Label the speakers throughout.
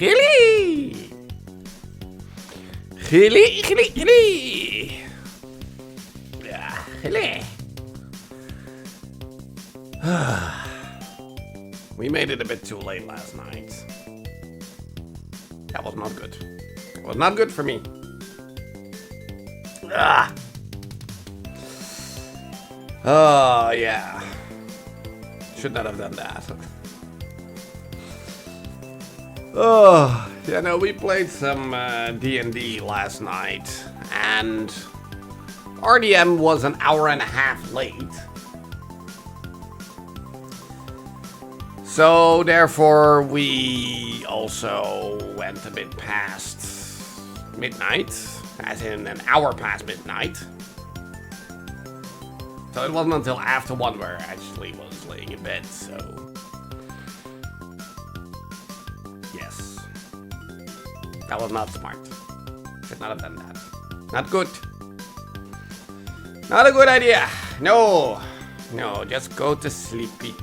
Speaker 1: Gilly! Gilly! Yeah, Gilly. We made it a bit too late last night. That was not good. It was not good for me. Oh, yeah. Should not have done that. Oh, yeah, no, we played some D&D last night, and RDM was an hour and a half late. So, therefore, we also went a bit past midnight, as in an hour past midnight. So it wasn't until after 1 where I actually was laying in bed, so... Yes. That was not smart. Should not have done that. Not good. Not a good idea. No. No, just go to sleepy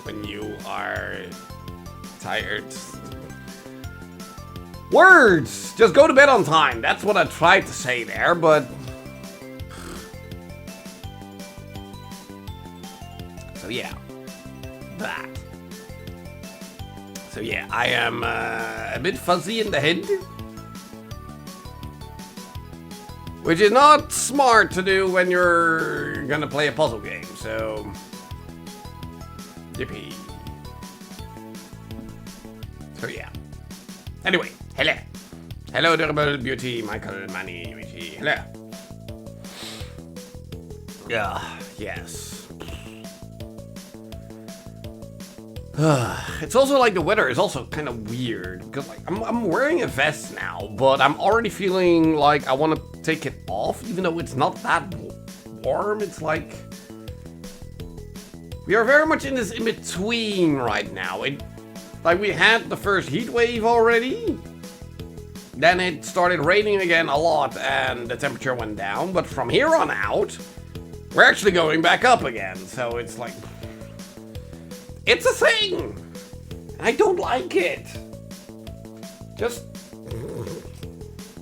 Speaker 1: when you are tired. Words! Just go to bed on time. That's what I tried to say there, but... So yeah, that. So yeah, I am a bit fuzzy in the head. Which is not smart to do when you're gonna play a puzzle game, so... Yippee. So yeah. Anyway, hello. Hello, Durable Beauty, Michael, Manny, Richie. Hello. Yeah, yes. It's also like the weather is also kind of weird because like I'm wearing a vest now, but I'm already feeling like I want to take it off, even though it's not that warm. It's like we are very much in this in between right now. Like we had the first heat wave already, then it started raining again a lot, and the temperature went down. But from here on out, we're actually going back up again. So it's like. It's a thing! I don't like it. Just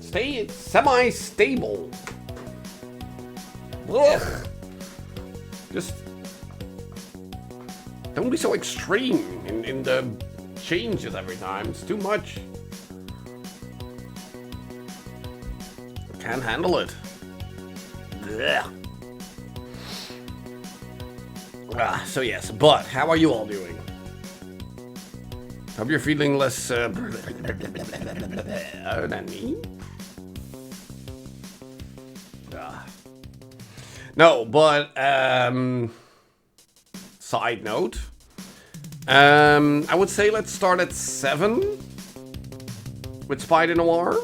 Speaker 1: stay semi-stable. Ugh. Just don't be so extreme in the changes every time. It's too much. Can't handle it. Ugh. So yes, but how are you all doing? Hope you're feeling less than me. No, but side note, I would say let's start at 7 with Spider Noir.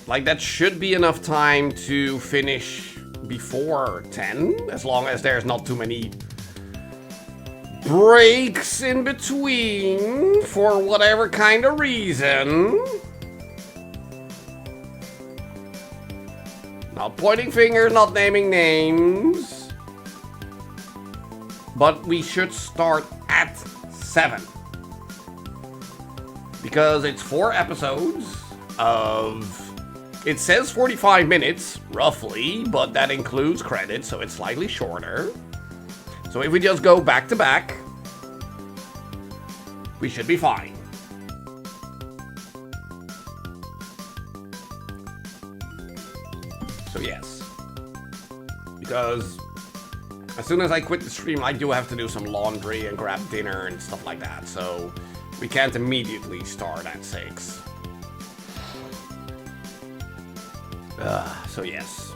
Speaker 1: Like, that should be enough time to finish before 10, as long as there's not too many breaks in between for whatever kind of reason. Not pointing fingers, not naming names. But we should start at 7. Because it's 4 episodes of... It says 45 minutes, roughly, but that includes credits, so it's slightly shorter. So if we just go back to back, we should be fine. So yes. Because as soon as I quit the stream, I do have to do some laundry and grab dinner and stuff like that, so we can't immediately start at 6. So yes.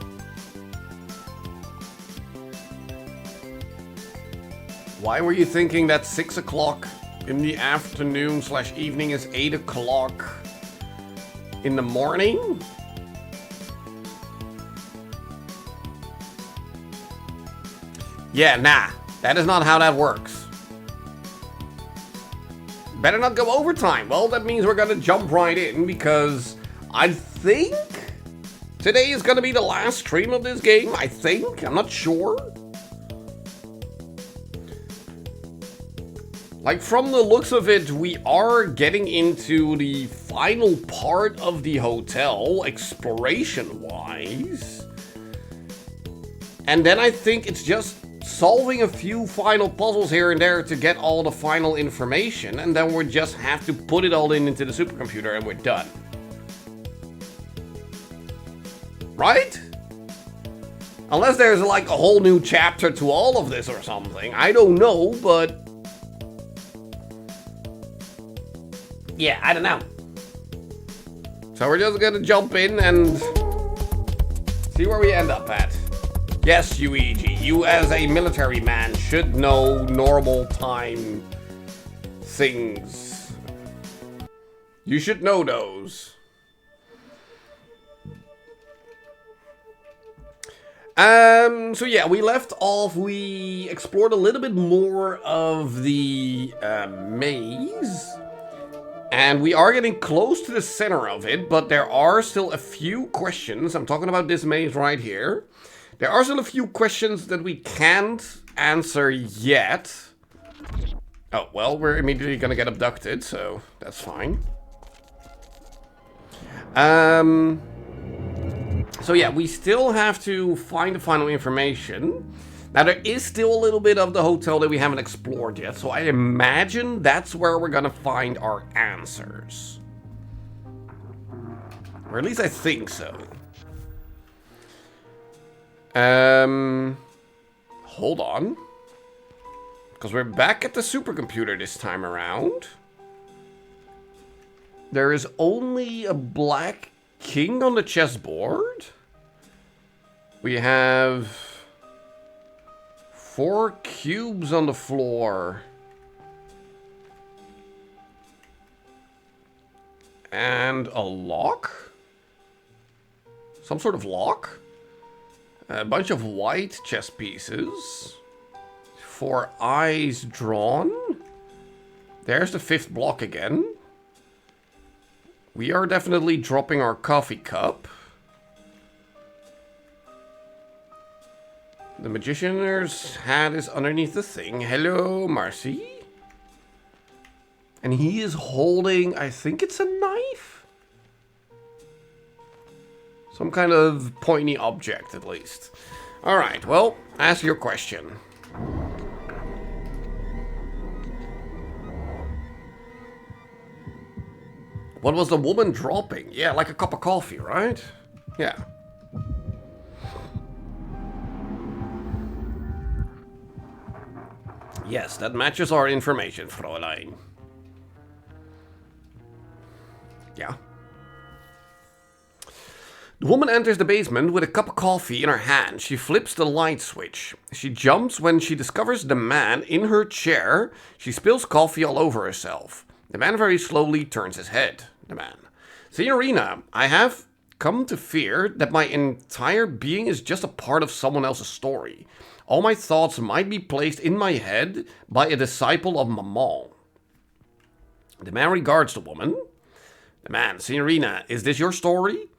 Speaker 1: Why were you thinking that 6 o'clock in the afternoon / evening is 8 o'clock in the morning? Yeah, nah. That is not how that works. Better not go overtime. Well, that means we're gonna jump right in because I think today is gonna be the last stream of this game. I think. I'm not sure. Like, from the looks of it, we are getting into the final part of the hotel, exploration-wise. And then I think it's just solving a few final puzzles here and there to get all the final information, and then we just have to put it all into the supercomputer and we're done. Right? Unless there's like a whole new chapter to all of this or something. I don't know, but... yeah, I don't know. So we're just gonna jump in and see where we end up at. Yes, Yuigi, you as a military man should know normal time things. You should know those. So yeah, we left off, we explored a little bit more of the maze. And we are getting close to the center of it, but there are still a few questions. I'm talking about this maze right here. There are still a few questions that we can't answer yet. Oh, well, we're immediately gonna get abducted, so that's fine. So yeah, we still have to find the final information. Now, there is still a little bit of the hotel that we haven't explored yet, so I imagine that's where we're gonna find our answers. Or at least I think so. Hold on. Because we're back at the supercomputer this time around. There is only a black king on the chessboard. We have 4 cubes on the floor. And a lock? Some sort of lock? A bunch of white chess pieces. 4 eyes drawn. There's the 5th block again. We are definitely dropping our coffee cup. The magician's hat is underneath the thing. Hello, Marcy. And he is holding, I think it's a knife? Some kind of pointy object, at least. Alright, well, ask your question. What was the woman dropping? Yeah, like a cup of coffee, right? Yeah. Yes, that matches our information, Fräulein. Yeah. The woman enters the basement with a cup of coffee in her hand. She flips the light switch. She jumps when she discovers the man in her chair. She spills coffee all over herself. The man very slowly turns his head. The man. Signorina, I have come to fear that my entire being is just a part of someone else's story. All my thoughts might be placed in my head by a disciple of Maman. The man regards the woman. The man, Signorina, is this your story?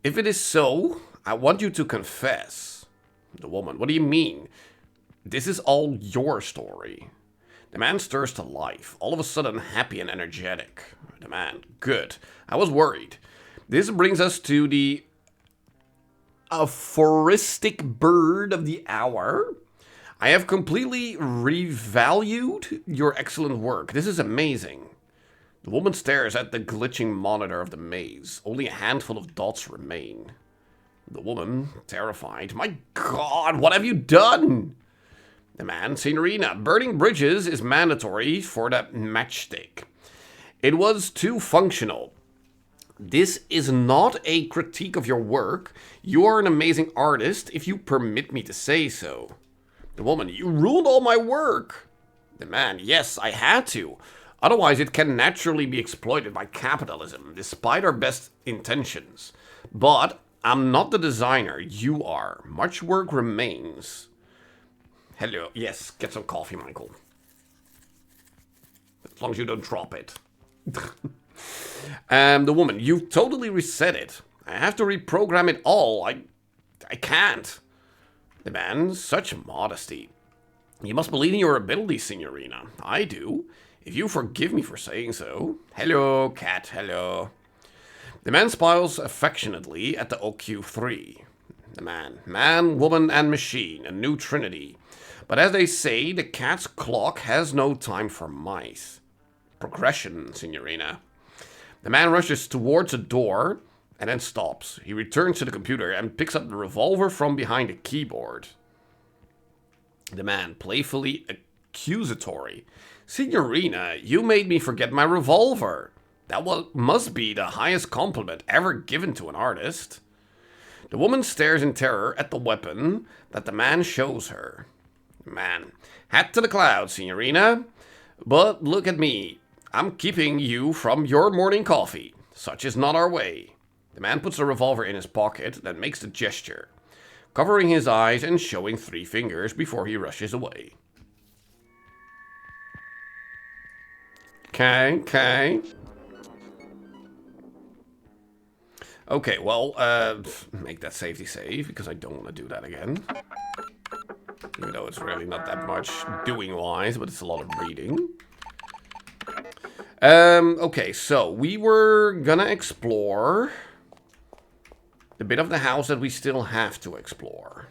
Speaker 1: If it is so, I want you to confess. The woman, what do you mean? This is all your story. The man stirs to life, all of a sudden happy and energetic. The man, good. I was worried. This brings us to the aphoristic bird of the hour. I have completely revalued your excellent work. This is amazing. The woman stares at the glitching monitor of the maze. Only a handful of dots remain. The woman, terrified. My God, what have you done? The man, Signorina, burning bridges is mandatory for that matchstick. It was too functional. This is not a critique of your work. You are an amazing artist, if you permit me to say so. The woman, you ruined all my work. The man, yes, I had to. Otherwise, it can naturally be exploited by capitalism, despite our best intentions. But I'm not the designer, you are. Much work remains. Hello, yes, get some coffee, Michael. As long as you don't drop it. The woman, you've totally reset it. I have to reprogram it all. I can't. The man, such modesty. You must believe in your abilities, Signorina. I do. If you forgive me for saying so. Hello, cat, hello. The man smiles affectionately at the OQ3. The man, woman, and machine, a new trinity. But as they say, the cat's clock has no time for mice. Progression, Signorina. The man rushes towards a door and then stops. He returns to the computer and picks up the revolver from behind the keyboard. The man, playfully accusatory. Signorina, you made me forget my revolver. That must be the highest compliment ever given to an artist. The woman stares in terror at the weapon that the man shows her. Man, hat to the clouds, Signorina. But look at me. I'm keeping you from your morning coffee. Such is not our way. The man puts the revolver in his pocket, then makes the gesture, covering his eyes and showing 3 fingers before he rushes away. Okay. Okay, well, make that safety save, because I don't want to do that again. Even though it's really not that much doing-wise, but it's a lot of reading. Okay, so we were gonna explore the bit of the house that we still have to explore.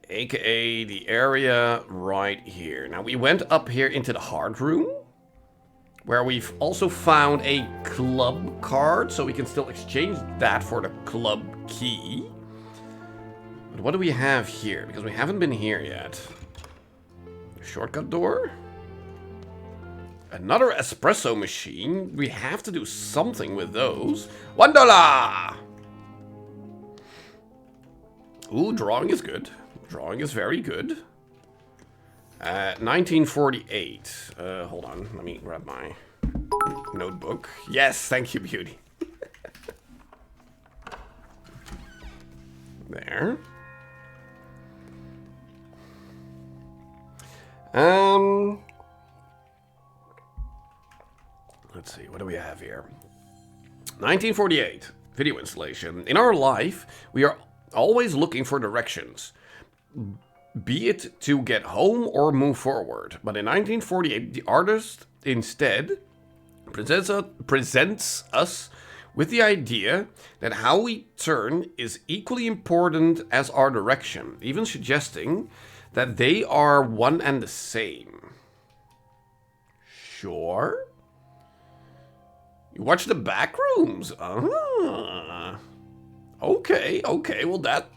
Speaker 1: AKA the area right here. Now, we went up here into the hard room, where we've also found a club card, so we can still exchange that for the club key. But what do we have here? Because we haven't been here yet. Shortcut door? Another espresso machine. We have to do something with those. $1! Ooh, drawing is good. Drawing is very good. 1948. Hold on. Let me grab my notebook. Yes, thank you, beauty. There. Let's see, what do we have here? 1948, video installation. In our life, we are always looking for directions, be it to get home or move forward. But in 1948, the artist instead presents us with the idea that how we turn is equally important as our direction, even suggesting that they are one and the same. Sure? You watch the back rooms? Okay, well that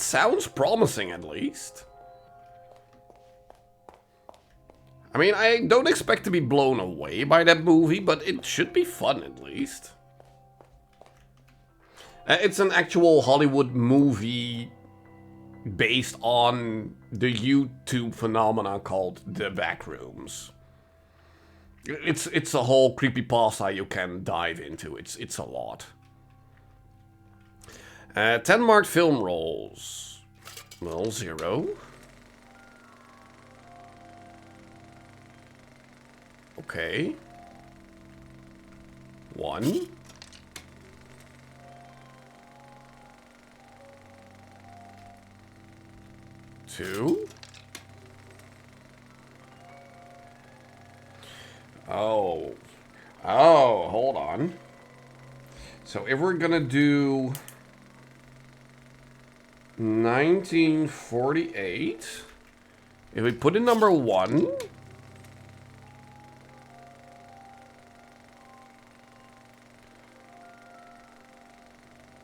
Speaker 1: sounds promising at least. I mean, I don't expect to be blown away by that movie, but it should be fun at least. It's an actual Hollywood movie based on the YouTube phenomena called The Backrooms. It's a whole creepypasta you can dive into. It's a lot. 10 marked film rolls. Well, 0. Okay. 1. 2. Oh, hold on. So if we're gonna do 1948, if we put in number 1,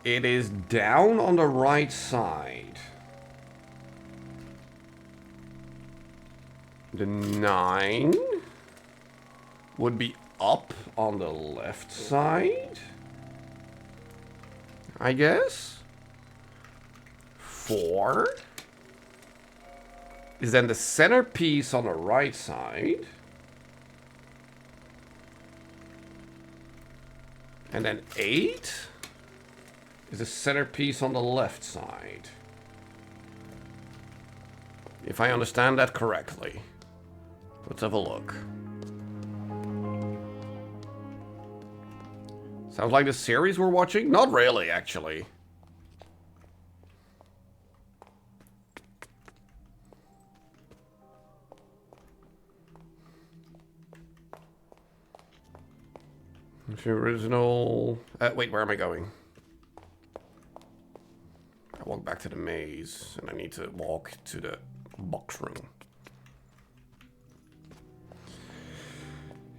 Speaker 1: it is down on the right side. The 9 would be up on the left side, I guess. 4 is then the centerpiece on the right side. And then 8 is the centerpiece on the left side. If I understand that correctly. Let's have a look. Sounds like the series we're watching? Not really, actually. The original... wait, where am I going? I walk back to the maze, and I need to walk to the box room.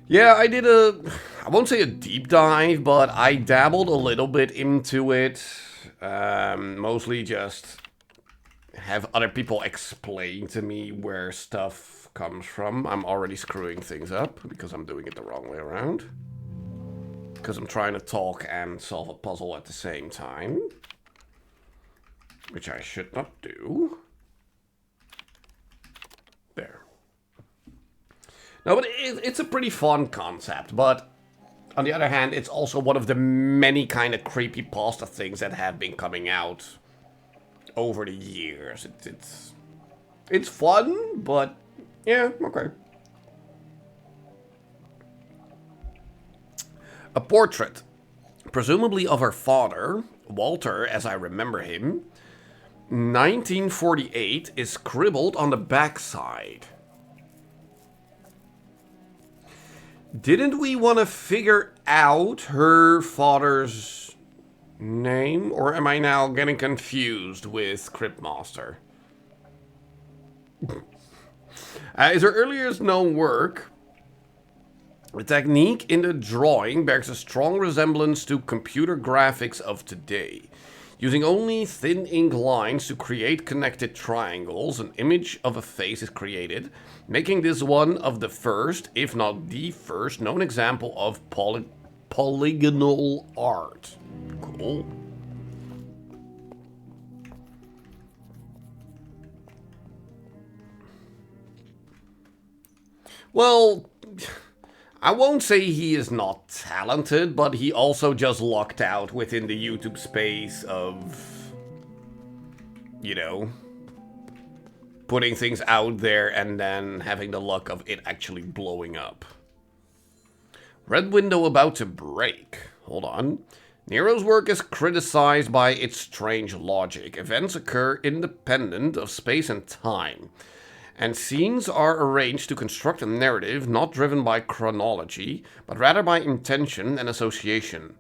Speaker 1: Yeah, I did I won't say a deep dive, but I dabbled a little bit into it. Mostly just have other people explain to me where stuff comes from. I'm already screwing things up because I'm doing it the wrong way around. Because I'm trying to talk and solve a puzzle at the same time. Which I should not do. There. No, but it's a pretty fun concept, but on the other hand, it's also one of the many kind of creepypasta things that have been coming out over the years. It's fun, but yeah, okay. A portrait, presumably of her father, Walter, as I remember him, 1948, is scribbled on the backside. Didn't we want to figure out her father's name? Or am I now getting confused with Cryptmaster? Is her earliest known work, the technique in the drawing bears a strong resemblance to computer graphics of today. Using only thin ink lines to create connected triangles, an image of a face is created, making this one of the first, if not the first, known example of polygonal art. Cool. Well, I won't say he is not talented, but he also just lucked out within the YouTube space of, you know, putting things out there and then having the luck of it actually blowing up. Red window about to break. Hold on. Nero's work is criticized by its strange logic. Events occur independent of space and time. And scenes are arranged to construct a narrative not driven by chronology, but rather by intention and association.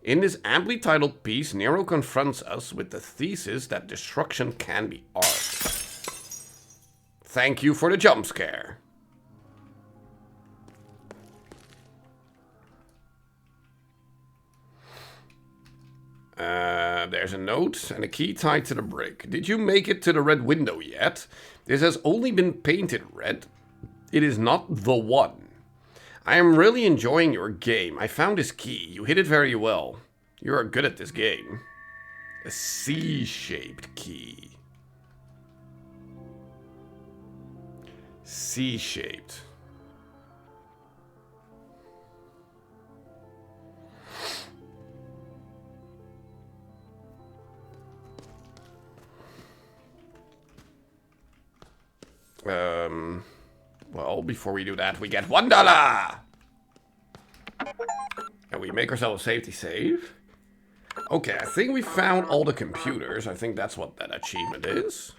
Speaker 1: In this amply titled piece, Nero confronts us with the thesis that destruction can be art. Thank you for the jump scare. There's a note and a key tied to the brick. Did you make it to the red window yet? This has only been painted red. It is not the one. I am really enjoying your game. I found this key. You hit it very well. You are good at this game. A C-shaped key. C-shaped. Well, before we do that, we get $1! And we make ourselves a safety save. Okay, I think we found all the computers. I think that's what that achievement is.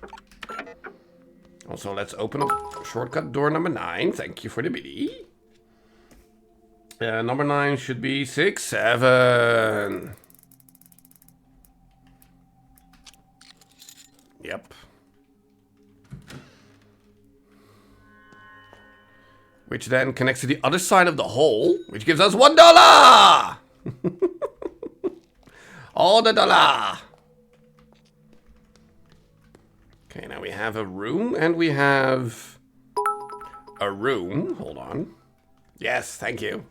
Speaker 1: Also, let's open up shortcut door number 9. Thank you for the biddy. Number 9 should be 6, 7. Yep. Which then connects to the other side of the hole, which gives us $1! All the dollar! Okay, now we have a room, and we have a room. Hold on. Yes, thank you.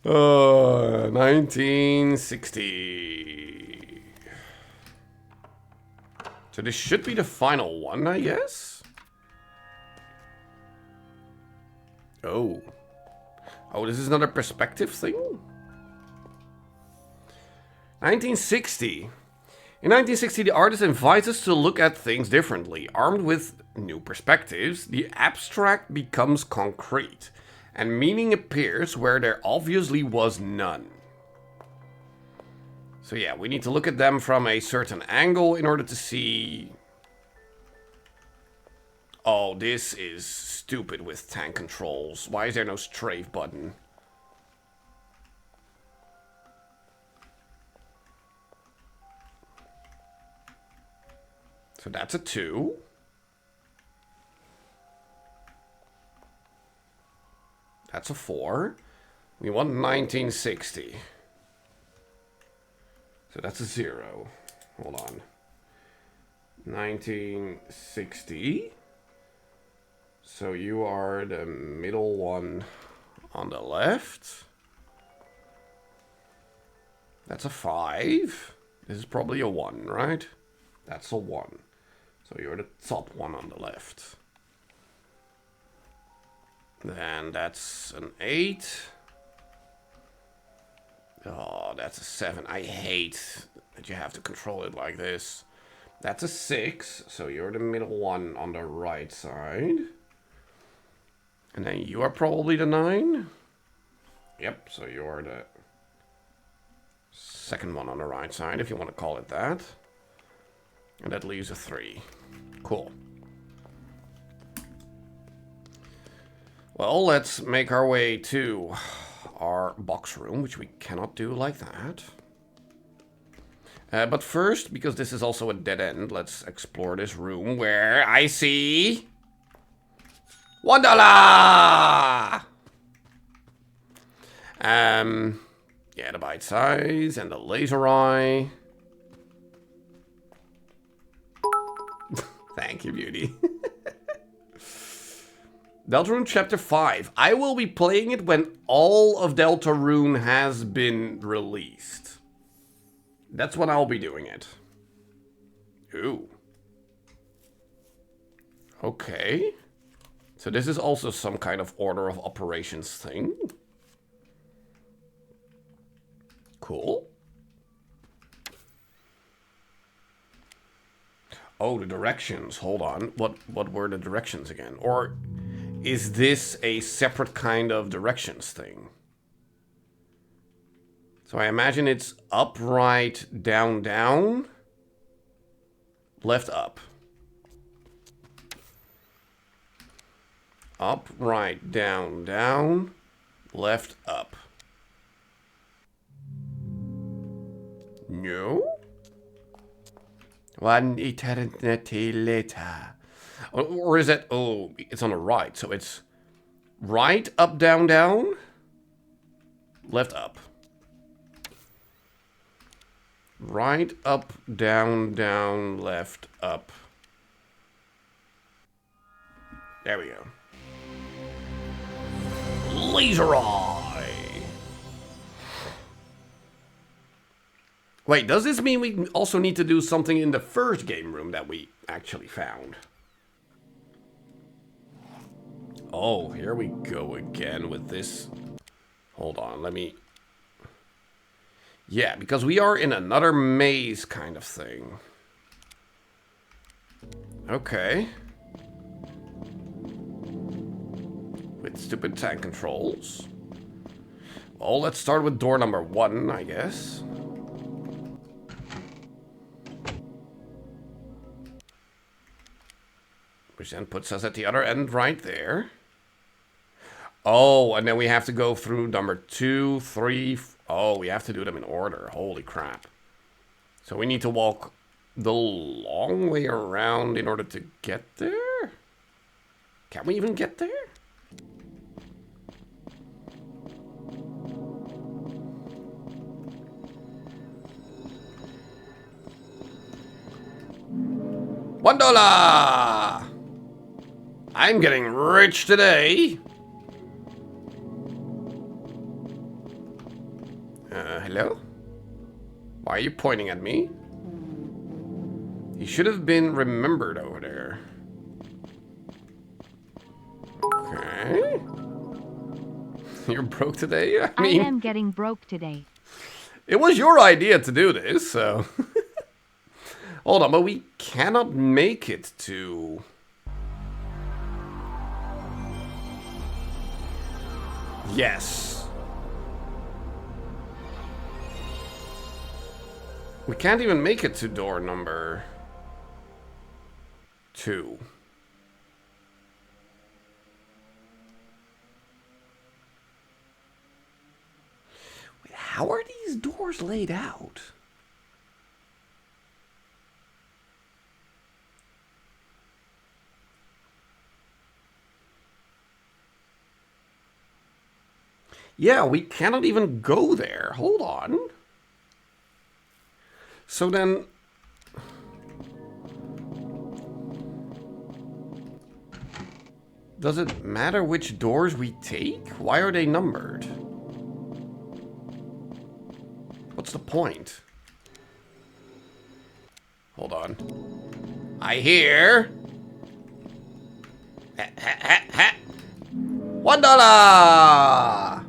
Speaker 1: 1960. So this should be the final one, I guess? Oh. Oh, this is another perspective thing? 1960. In 1960, the artist invites us to look at things differently. Armed with new perspectives, the abstract becomes concrete, and meaning appears where there obviously was none. So yeah, we need to look at them from a certain angle in order to see... Oh, this is stupid with tank controls. Why is there no strafe button? So that's a 2. That's a 4. We want 1960. So that's a 0. Hold on. 1960. So you are the middle one on the left. That's a 5. This is probably a 1, right? That's a 1. So you're the top one on the left. Then that's an 8. Oh, that's a 7. I hate that you have to control it like this. That's a 6. So you're the middle one on the right side. And then you are probably the 9. Yep, so you're the second one on the right side, if you want to call it that. And that leaves a 3. Cool. Well, let's make our way to our box room, which we cannot do like that. But first, because this is also a dead end, let's explore this room where I see $1! Yeah, the bite size and the laser eye. Thank you, beauty. Deltarune Chapter 5. I will be playing it when all of Deltarune has been released. That's when I'll be doing it. Ooh. Okay. So this is also some kind of order of operations thing. Cool. Oh, the directions. Hold on. What were the directions again? Or is this a separate kind of directions thing? So I imagine it's up, right, down, down, left, up. Up, right, down, down, left, up. No? One eternity later. Or is it... Oh, it's on the right. So it's right, up, down, down. Left, up. Right, up, down, down, left, up. There we go. Laser eye! Wait, does this mean we also need to do something in the first game room that we actually found? Oh, here we go again with this. Hold on, let me... Yeah, because we are in another maze kind of thing. Okay. With stupid tank controls. Well, let's start with door number 1, I guess. Which then puts us at the other end right there. Oh, and then we have to go through number 2, 3... Oh, we have to do them in order. Holy crap. So we need to walk the long way around in order to get there? Can we even get there? $1! I'm getting rich today. Hello? Why are you pointing at me? He should have been remembered over there. Okay. You're broke today? I mean,
Speaker 2: I am getting broke today.
Speaker 1: It was your idea to do this, so... Hold on, but we cannot make it to... Yes. We can't even make it to door number 2. Wait, how are these doors laid out? Yeah, we cannot even go there. Hold on. So then... Does it matter which doors we take? Why are they numbered? What's the point? Hold on. I hear... Ha, ha, ha, ha. $1!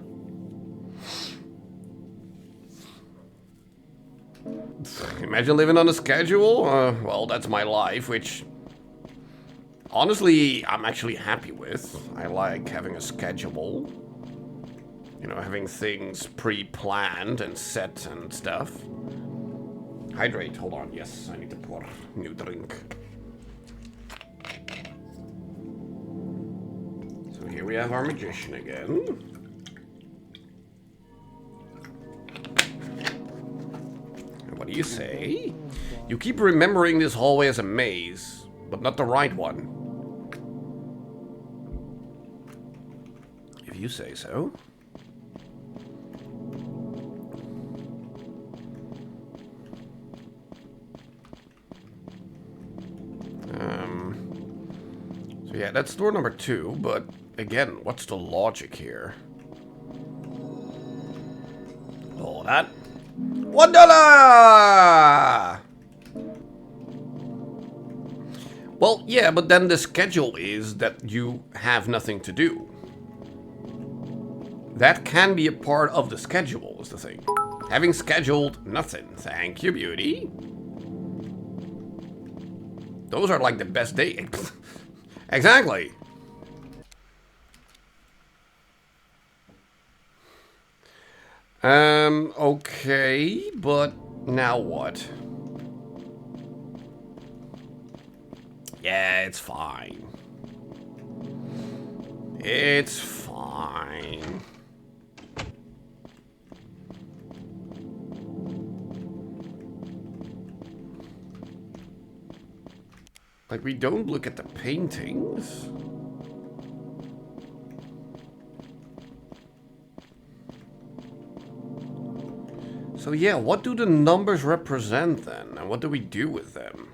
Speaker 1: Imagine living on a schedule? Well, that's my life, which... Honestly, I'm actually happy with. I like having a schedule. You know, having things pre-planned and set and stuff. Hydrate, hold on. Yes, I need to pour new drink. So here we have our magician again. And what do you say? You keep remembering this hallway as a maze, but not the right one. If you say so. So yeah, that's door number 2, but again, what's the logic here? Hold on. $1! Well, yeah, but then the schedule is that you have nothing to do. That can be a part of the schedule, is the thing. Having scheduled nothing. Thank you, beauty. Those are like the best days. Exactly. Okay, but now what? Yeah, it's fine. It's fine. Like, we don't look at the paintings. So yeah, what do the numbers represent then? And what do we do with them?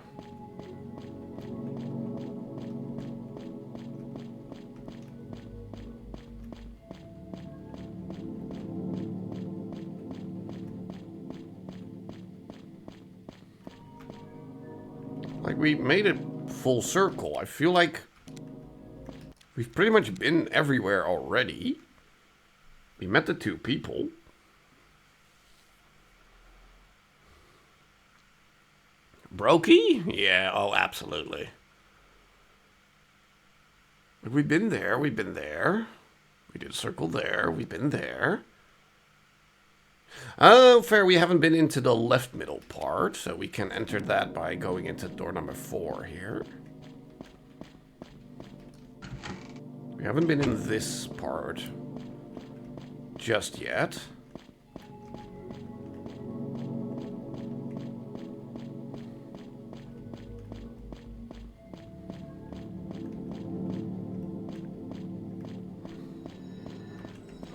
Speaker 1: Like, we made it full circle. I feel like we've pretty much been everywhere already. We met the 2 people. Brokey? Yeah, oh, absolutely. We've been there, we've been there. We did a circle there, we've been there. Oh, fair, we haven't been into the left middle part, so we can enter that by going into door number 4 here. We haven't been in this part just yet.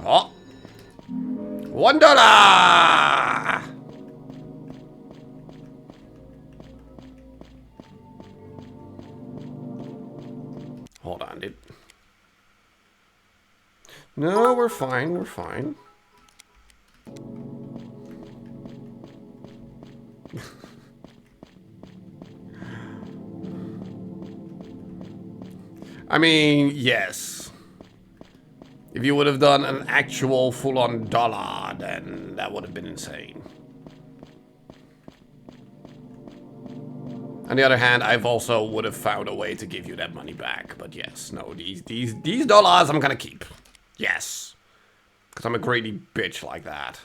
Speaker 1: Oh! $1! Hold on, dude. No, we're fine, we're fine. I mean, yes. If you would have done an actual full-on dollar, then that would have been insane. On the other hand, I've also would have found a way to give you that money back. But yes, no, these dollars I'm gonna keep. Yes. Because I'm a greedy bitch like that.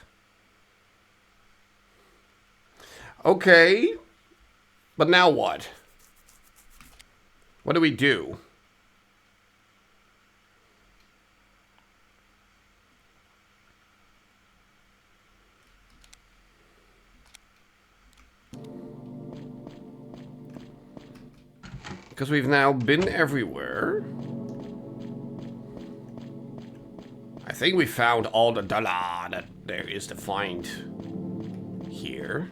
Speaker 1: Okay. But now what? What do we do? Because we've now been everywhere. I think we found all the dala that there is to find here.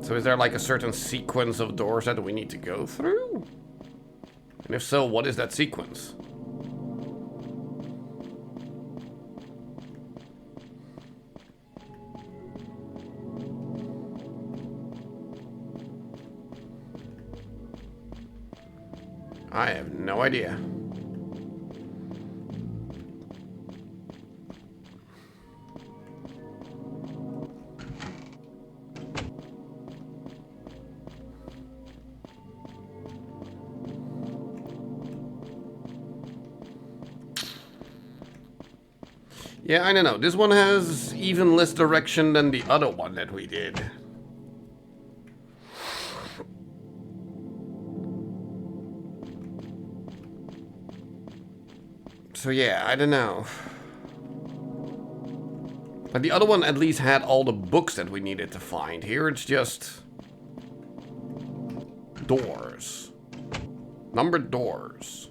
Speaker 1: So is there like a certain sequence of doors that we need to go through? And if so, what is that sequence? I have no idea. Yeah, I don't know. This one has even less direction than the other one that we did. So yeah, I don't know. But the other one at least had all the books that we needed to find. Here it's just doors. Numbered doors.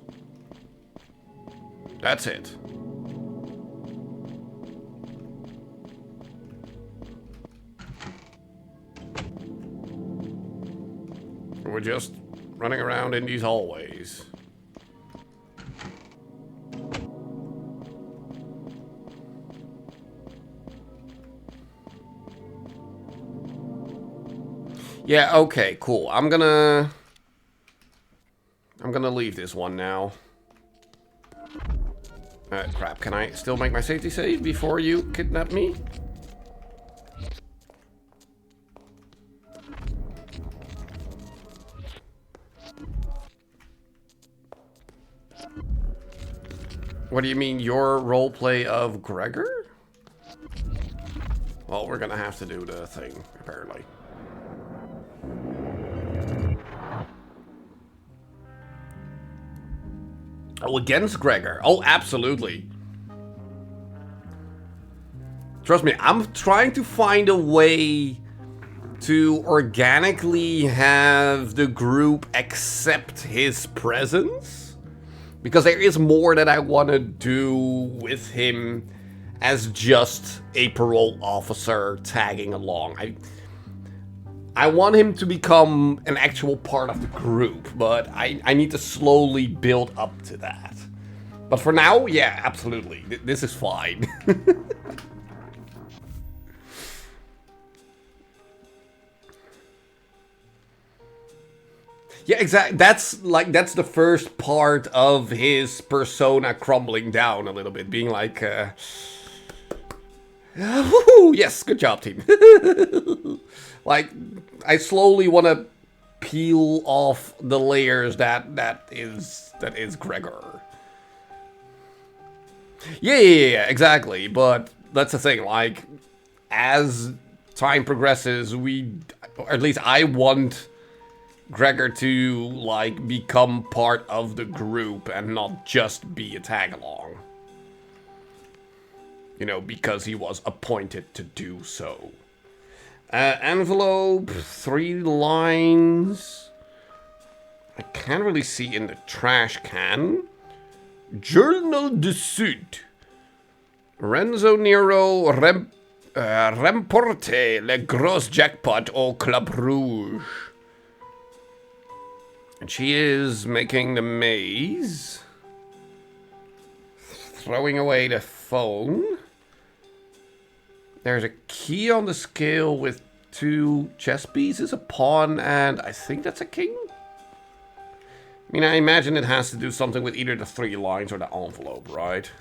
Speaker 1: That's it. We're just running around in these hallways. Yeah, okay, cool. I'm gonna leave this one now. Crap, can I still make my safety save before you kidnap me? What do you mean, your roleplay of Gregor? Well, we're gonna have to do the thing, apparently. Oh, against Gregor. Oh, absolutely. Trust me, I'm trying to find a way to organically have the group accept his presence. Because there is more that I want to do with him as just a parole officer tagging along. I want him to become an actual part of the group, but I need to slowly build up to that. But for now, yeah, absolutely. This is fine. Yeah, exactly. That's the first part of his persona crumbling down a little bit, being like, woohoo, yes, good job, team. Like, I slowly want to peel off the layers that is Gregor. Yeah, exactly. But that's the thing. Like, as time progresses, or at least I want Gregor to like become part of the group and not just be a tag along. You know, because he was appointed to do so. Envelope, 3 lines. I can't really see in the trash can. Journal de Sud. Renzo Nero remporte le gros jackpot au Club Rouge. And she is making the maze. Throwing away the phone. There's a key on the scale with 2 chess pieces, a pawn, and I think that's a king? I mean, I imagine it has to do something with either the 3 lines or the envelope, right?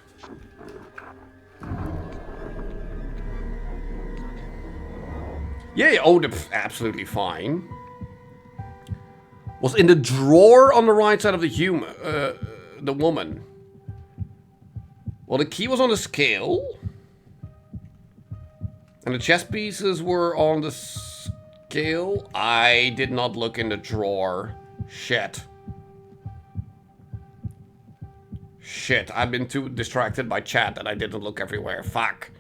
Speaker 1: Yeah, oh, absolutely fine. Was in the drawer on the right side of the woman. Well, the key was on the scale. And the chess pieces were on the scale. I did not look in the drawer. Shit. Shit, I've been too distracted by chat that I didn't look everywhere. Fuck.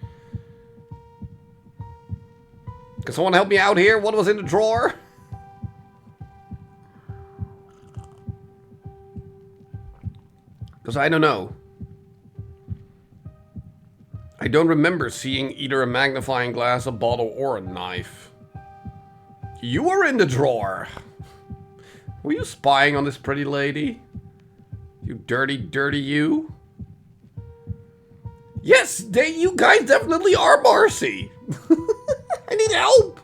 Speaker 1: Can someone help me out here? What was in the drawer? Because I don't know. I don't remember seeing either a magnifying glass, a bottle, or a knife. You were in the drawer. Were you spying on this pretty lady? You dirty, dirty you? Yes, you guys definitely are Marcy. I need help.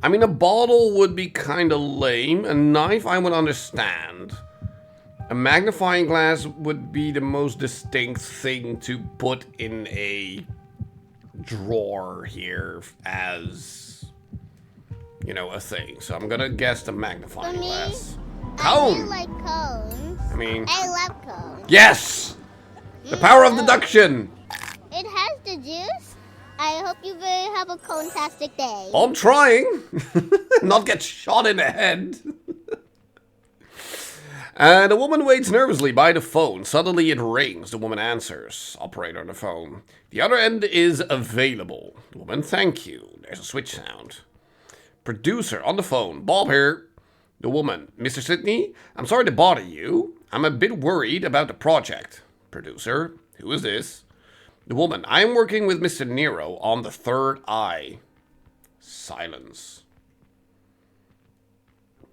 Speaker 1: I mean, a bottle would be kind of lame. A knife I would understand. A magnifying glass would be the most distinct thing to put in a drawer here as, you know, a thing. So I'm gonna guess the magnifying glass. Cone!
Speaker 2: I really like cones. I love cones.
Speaker 1: Yes! The power of deduction!
Speaker 2: It has the juice. I hope you will have a cone-tastic day.
Speaker 1: I'm trying. Not get shot in the head. The woman waits nervously by the phone. Suddenly it rings. The woman answers. Operator on the phone. The other end is available. The woman, thank you. There's a switch sound. Producer on the phone. Bob here. The woman, Mr. Sidney, I'm sorry to bother you. I'm a bit worried about the project. Producer, who is this? The woman, I'm working with Mr. Nero on the third eye. Silence.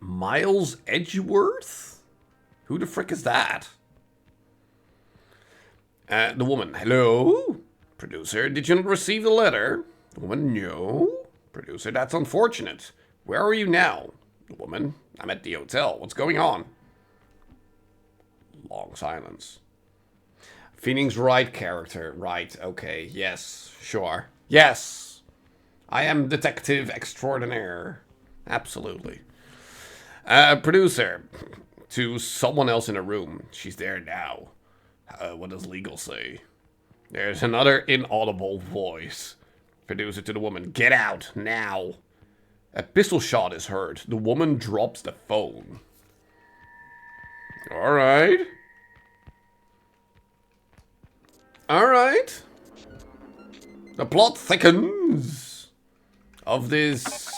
Speaker 1: Miles Edgeworth? Who the frick is that? The woman, hello? Producer, did you not receive the letter? The woman, no. Producer, that's unfortunate. Where are you now? The woman, I'm at the hotel. What's going on? Long silence. Phoenix Wright character. Right, okay, yes, sure. Yes! I am detective extraordinaire. Absolutely. Producer, to someone else in a room. She's there now. What does legal say? There's another inaudible voice. Producer to the woman, get out, now. A pistol shot is heard. The woman drops the phone. Alright. Alright. The plot thickens of this.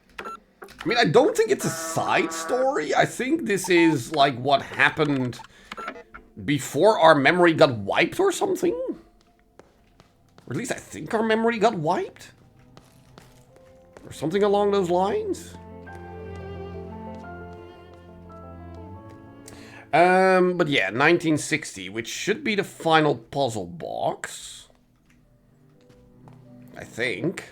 Speaker 1: I mean, I don't think it's a side story. I think this is like what happened before our memory got wiped or something. Or at least I think our memory got wiped. Or something along those lines. But yeah, 1960, which should be the final puzzle box. I think.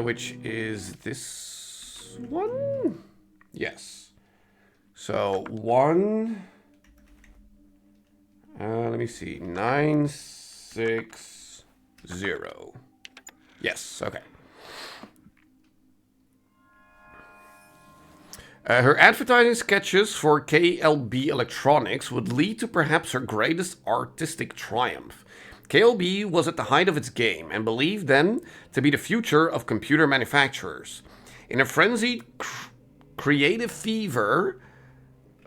Speaker 1: Which is this one? Yes. So, one... let me see. 960. Yes, okay. Her advertising sketches for KLB Electronics would lead to perhaps her greatest artistic triumph. KLB was at the height of its game and believed then to be the future of computer manufacturers. In a frenzied creative fever,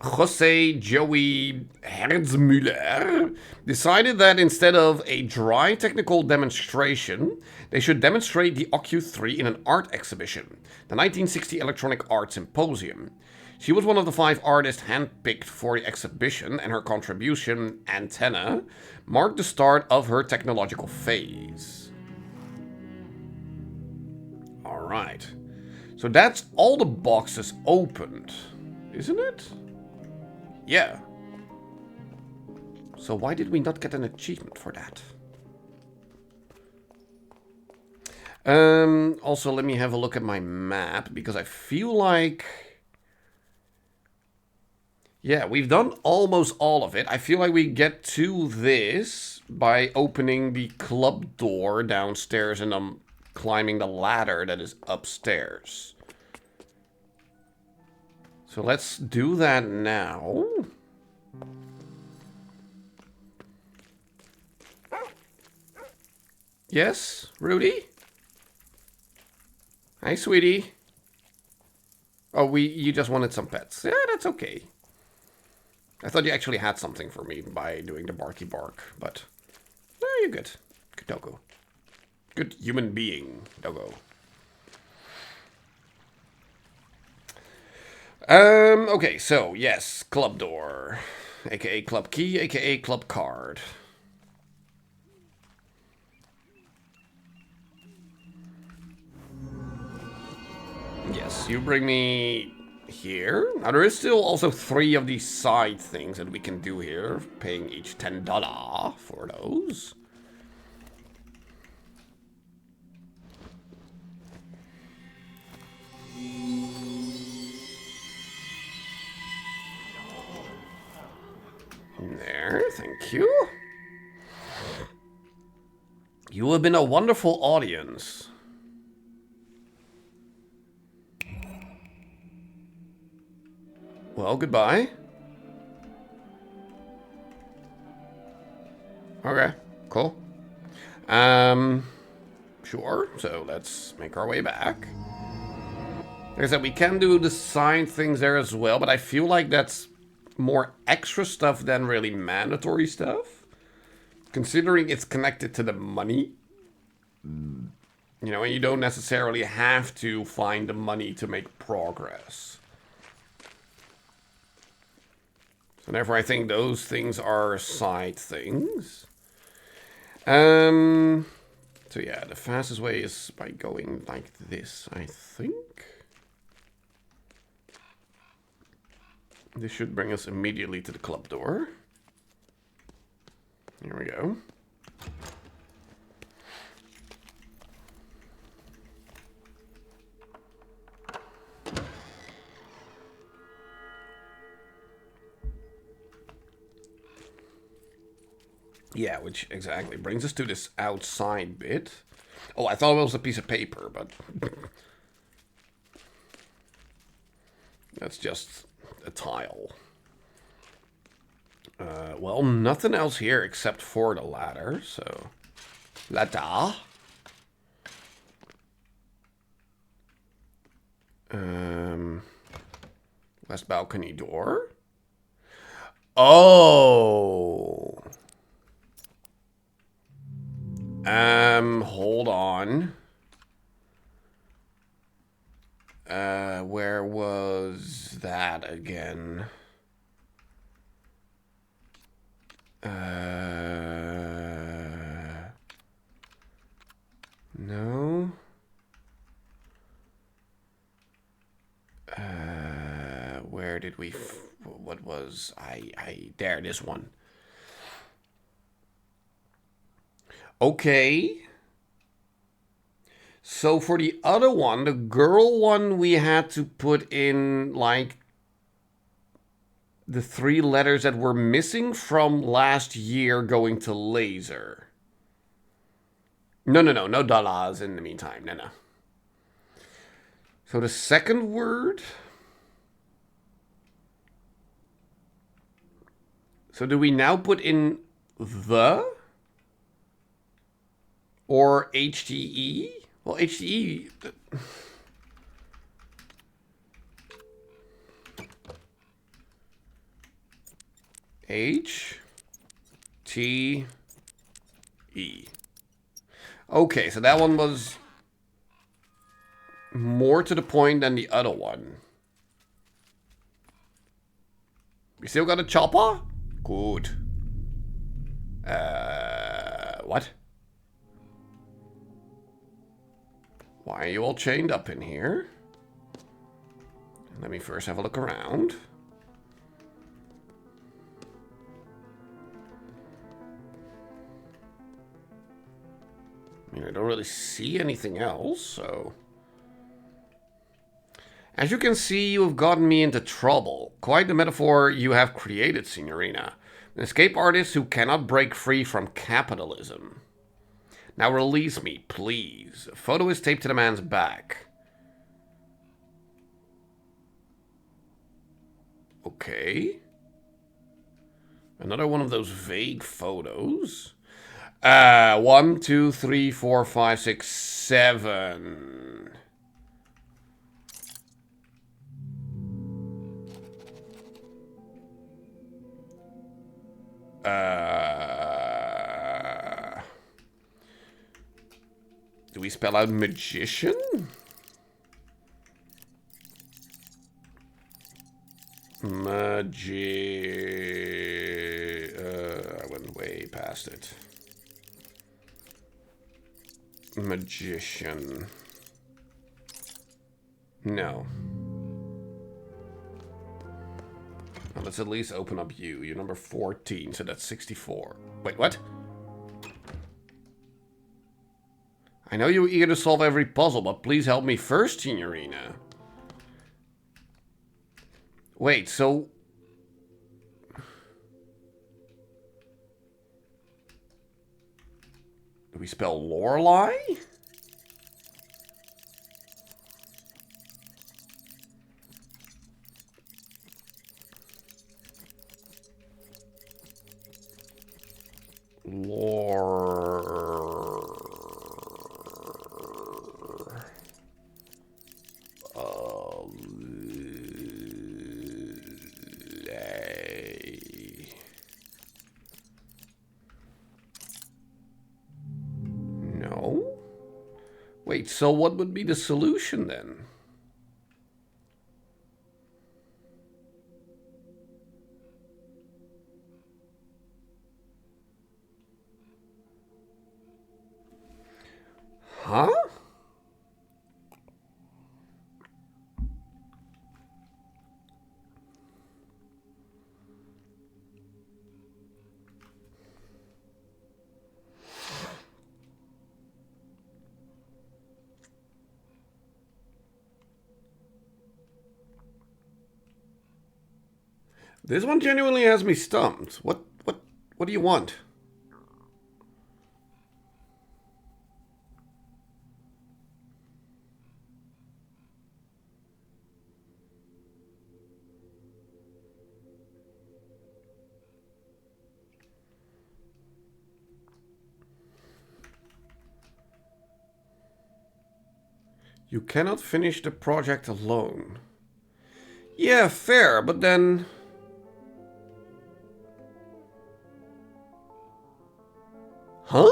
Speaker 1: Jose Joey Hertzmüller decided that instead of a dry technical demonstration, they should demonstrate the OQ3 in an art exhibition, the 1960 Electronic Art Symposium. She was one of the 5 artists handpicked for the exhibition, and her contribution, Antenna, marked the start of her technological phase. Alright. So that's all the boxes opened, isn't it? Yeah. So why did we not get an achievement for that? Also, let me have a look at my map, because I feel like... Yeah, we've done almost all of it. I feel like we get to this by opening the club door downstairs and climbing the ladder that is upstairs. So let's do that now. Yes, Rudy? Hi, sweetie. Oh, you just wanted some pets. Yeah, that's okay. I thought you actually had something for me by doing the barky bark, but... No, you're good. Good doggo. Good human being. Doggo. Okay, so, yes, club door. AKA club key, AKA club card. Yes, you bring me here. Now, there is still also 3 of these side things that we can do here, paying each $10 for those. There, thank you. You have been a wonderful audience. Well, goodbye. Okay, cool. Sure. So let's make our way back. Like I said, we can do the side things there as well, but I feel like that's more extra stuff than really mandatory stuff. Considering it's connected to the money. You know, and you don't necessarily have to find the money to make progress. So therefore, I think those things are side things. So yeah, the fastest way is by going like this, I think. This should bring us immediately to the club door. Here we go. Yeah, which exactly brings us to this outside bit. Oh, I thought it was a piece of paper, but that's just a tile. Well, nothing else here except for the ladder, so... Ladder. West balcony door. Oh! Hold on. Where was that again? No. Where did we... what was... there, this one. Okay. So for the other one, the girl one, we had to put in, like, the 3 letters that were missing from last year going to laser. No dollars in the meantime, no. So the second word... So do we now put in the? Or HTE? Well, HTE... H T E. Okay, so that one was more to the point than the other one. We still got a chopper? Good. What? Why are you all chained up in here? Let me first have a look around. I mean, I don't really see anything else, so... As you can see, you have gotten me into trouble. Quite the metaphor you have created, Signorina. An escape artist who cannot break free from capitalism. Now release me, please. A photo is taped to the man's back. Okay. Another one of those vague photos. 1, 2, 3, 4, 5, 6, 7. we spell out magician? I went way past it. Magician. No. Well, let's at least open up you. You're number 14, so that's 64. Wait, what? I know you're eager to solve every puzzle, but please help me first, Signorina. Wait, so... do we spell Lorelei? No? Wait, so what would be the solution then? Huh? This one genuinely has me stumped. What do you want? You cannot finish the project alone. Yeah, fair, but then... Huh?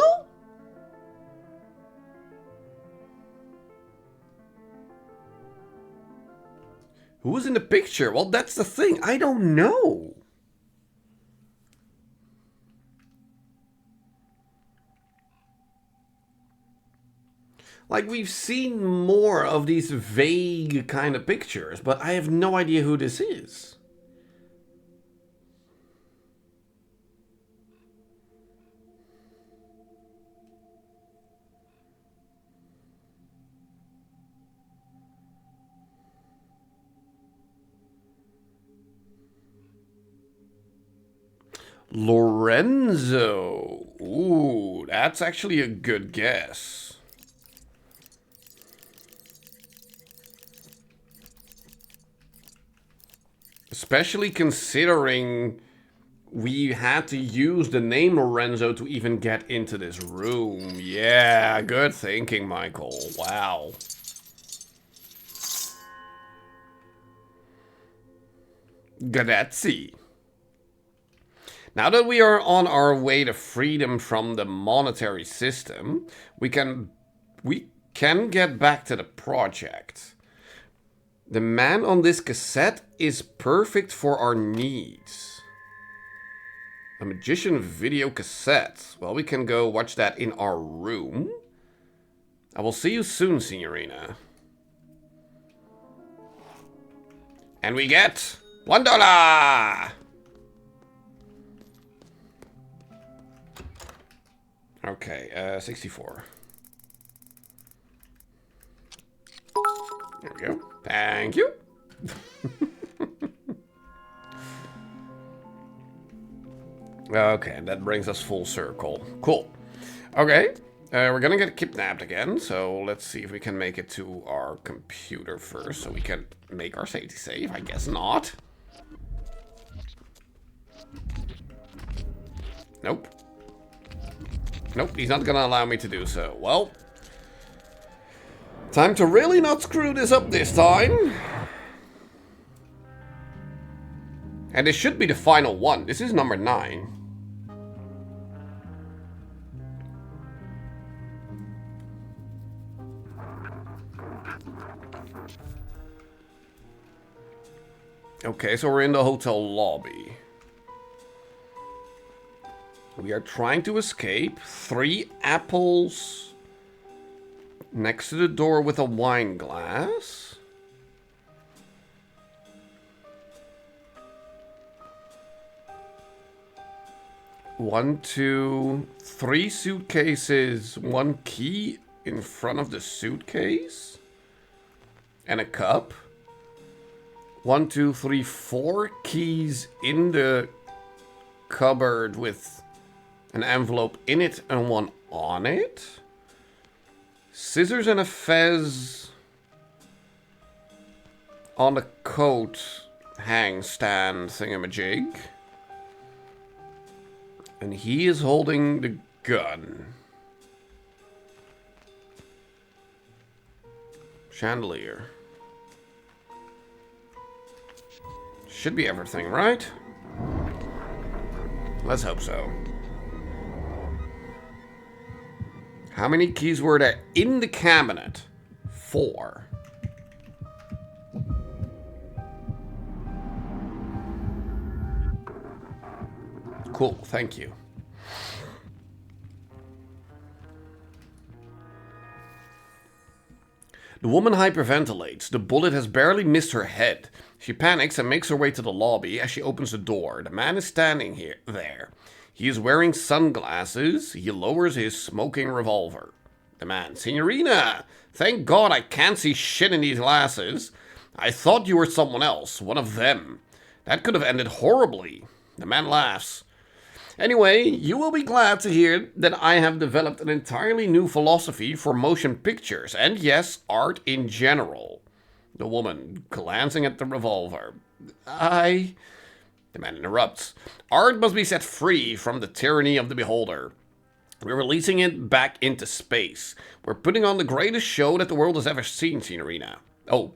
Speaker 1: Who was in the picture? Well, that's the thing. I don't know. Like, we've seen more of these vague kind of pictures, but I have no idea who this is. Lorenzo. Ooh, that's actually a good guess. Especially considering we had to use the name Lorenzo to even get into this room. Yeah, good thinking, Michael. Wow. Grazie. Now that we are on our way to freedom from the monetary system, we can get back to the project. The man on this cassette is perfect for our needs. A magician video cassette. Well, we can go watch that in our room. I will see you soon, Signorina. And we get $1! Okay, 64. There we go. Thank you. Okay, that brings us full circle. Cool. Okay, we're gonna get kidnapped again, so let's see if we can make it to our computer first, so we can make our safety save. I guess not. Nope. Nope, he's not gonna allow me to do so. Well, time to really not screw this up this time. And this should be the final one. This is number 9. Okay, so we're in the hotel lobby. We are trying to escape. 3 apples next to the door with a wine glass. One, two, 3 suitcases, 1 key in front of the suitcase, and a cup. 1, 2, 3, 4 keys in the cupboard with an envelope in it and 1 on it. Scissors and a fez on the coat hang stand thingamajig. And he is holding the gun. Chandelier. Should be everything, right? Let's hope so. How many keys were there in the cabinet? 4. Cool, thank you. The woman hyperventilates. The bullet has barely missed her head. She panics and makes her way to the lobby as she opens the door. The man is standing there. He is wearing sunglasses. He lowers his smoking revolver. The man, Signorina, thank God I can't see shit in these glasses. I thought you were someone else, one of them. That could have ended horribly. The man laughs. Anyway, you will be glad to hear that I have developed an entirely new philosophy for motion pictures, and yes, art in general. The woman, glancing at the revolver. The man interrupts. Art must be set free from the tyranny of the beholder. We're releasing it back into space. We're putting on the greatest show that the world has ever seen, Signorina. Oh,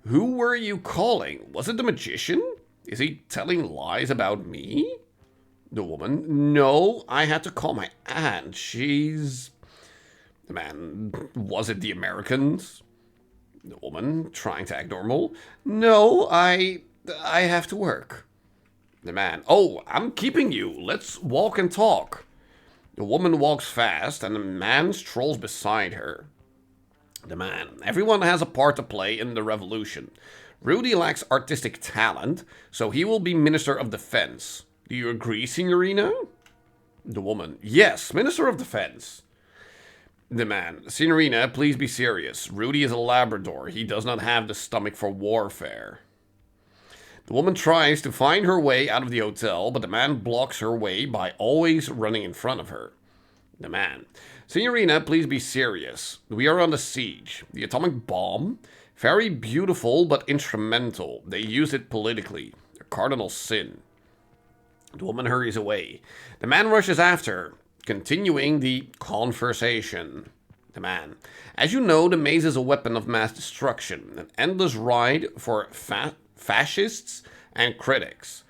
Speaker 1: who were you calling? Was it the magician? Is he telling lies about me? The woman, no, I had to call my aunt. She's... The man, was it the Americans? The woman, trying to act normal, no, I have to work. The man, oh, I'm keeping you. Let's walk and talk. The woman walks fast and the man strolls beside her. The man, everyone has a part to play in the revolution. Rudy lacks artistic talent, so he will be Minister of Defense. Do you agree, Signorina? The woman, yes, Minister of Defense. The man, Signorina, please be serious. Rudy is a Labrador. He does not have the stomach for warfare. The woman tries to find her way out of the hotel, but the man blocks her way by always running in front of her. The man, Signorina, please be serious. We are under siege. The atomic bomb, very beautiful but instrumental. They use it politically. A cardinal sin. The woman hurries away. The man rushes after her, continuing the conversation. The man. As you know, the maze is a weapon of mass destruction, an endless ride for fascists and critics.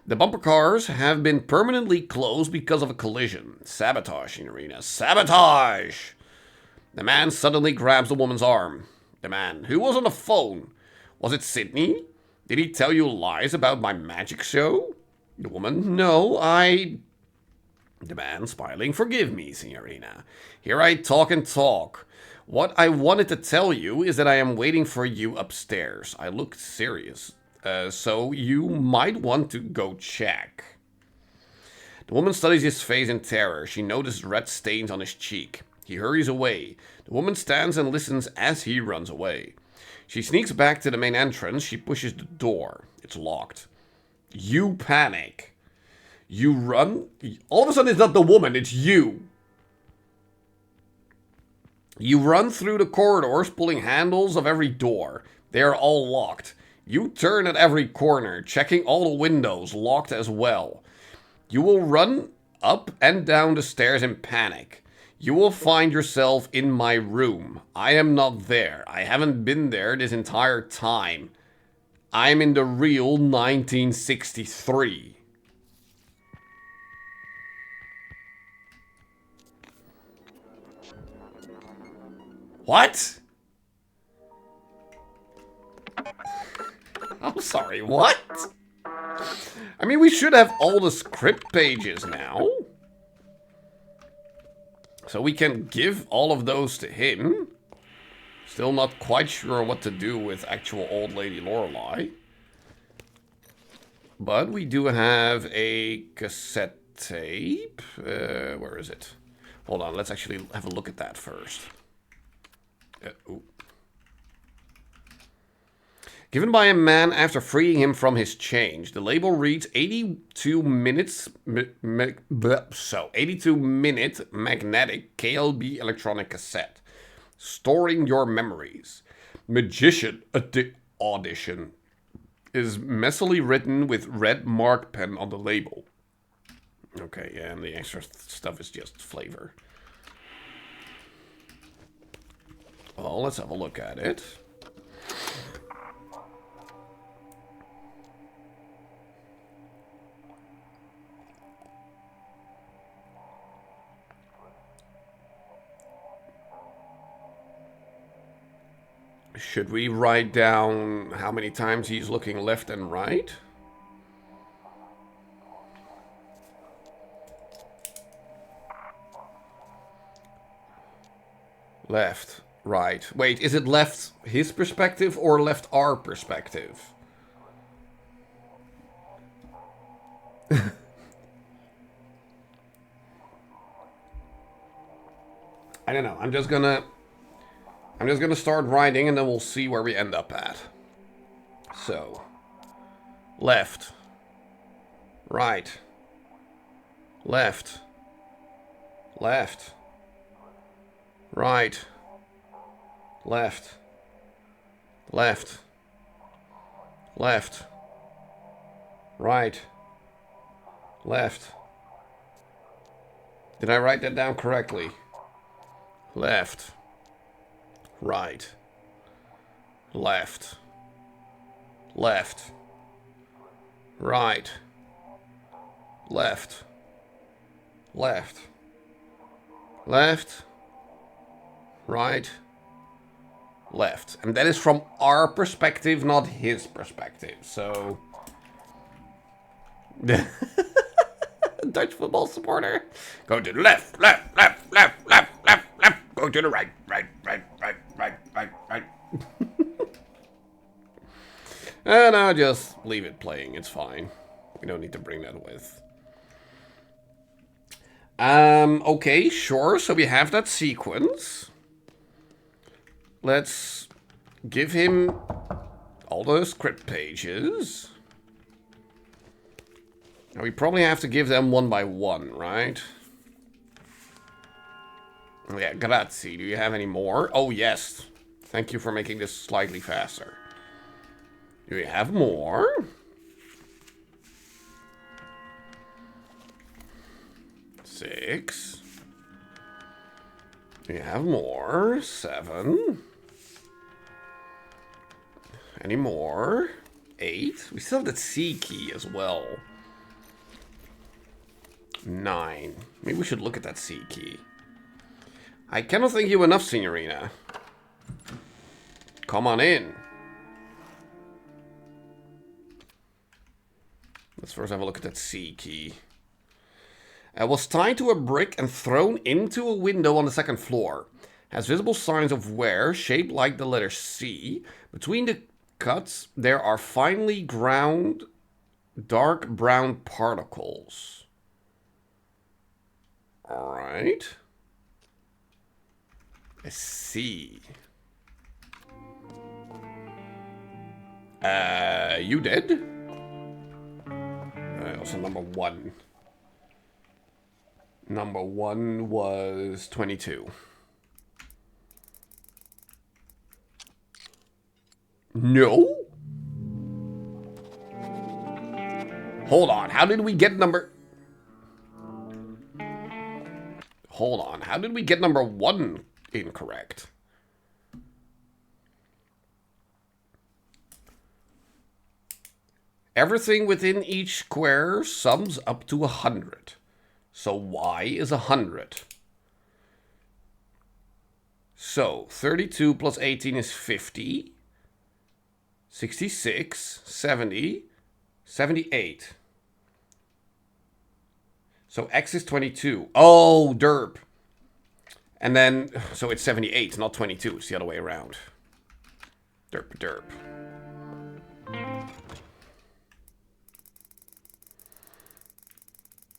Speaker 1: The bumper cars have been permanently closed because of a collision. Sabotage, Signorina. Sabotage! The man suddenly grabs the woman's arm. The man. Who was on the phone? Was it Sydney? Did he tell you lies about my magic show? The woman, no, The man, smiling, forgive me, Signorina. Here I talk and talk. What I wanted to tell you is that I am waiting for you upstairs. I looked serious, so you might want to go check. The woman studies his face in terror. She notices red stains on his cheek. He hurries away. The woman stands and listens as he runs away. She sneaks back to the main entrance. She pushes the door. It's locked. You panic. You run. All of a sudden, it's not the woman, it's you. You run through the corridors, pulling handles of every door. They are all locked. You turn at every corner, checking all the windows, locked as well. You will run up and down the stairs in panic. You will find yourself in my room. I am not there. I haven't been there this entire time. I'm in the real 1963. What? I'm sorry, what? I mean, we should have all the script pages now. So we can give all of those to him. Still not quite sure what to do with actual old lady Lorelei. But we do have a cassette tape. Where is it? Hold on, let's actually have a look at that first. Ooh. Given by a man after freeing him from his change. The label reads 82 minutes... 82 minute magnetic KLB electronic cassette. Storing your memories. Magician audition. Is messily written with red mark pen on the label. Okay, yeah, and the extra stuff is just flavor. Well, let's have a look at it. Should we write down how many times he's looking left and right? Left, right. Wait, is it left his perspective or left our perspective? I don't know. I'm just gonna start writing and then we'll see where we end up at. So, left, right, left, left, right, left, left, left, right, left. Did I write that down correctly? Left, right, left, left, right, left, left, left, right, left. And that is from our perspective, not his perspective. So... Dutch football supporter. Go to the left, left, left, left, left, left, left. Go to the right, right, right, right, right, right, right. And I'll just leave it playing. It's fine. We don't need to bring that with. Okay, sure. So we have that sequence. Let's give him all the script pages. Now we probably have to give them one by one, right? Yeah, grazie. Do you have any more? Oh, yes. Thank you for making this slightly faster. Do we have more? 6. Do we have more? 7. Any more? 8. We still have that C key as well. 9. Maybe we should look at that C key. I cannot thank you enough, Signorina. Come on in. Let's first have a look at that C key. Was tied to a brick and thrown into a window on the second floor. Has visible signs of wear, shaped like the letter C. Between the cuts, there are finely ground, dark brown particles. Alright. A C. You dead? Also number 1. Number 1 was 22. No? Hold on, how did we get number... Hold on, how did we get number 1 incorrect? Everything within each square sums up to 100. So y is 100. So 32 plus 18 is 50. 66, 70, 78. So X is 22. Oh, derp. And then, so it's 78, not 22. It's the other way around. Derp, derp.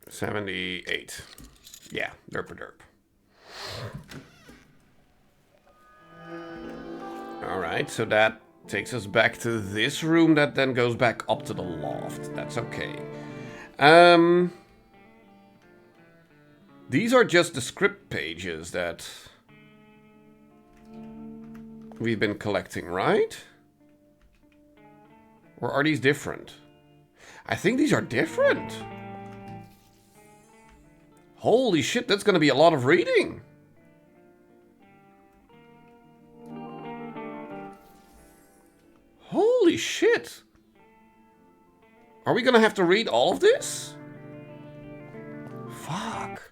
Speaker 1: $78. Yeah, derp, derp. Alright, so that takes us back to this room that then goes back up to the loft. That's okay. These are just the script pages that we've been collecting, right? Or are these different? I think these are different. Holy shit, that's gonna be a lot of reading. Holy shit. Are we gonna have to read all of this? Fuck.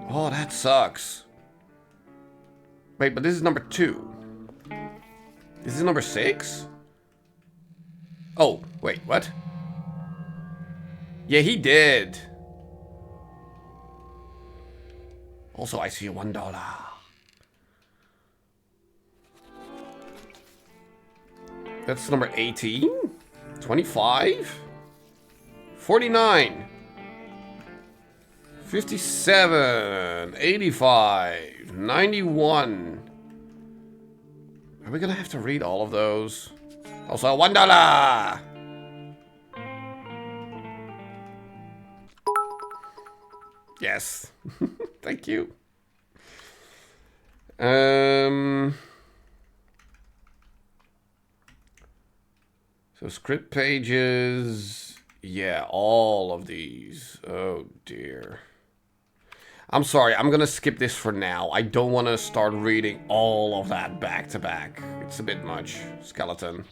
Speaker 1: Oh, that sucks. Wait, but this is number 2. This is number 6? Oh, wait, what? Yeah, he did. Also, I see a $1. That's number 18, 25, 49, 57, 85, 91. Are we gonna have to read all of those? Also, $1. Yes. Thank you. So script pages, yeah, all of these. Oh dear. I'm sorry, I'm gonna skip this for now. I don't want to start reading all of that back to back. It's a bit much. Skeleton.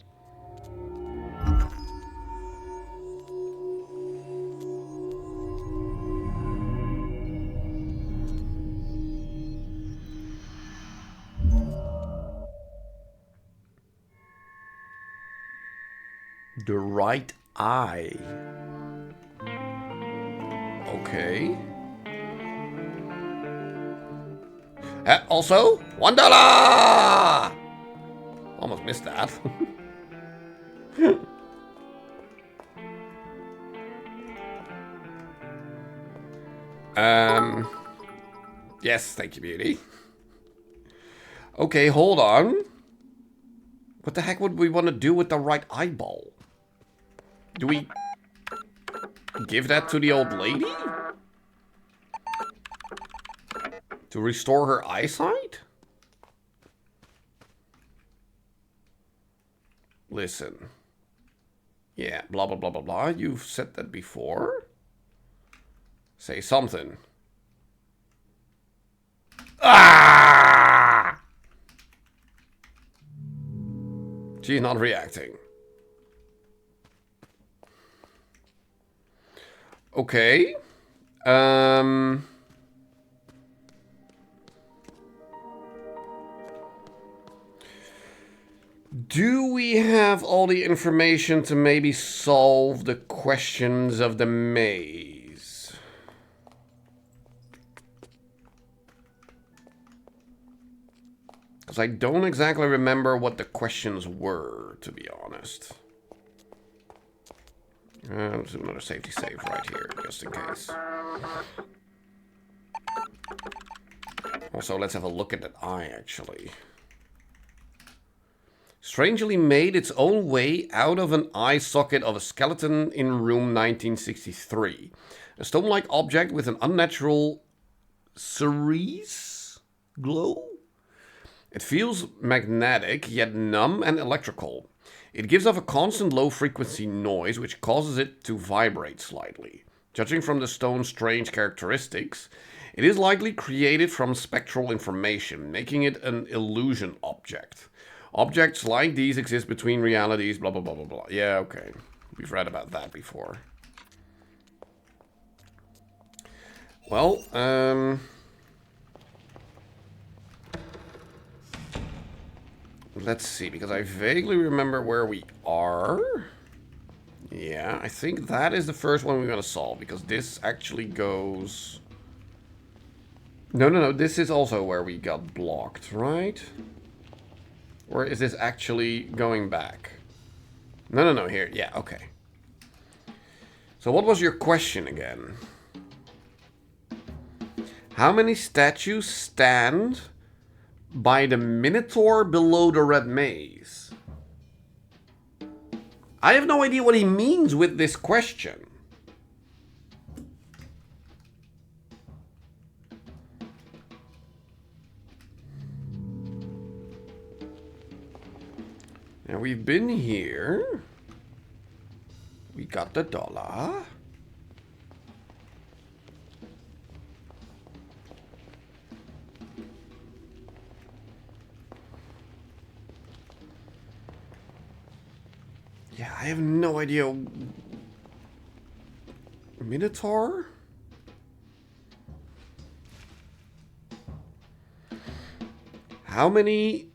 Speaker 1: The right eye. Okay. Also, $1! Almost missed that. Yes, thank you, beauty. Okay, hold on. What the heck would we want to do with the right eyeball? Do we give that to the old lady? To restore her eyesight? Listen. Yeah, blah, blah, blah, blah, blah. You've said that before. Say something. Ah! She's not reacting. Okay. Do we have all the information to maybe solve the questions of the maze? Because I don't exactly remember what the questions were, to be honest. Let's do another safety save right here, just in case. Also, let's have a look at that eye, actually. Strangely made its own way out of an eye socket of a skeleton in room 1963. A stone-like object with an unnatural cerise glow? It feels magnetic, yet numb and electrical. It gives off a constant low-frequency noise, which causes it to vibrate slightly. Judging from the stone's strange characteristics, it is likely created from spectral information, making it an illusion object. Objects like these exist between realities, blah, blah, blah, blah, blah. Yeah, okay. We've read about that before. Well, Let's see, because I vaguely remember where we are. Yeah, I think that is the first one we're gonna solve, because this actually goes... No, this is also where we got blocked, right? Or is this actually going back? No, here, yeah, okay. So what was your question again? How many statues stand by the Minotaur below the Red Maze? I have no idea what he means with this question. Now we've been here. We got the dollar. Yeah, I have no idea. Minotaur? How many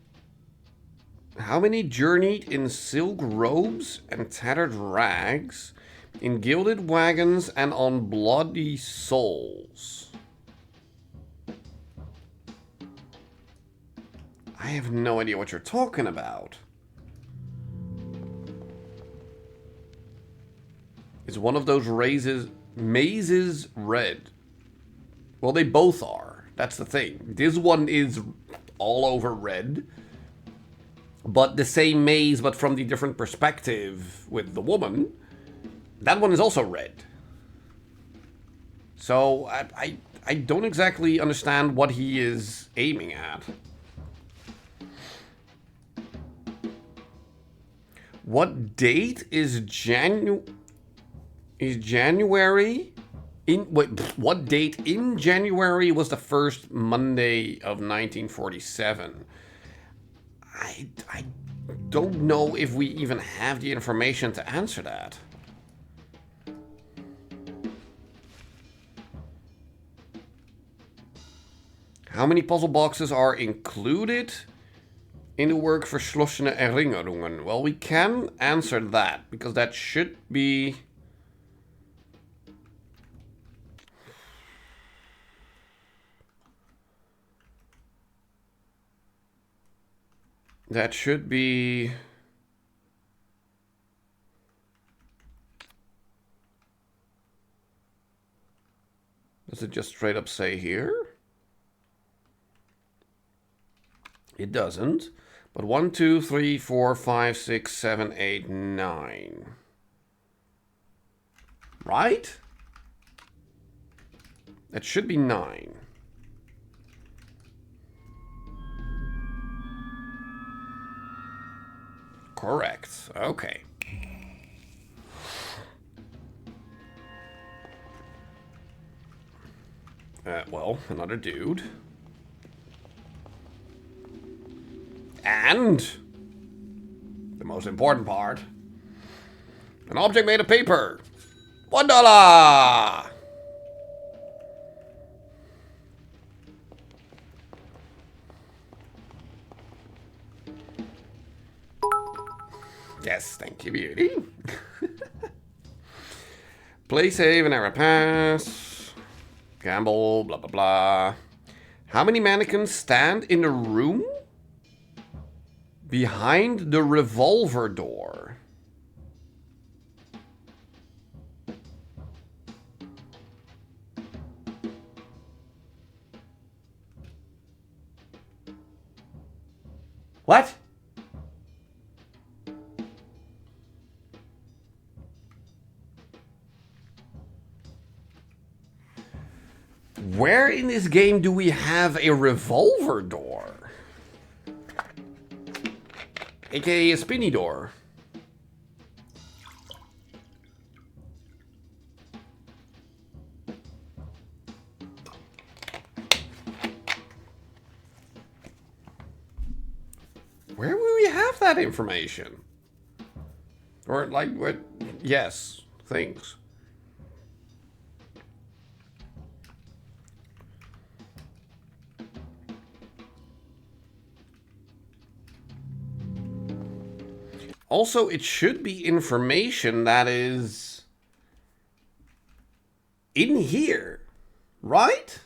Speaker 1: journeyed in silk robes and tattered rags, in gilded wagons and on bloody souls? I have no idea what you're talking about. Is one of those mazes red? Well, they both are. That's the thing. This one is all over red. But the same maze, but from the different perspective with the woman, that one is also red. So I don't exactly understand what he is aiming at. What date is January? What date in January was the first Monday of 1947? I don't know if we even have the information to answer that. How many puzzle boxes are included in the work Verschlossene Erinnerungen? Well, we can answer that, because that should be... That should be... Does it just straight up say here? It doesn't. But 1, 2, 3, 4, 5, 6, 7, 8, 9. Right? That should be 9. Correct. Okay. Well, another dude. And the most important part, an object made of paper. $1. Yes, thank you, beauty. Play save and error pass. Gamble, blah, blah, blah. How many mannequins stand in the room behind the revolver door? What? Where in this game do we have a revolver door? AKA a spinny door. Where will we have that information? Or like what? Yes, things. Also, it should be information that is in here, right?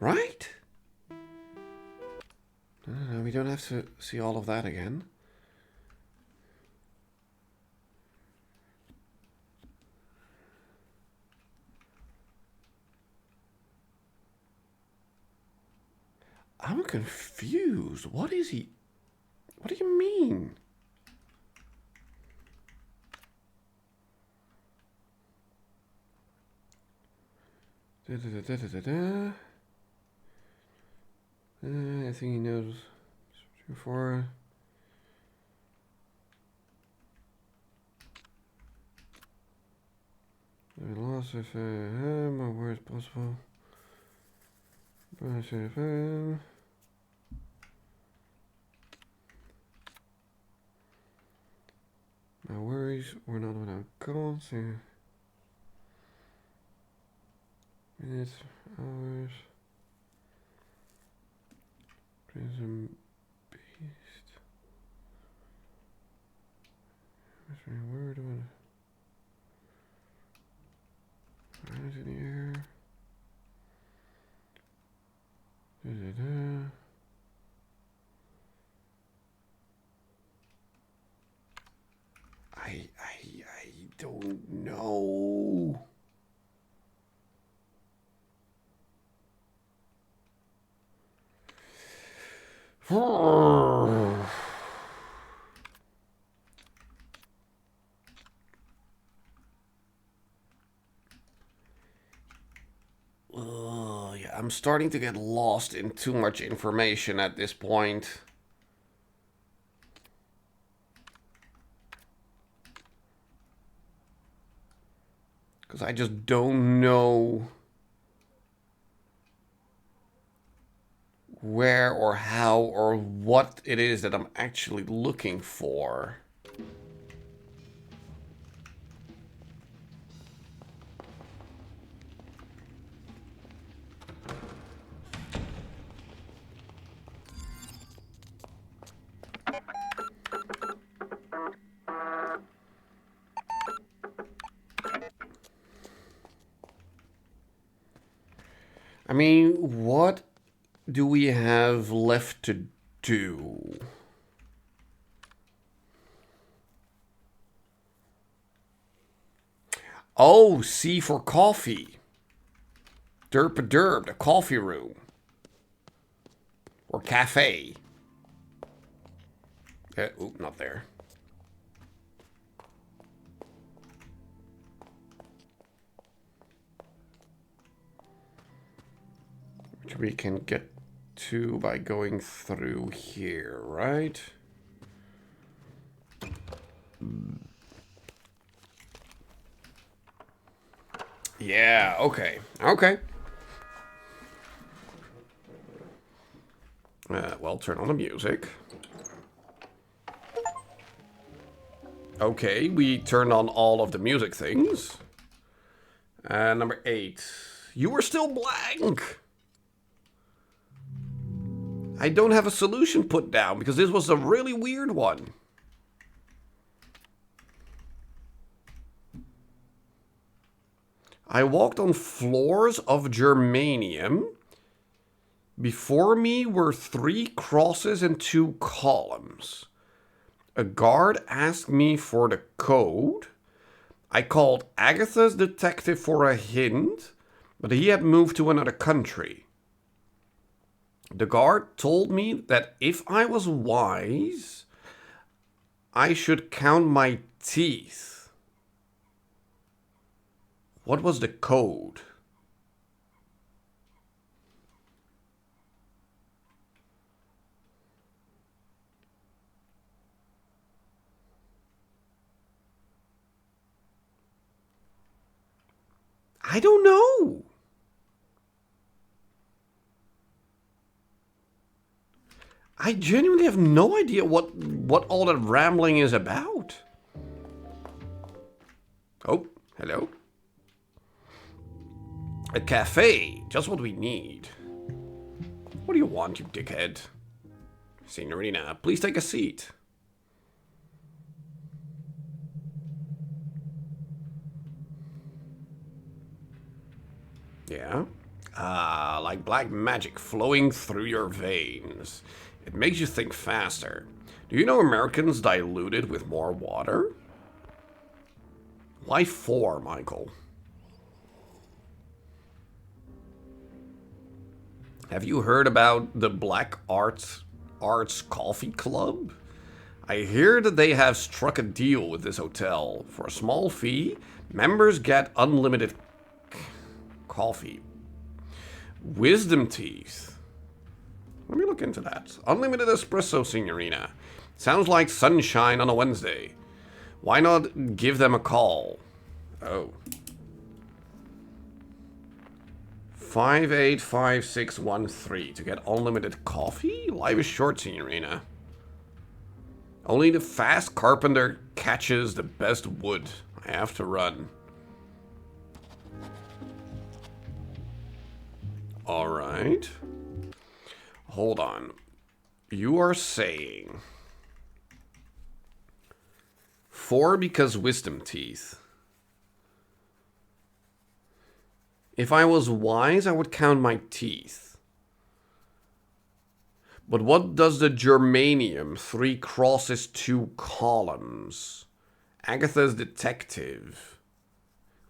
Speaker 1: Right? No, we don't have to see all of that again. I'm confused. What is he? What do you mean? I think he knows before. I lost if my worst possible. My worries were not without cause. Minutes, hours. Prison beast. Where do I? Eyes in the air. I don't know. Yeah, I'm starting to get lost in too much information at this point. Because I just don't know where or how or what it is that I'm actually looking for. I mean, what do we have left to do? Oh, C for coffee. Derp-a-derp, the coffee room. Or cafe. Oop, not there. Which we can get to by going through here, right? Yeah, okay. Okay. Well, turn on the music. Okay, we turned on all of the music things. Number 8. You were still blank. I don't have a solution put down because this was a really weird one. I walked on floors of germanium. Before me were 3 crosses and 2 columns. A guard asked me for the code. I called Agatha's detective for a hint, but he had moved to another country. The guard told me that if I was wise, I should count my teeth. What was the code? I don't know. I genuinely have no idea what all that rambling is about. Oh, hello. A cafe, just what we need. What do you want, you dickhead? Signorina, please take a seat. Yeah? Ah, like black magic flowing through your veins. It makes you think faster. Do you know Americans dilute it with more water? Why 4, Michael? Have you heard about the Black Arts Coffee Club? I hear that they have struck a deal with this hotel. For a small fee, members get unlimited coffee. Wisdom teeth. Let me look into that. Unlimited espresso, Signorina. Sounds like sunshine on a Wednesday. Why not give them a call? Oh. 585613 to get unlimited coffee? Life is short, Signorina. Only the fast carpenter catches the best wood. I have to run. Alright. Hold on. You are saying 4 because wisdom teeth. If I was wise, I would count my teeth. But what does the germanium, 3 crosses, 2 columns? Agatha's detective.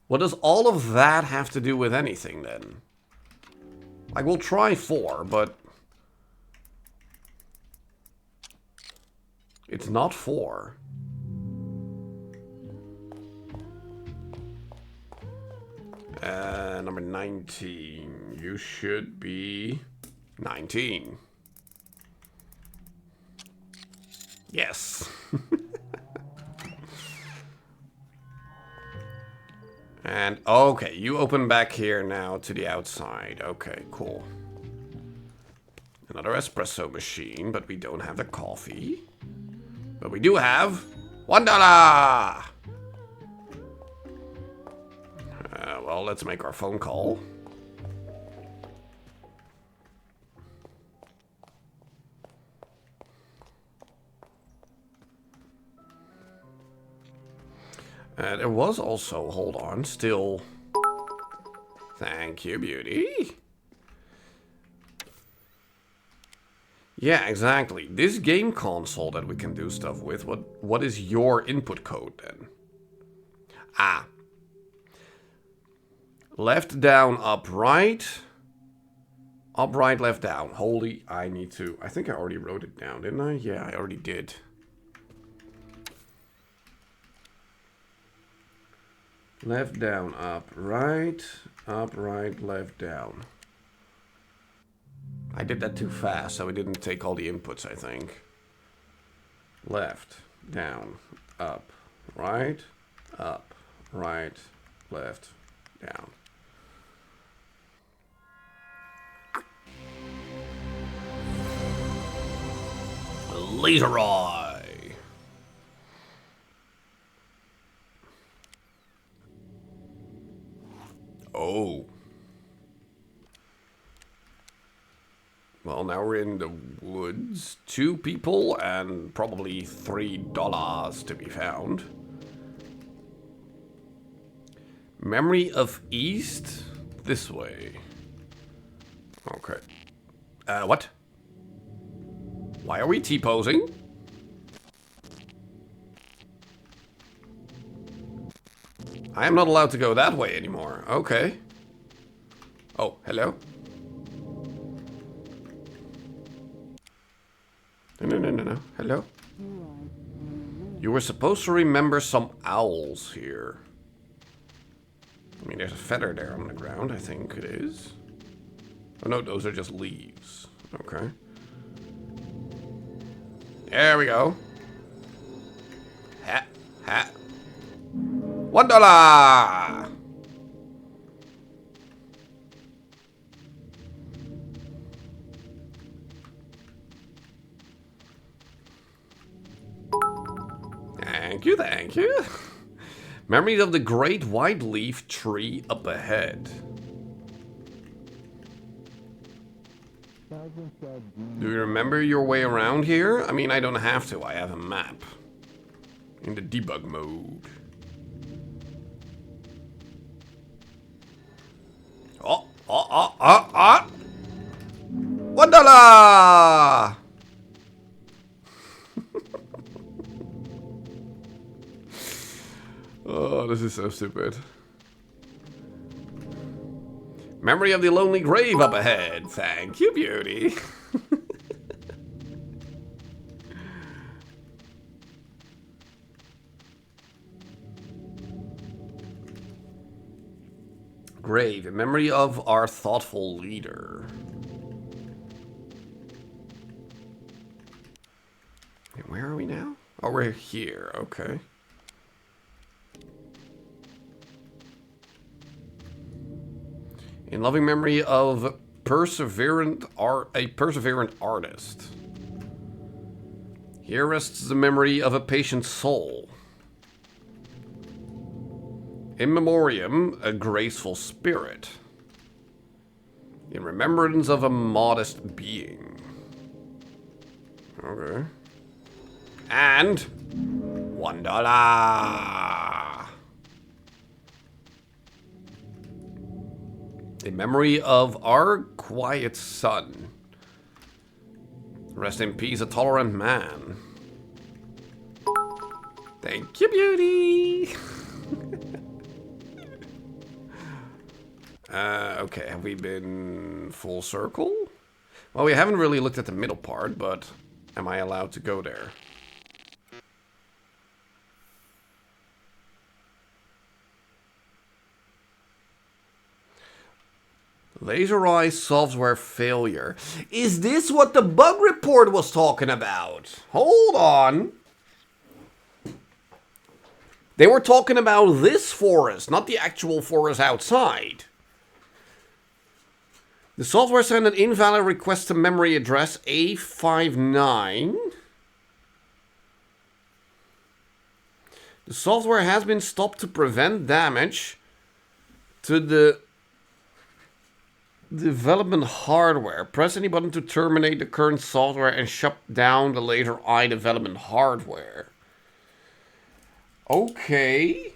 Speaker 1: What does all of that have to do with anything then? Like, we'll try 4, but it's not 4. Number 19. You should be 19. Yes. And, okay, you open back here now to the outside. Okay, cool. Another espresso machine, but we don't have the coffee. But we do have $1! Well, let's make our phone call. There was also, hold on, still... Thank you, beauty. Yeah, exactly. This game console that we can do stuff with, what is your input code then? Ah. Left, down, up, right. Up, right, left, down. Holy, I need to... I think I already wrote it down, didn't I? Yeah, I already did. Left, down, up, right, left, down. I did that too fast, so it didn't take all the inputs, I think. Left, down, up, right, left, down. Laser eye. Oh. Well, now we're in the woods. 2 people and probably $3 to be found. Memory of East? This way. Okay. What? Why are we T-posing? I am not allowed to go that way anymore. Okay. Oh, hello? No. Hello? You were supposed to remember some owls here. I mean, there's a feather there on the ground, I think it is. Oh no, those are just leaves. Okay. There we go. Hat. $1! Thank you. Memories of the great white leaf tree up ahead. Do you remember your way around here? I mean, I don't have to. I have a map. In the debug mode. Oh! Wadala! Oh, this is so stupid. Memory of the lonely grave up ahead. Thank you, beauty. Grave, in memory of our thoughtful leader. And where are we now? Oh, we're here. Okay. In loving memory of a perseverant artist. Here rests the memory of a patient soul. In memoriam, a graceful spirit. In remembrance of a modest being. Okay. And $1. In memory of our quiet son. Rest in peace, a tolerant man. Thank you, beauty. Okay, have we been full circle? Well, we haven't really looked at the middle part, but am I allowed to go there? Laser Eye software failure. Is this what the bug report was talking about? Hold on. They were talking about this forest, not the actual forest outside. The software sent an invalid request to memory address A59. The software has been stopped to prevent damage to the development hardware. Press any button to terminate the current software and shut down the later eye development hardware. Okay.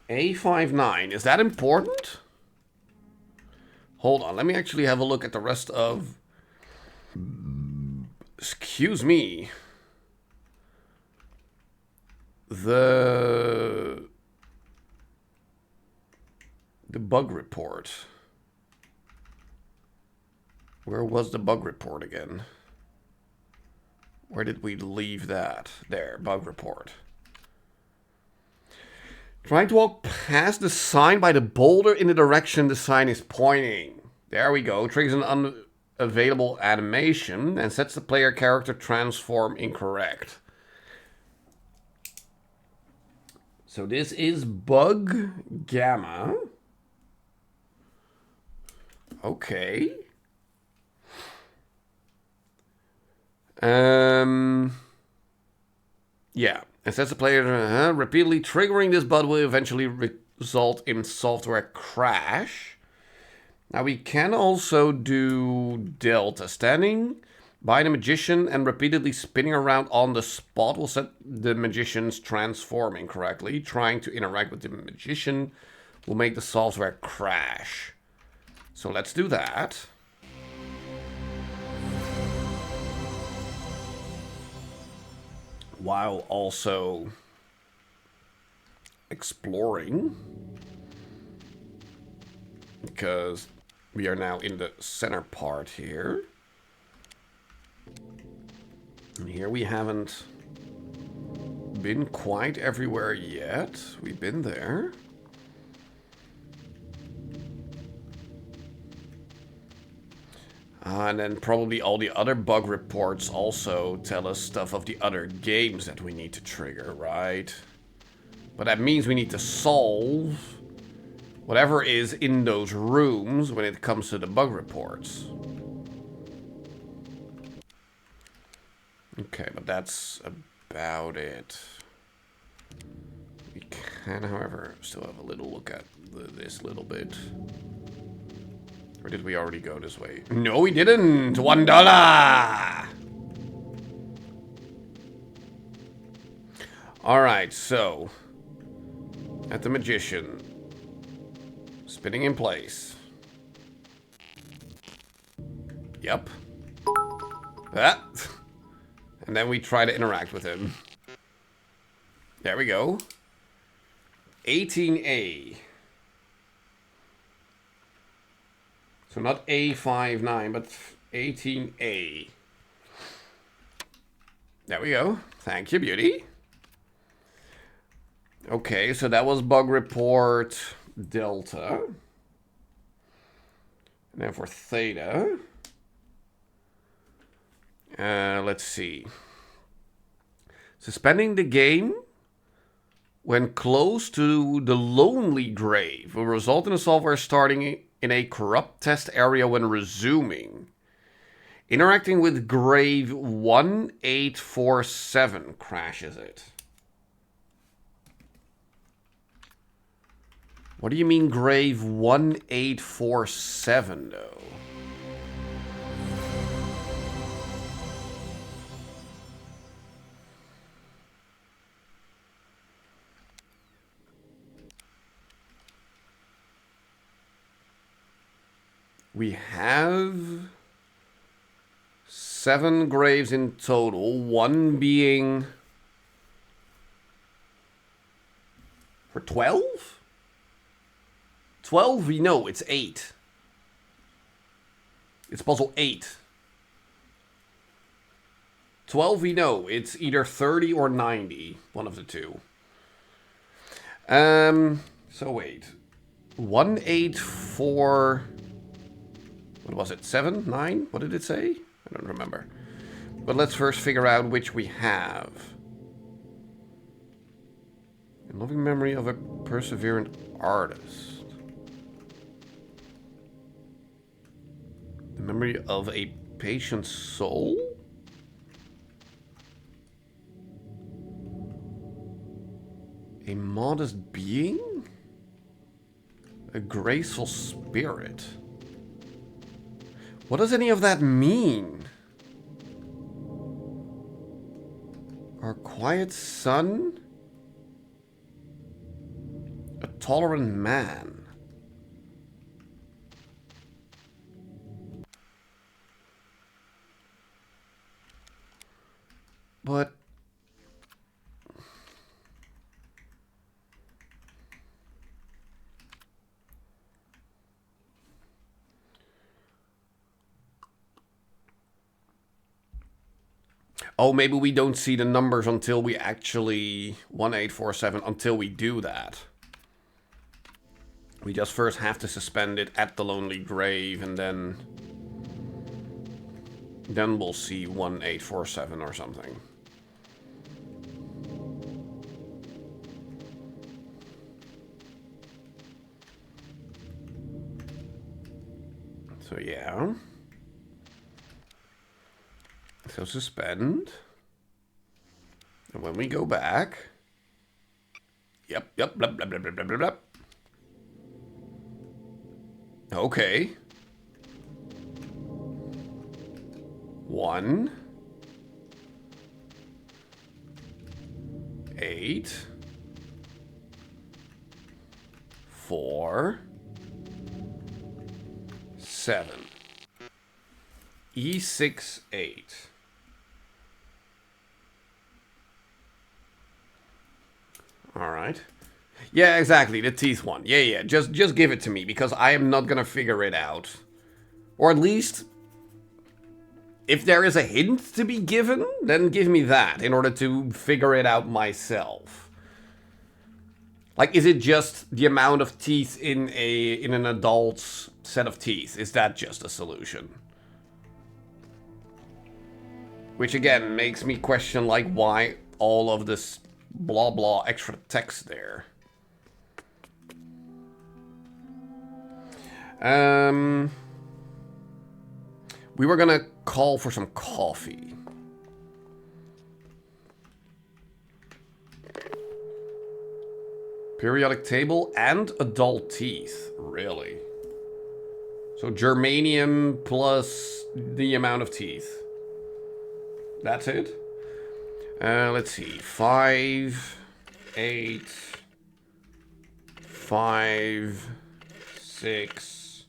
Speaker 1: A59. Is that important? Hold on. Let me actually have a look at the rest of... Excuse me. The bug report. Where was the bug report again? Where did we leave that? There, bug report. Trying to walk past the sign by the boulder in the direction the sign is pointing. There we go. Triggers an unavailable animation and sets the player character transform incorrect. So this is bug gamma. Okay. Yeah. It sets the player repeatedly triggering this button will eventually result in software crash. Now we can also do delta. Standing by the magician and repeatedly spinning around on the spot will set the magician's transform incorrectly. Trying to interact with the magician will make the software crash. So let's do that. While also exploring, because we are now in the center part here. And here we haven't been quite everywhere yet. We've been there. And then probably all the other bug reports also tell us stuff of the other games that we need to trigger, right? But that means we need to solve whatever is in those rooms when it comes to the bug reports. Okay, but that's about it. We can, however, still have a little look at this little bit. Or did we already go this way? No, we didn't! $1! Alright, so... At the magician. Spinning in place. Yep. That. And then we try to interact with him. There we go. 18A. So not A59, but 18A. There we go. Thank you, beauty. Okay, so that was bug report delta. And then for theta. Let's see. Suspending the game when close to the lonely grave will result in the software starting in a corrupt test area when resuming. Interacting with grave 1847 crashes it. What do you mean grave 1847 though? We have 7 graves in total, one being for 12? 12 we know, it's 8. It's puzzle 8. 12 we know, it's either 30 or 90, one of the two. So wait. 184... What was it? 7? 9? What did it say? I don't remember. But let's first figure out which we have. In loving memory of a perseverant artist. The memory of a patient soul? A modest being? A graceful spirit? What does any of that mean? Our quiet son? A tolerant man? But... Oh, maybe we don't see the numbers until we actually... 1847, until we do that. We just first have to suspend it at the lonely grave, and then... Then we'll see 1847 or something. So yeah. So suspend. And when we go back... Yep, blah, blah, blah, blah, blah, blah, blah. Okay. 1. 8. 4. 7. E6, 8. All right. Yeah, exactly. The teeth one. Yeah. Just give it to me because I am not gonna figure it out. Or at least, if there is a hint to be given, then give me that in order to figure it out myself. Like, is it just the amount of teeth in an adult's set of teeth? Is that just a solution? Which again makes me question, like, why all of this blah blah extra text there. We were gonna call for some coffee. Periodic table and adult teeth. Really? So germanium plus the amount of teeth. That's it? Let's see. 5, 8, 5, 6,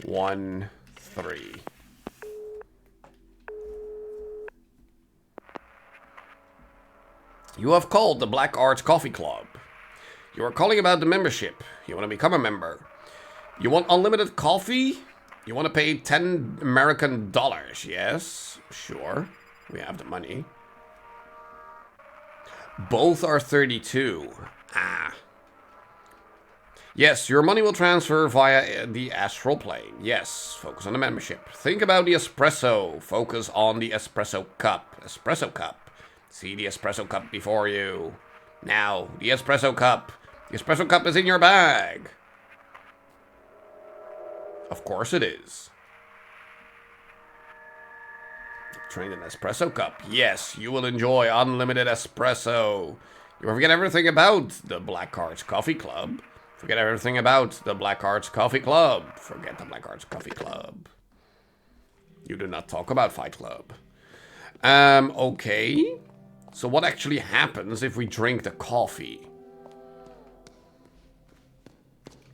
Speaker 1: 1, 3. You have called the Black Arts Coffee Club. You are calling about the membership. You want to become a member. You want unlimited coffee? You want to pay 10 American dollars? Yes, sure. We have the money. Both are 32. Ah. Yes, your money will transfer via the astral plane. Yes, focus on the membership. Think about the espresso. Focus on the espresso cup. Espresso cup. See the espresso cup before you. Now, the espresso cup. The espresso cup is in your bag. Of course it is. Train an espresso cup. Yes, you will enjoy unlimited espresso. You forget everything about the Black Arts Coffee Club. Forget everything about the Black Arts Coffee Club. Forget the Black Arts Coffee Club. You do not talk about Fight Club. Okay. So what actually happens if we drink the coffee?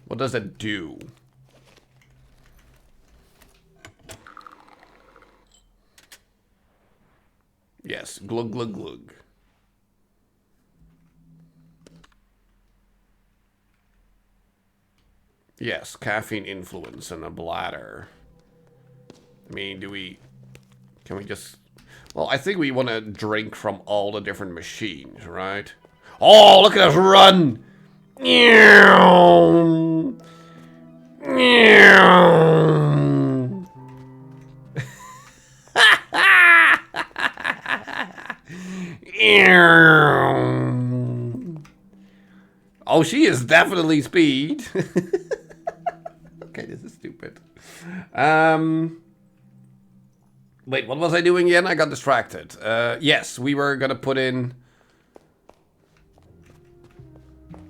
Speaker 1: What does that do? Yes, glug glug glug. Yes, caffeine influence in the bladder. I mean, can we just... Well, I think we want to drink from all the different machines, right? Oh, look at us run! Oh, she is definitely speed. Okay, this is stupid. Wait, what was I doing again? I got distracted. Yes, we were gonna put in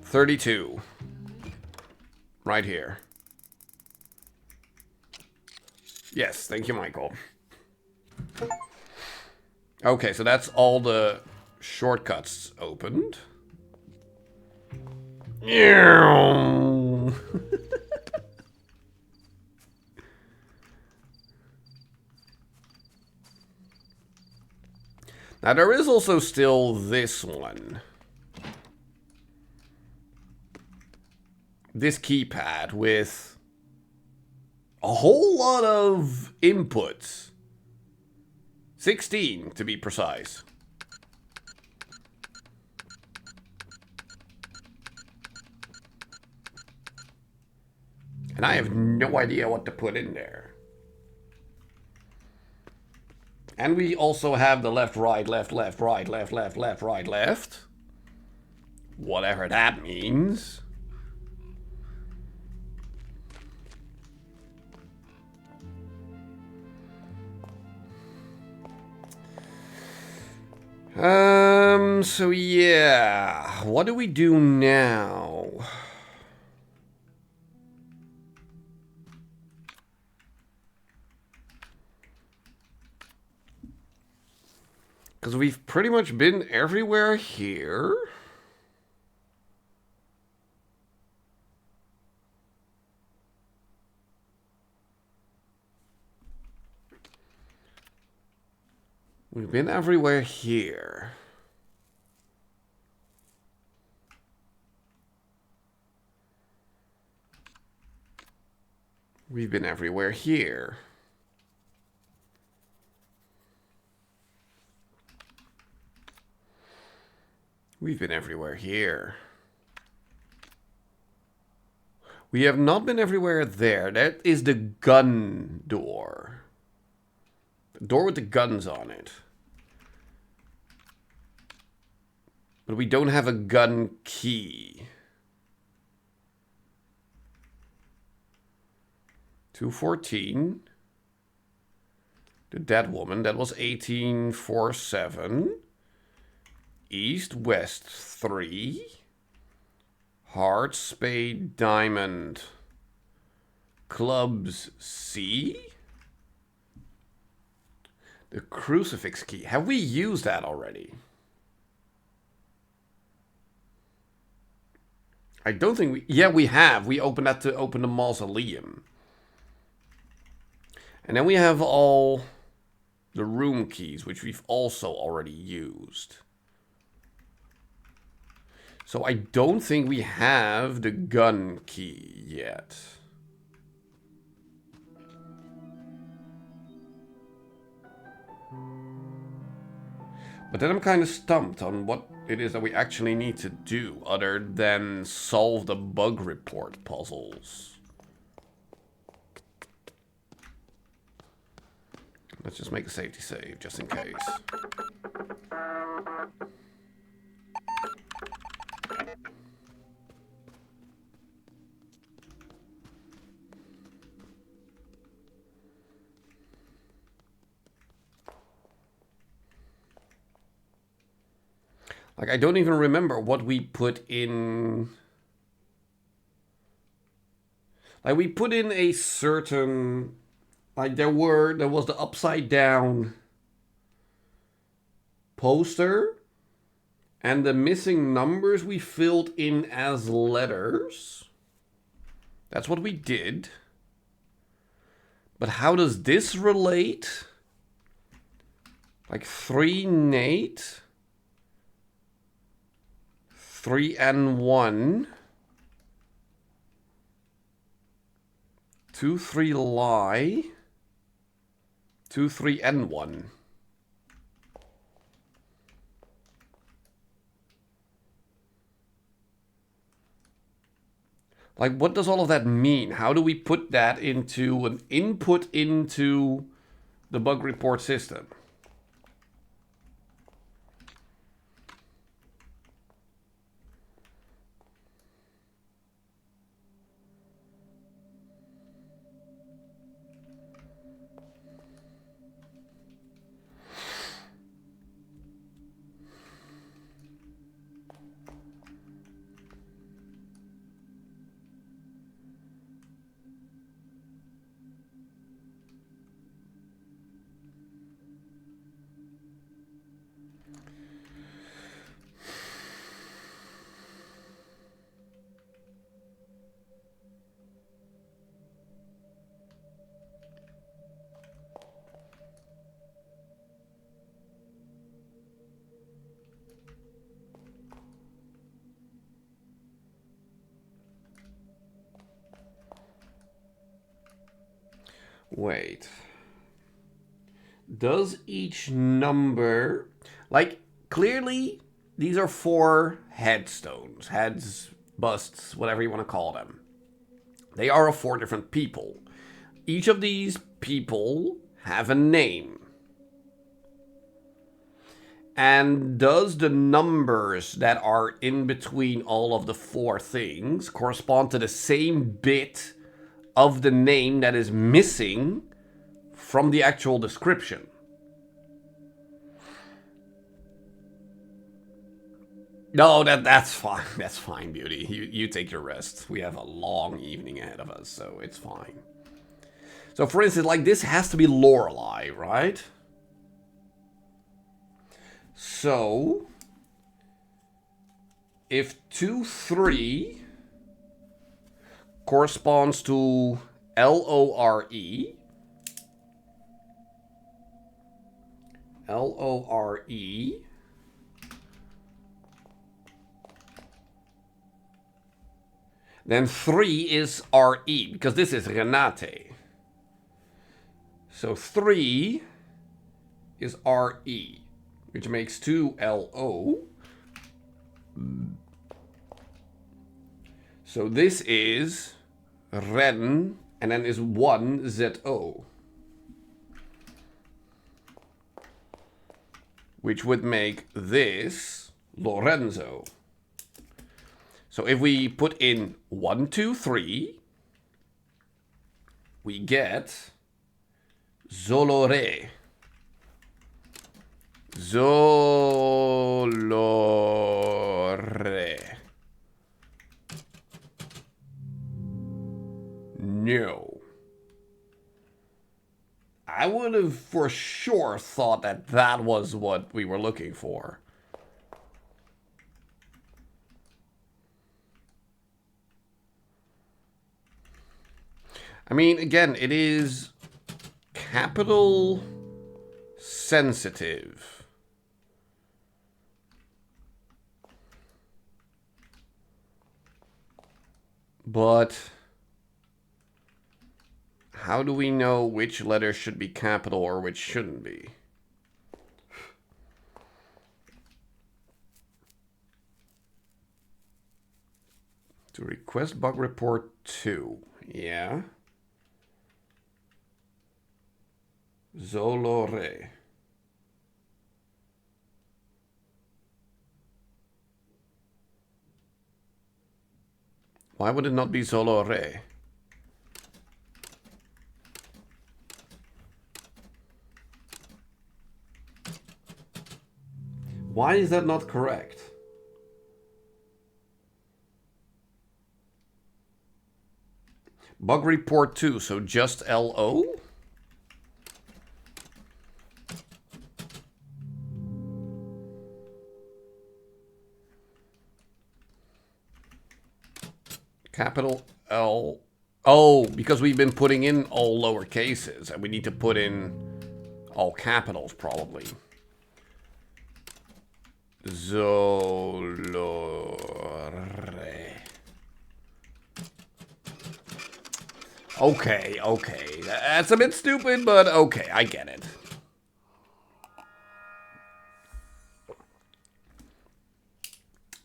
Speaker 1: 32. Right here. Yes, thank you, Michael. Okay, so that's all the shortcuts opened. Now there is also still this one. This keypad with a whole lot of inputs. 16 to be precise. And I have no idea what to put in there. And we also have the left, right, left, left, right, left, left, left, right, left. Whatever that means. So yeah, what do we do now? Because we've pretty much been everywhere here. We've been everywhere here. We've been everywhere here. We've been everywhere here. We have not been everywhere there. That is the gun door. The door with the guns on it. But we don't have a gun key. 214. The dead woman. That was 1847. East, west, 3. Heart, spade, diamond. Clubs, C. The crucifix key. Have we used that already? I don't think we... Yeah, we have. We opened that to open the mausoleum. And then we have all the room keys, which we've also already used. So I don't think we have the gun key yet. But then I'm kind of stumped on what it is that we actually need to do other than solve the bug report puzzles. Let's just make a safety save, just in case. Like, I don't even remember what we put in. Like, we put in a certain... Like, there was the upside down poster. And the missing numbers we filled in as letters. That's what we did. But how does this relate? Like, 3 Nate... 3 and 1. 2, 3 lie. 2, 3 and 1. Like, what does all of that mean? How do we put that into an input into the bug report system? Wait. Does each number... Like, clearly, these are 4 headstones. Heads, busts, whatever you want to call them. They are of 4 different people. Each of these people have a name. And does the numbers that are in between all of the 4 things correspond to the same bit of the name that is missing from the actual description? No, that's fine. That's fine, Beauty. You take your rest. We have a long evening ahead of us, so it's fine. So, for instance, like, this has to be Lorelei, right? So, if 2, 3 corresponds to L-O-R-E, L-O-R-E, then 3 is R-E, because this is Renate. So 3 is R-E, which makes 2 L-O. So this is Ren, and then is 1 Z-O. Which would make this Lorenzo. So if we put in 1, 2, 3, we get Zolore. Zolore. No. I would have for sure thought that that was what we were looking for. I mean, again, it is capital sensitive. But how do we know which letter should be capital or which shouldn't be? To request bug report 2. Yeah. Zolore. Why would it not be Zolore? Why is that not correct? Bug report 2, so just LO? Capital L. Oh, because we've been putting in all lower cases, and we need to put in all capitals, probably. Zolore. Okay, okay. That's a bit stupid, but okay, I get it.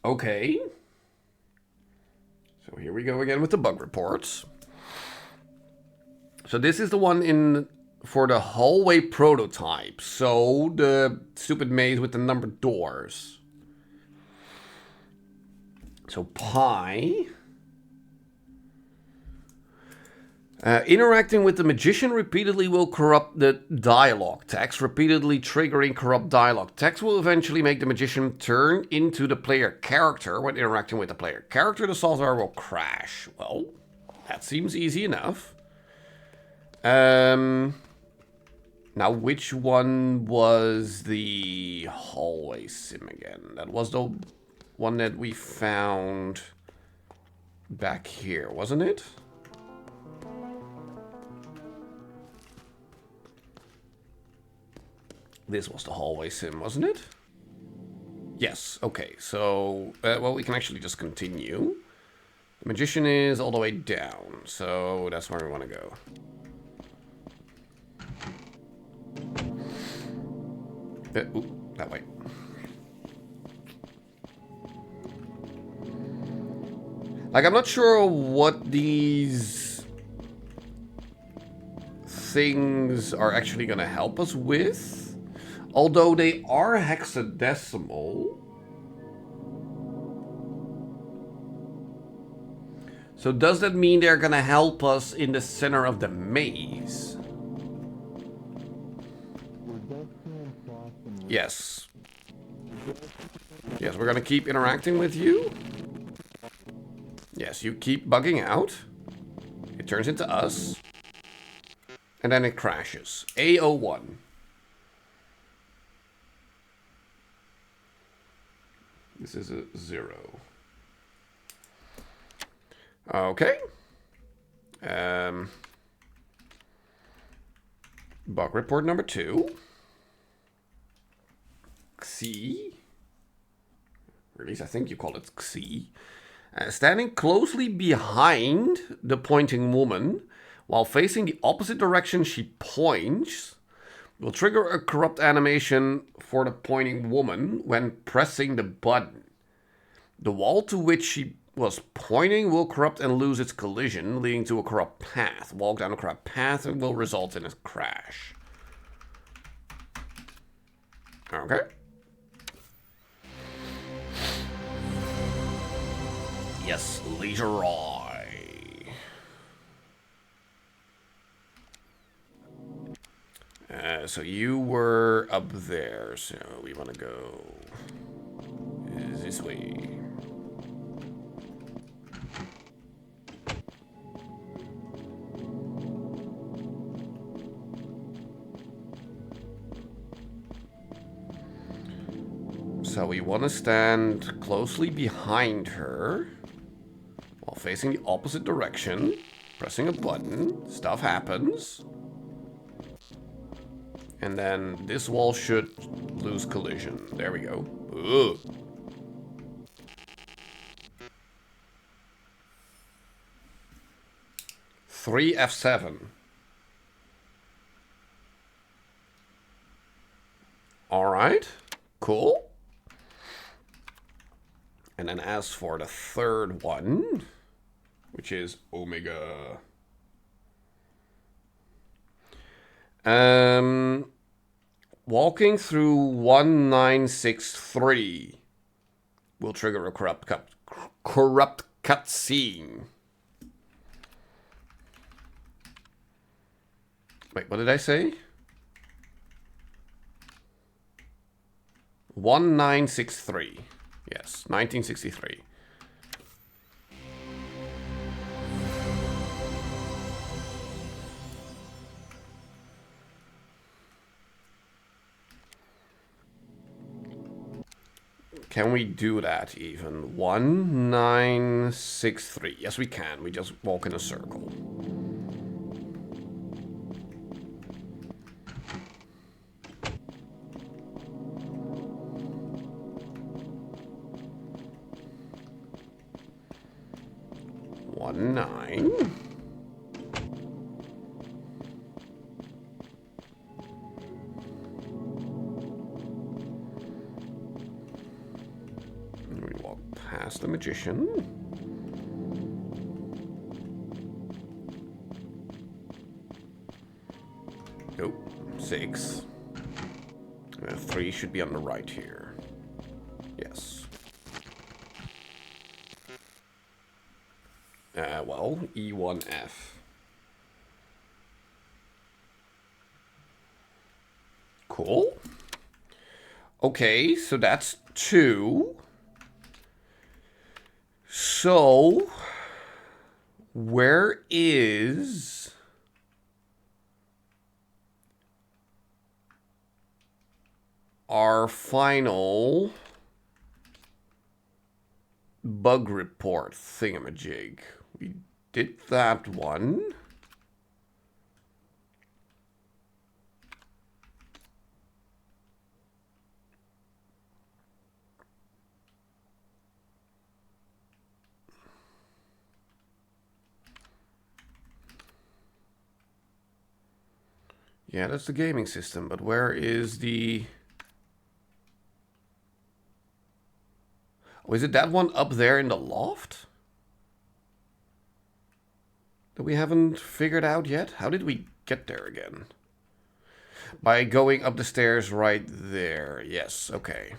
Speaker 1: Okay. So here we go again with the bug reports. So this is the one in for the hallway prototype. So the stupid maze with the numbered doors. So pi. Interacting with the magician repeatedly will corrupt the dialogue text, repeatedly triggering corrupt dialogue text will eventually make the magician turn into the player character. When interacting with the player character, the software will crash. Well, that seems easy enough. Now, which one was the hallway sim again? That was the one that we found back here, wasn't it? This was the hallway sim, wasn't it? Yes, okay, so, well, we can actually just continue. The magician is all the way down, so that's where we want to go. Ooh, that way. Like, I'm not sure what these things are actually going to help us with. Although they are hexadecimal. So does that mean they're gonna help us in the center of the maze? Yes. Yes, we're gonna keep interacting with you. Yes, you keep bugging out. It turns into us. And then it crashes. A01. This is a 0. Okay. Bug report number 2. Xi. Or at least I think you call it Xi. Standing closely behind the pointing woman, while facing the opposite direction she points, will trigger a corrupt animation for the pointing woman when pressing the button. The wall to which she was pointing will corrupt and lose its collision, leading to a corrupt path. Walk down a corrupt path and will result in a crash. Okay. Yes, Leroy. So you were up there, so we want to go this way. So we want to stand closely behind her while facing the opposite direction, pressing a button, stuff happens. And then this wall should lose collision. There we go. Ugh. Three F7. Alright, cool. And then as for the third one, which is Omega. Walking through 1963 will trigger a corrupt cutscene. Wait, what did I say? 1963. Yes, 1963. Can we do that even? 1963. Yes, we can. We just walk in a circle. One nine. We walk past the magician. Nope. 6. 3 should be on the right here. Yes. Well, E1F. Cool. Okay, so that's 2. So, where is our final bug report thingamajig? We did that one. Yeah, that's the gaming system, but where is the... Oh, is it that one up there in the loft? That we haven't figured out yet? How did we get there again? By going up the stairs right there. Yes, okay.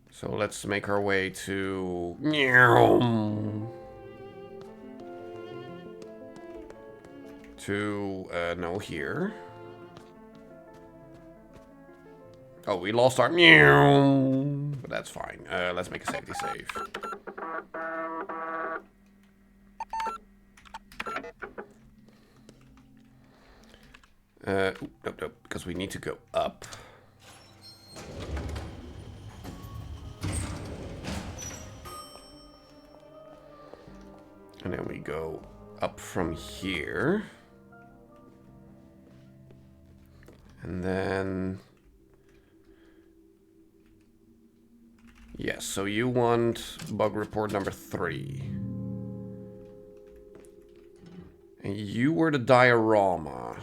Speaker 1: So let's make our way to... no, here. Oh, we lost our but that's fine. Let's make a safety save. Nope, because we need to go up. And then we go up from here. And then... Yes, so you want bug report number 3. And you were the diorama.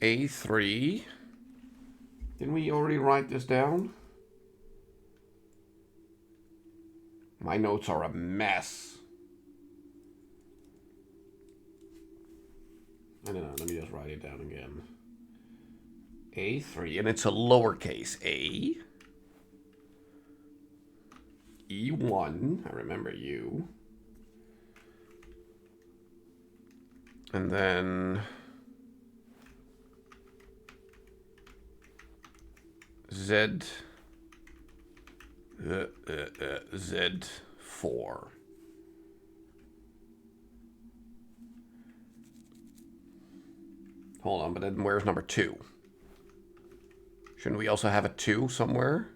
Speaker 1: A3. Didn't we already write this down? My notes are a mess. I don't know, let me just write it down again. A3, and it's a lowercase a. E1, I remember you. And then... Z... Z4. Hold on, but then where's number 2? Shouldn't we also have a 2 somewhere?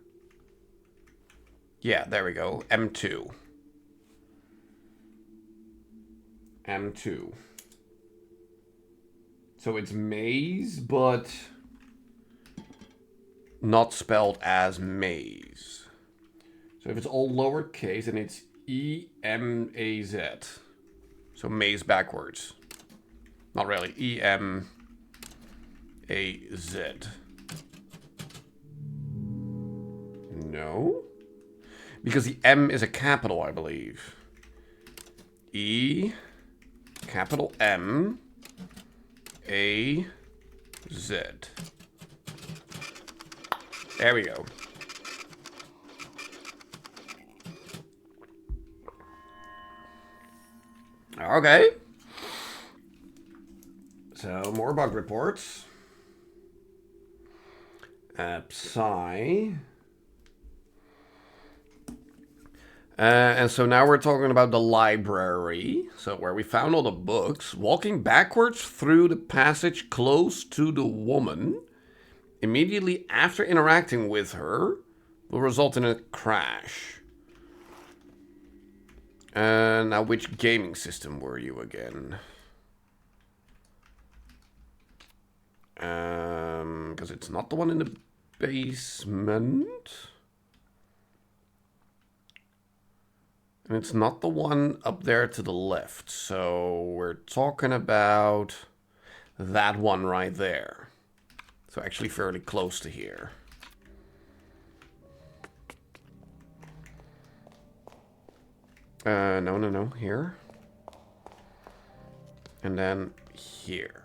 Speaker 1: Yeah, there we go. M2. M2. So it's maze, but not spelled as maze. So if it's all lowercase, then it's E-M-A-Z. So maze backwards. Not really. E-M-A-Z. No? Because the M is a capital, I believe. E, capital M, A, Z. There we go. Okay. So, more bug reports. Psy. And so now we're talking about the library. So where we found all the books. Walking backwards through the passage close to the woman. Immediately after interacting with her will result in a crash. Now which gaming system were you again? Because it's not the one in the basement. And it's not the one up there to the left. So we're talking about that one right there. So actually fairly close to here. No. Here. And then here.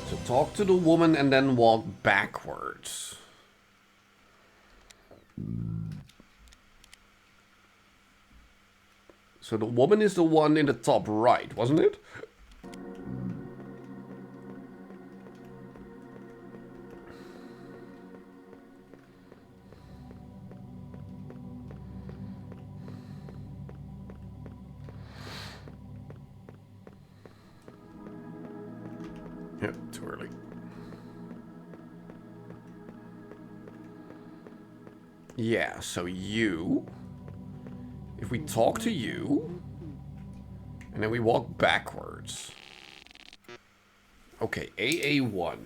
Speaker 1: So talk to the woman and then walk backwards. So the woman is the one in the top right, wasn't it? Yep, too early. Yeah, so you... If we talk to you... And then we walk backwards. Okay, AA1.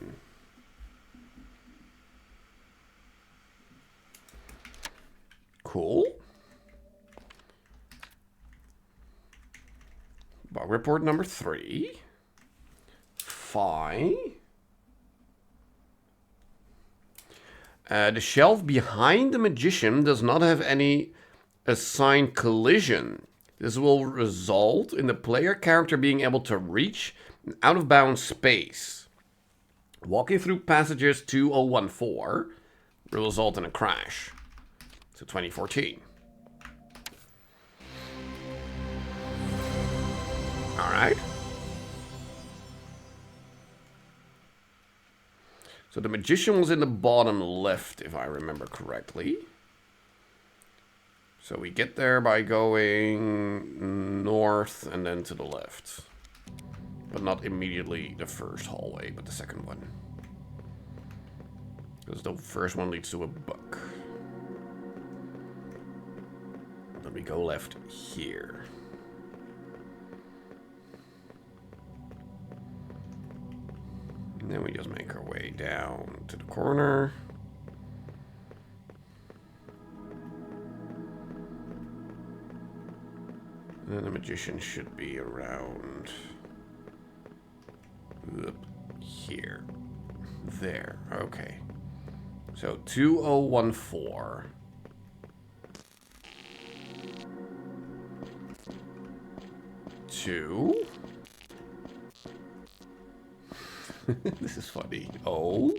Speaker 1: Cool. Bug report number 3. Phi. The shelf behind the magician does not have any assigned collision. This will result in the player character being able to reach an out-of-bounds space. Walking through passages 2014 will result in a crash. So 2014. Alright. So the magician was in the bottom left, if I remember correctly. So we get there by going north and then to the left. But not immediately the first hallway, but the second one. Because the first one leads to a book. Then we go left here. And then we just make our way down to the corner. And then the magician should be around up here. There. Okay. So 2014. Two. This is funny. 1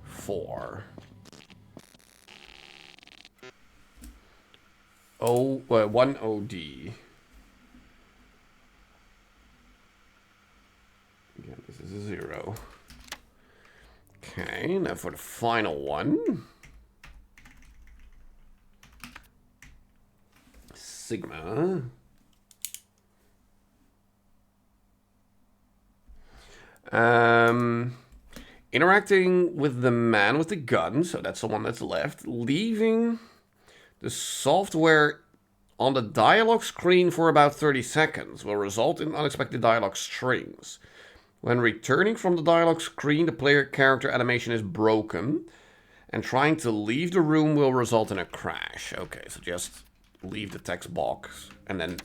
Speaker 1: 4 1 OD. Again, this is a 0. Okay, now for the final one. Sigma. Interacting with the man with the gun, so that's the one that's left. Leaving the software on the dialogue screen for about 30 seconds will result in unexpected dialogue strings. When returning from the dialogue screen, the player character animation is broken, and trying to leave the room will result in a crash. Okay, so just leave the text box and then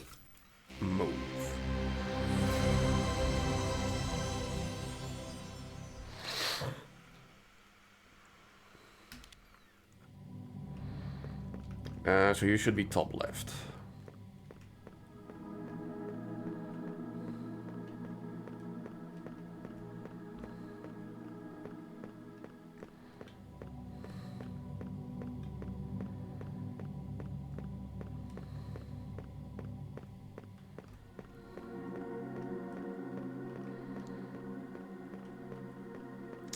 Speaker 1: move. So you should be top left.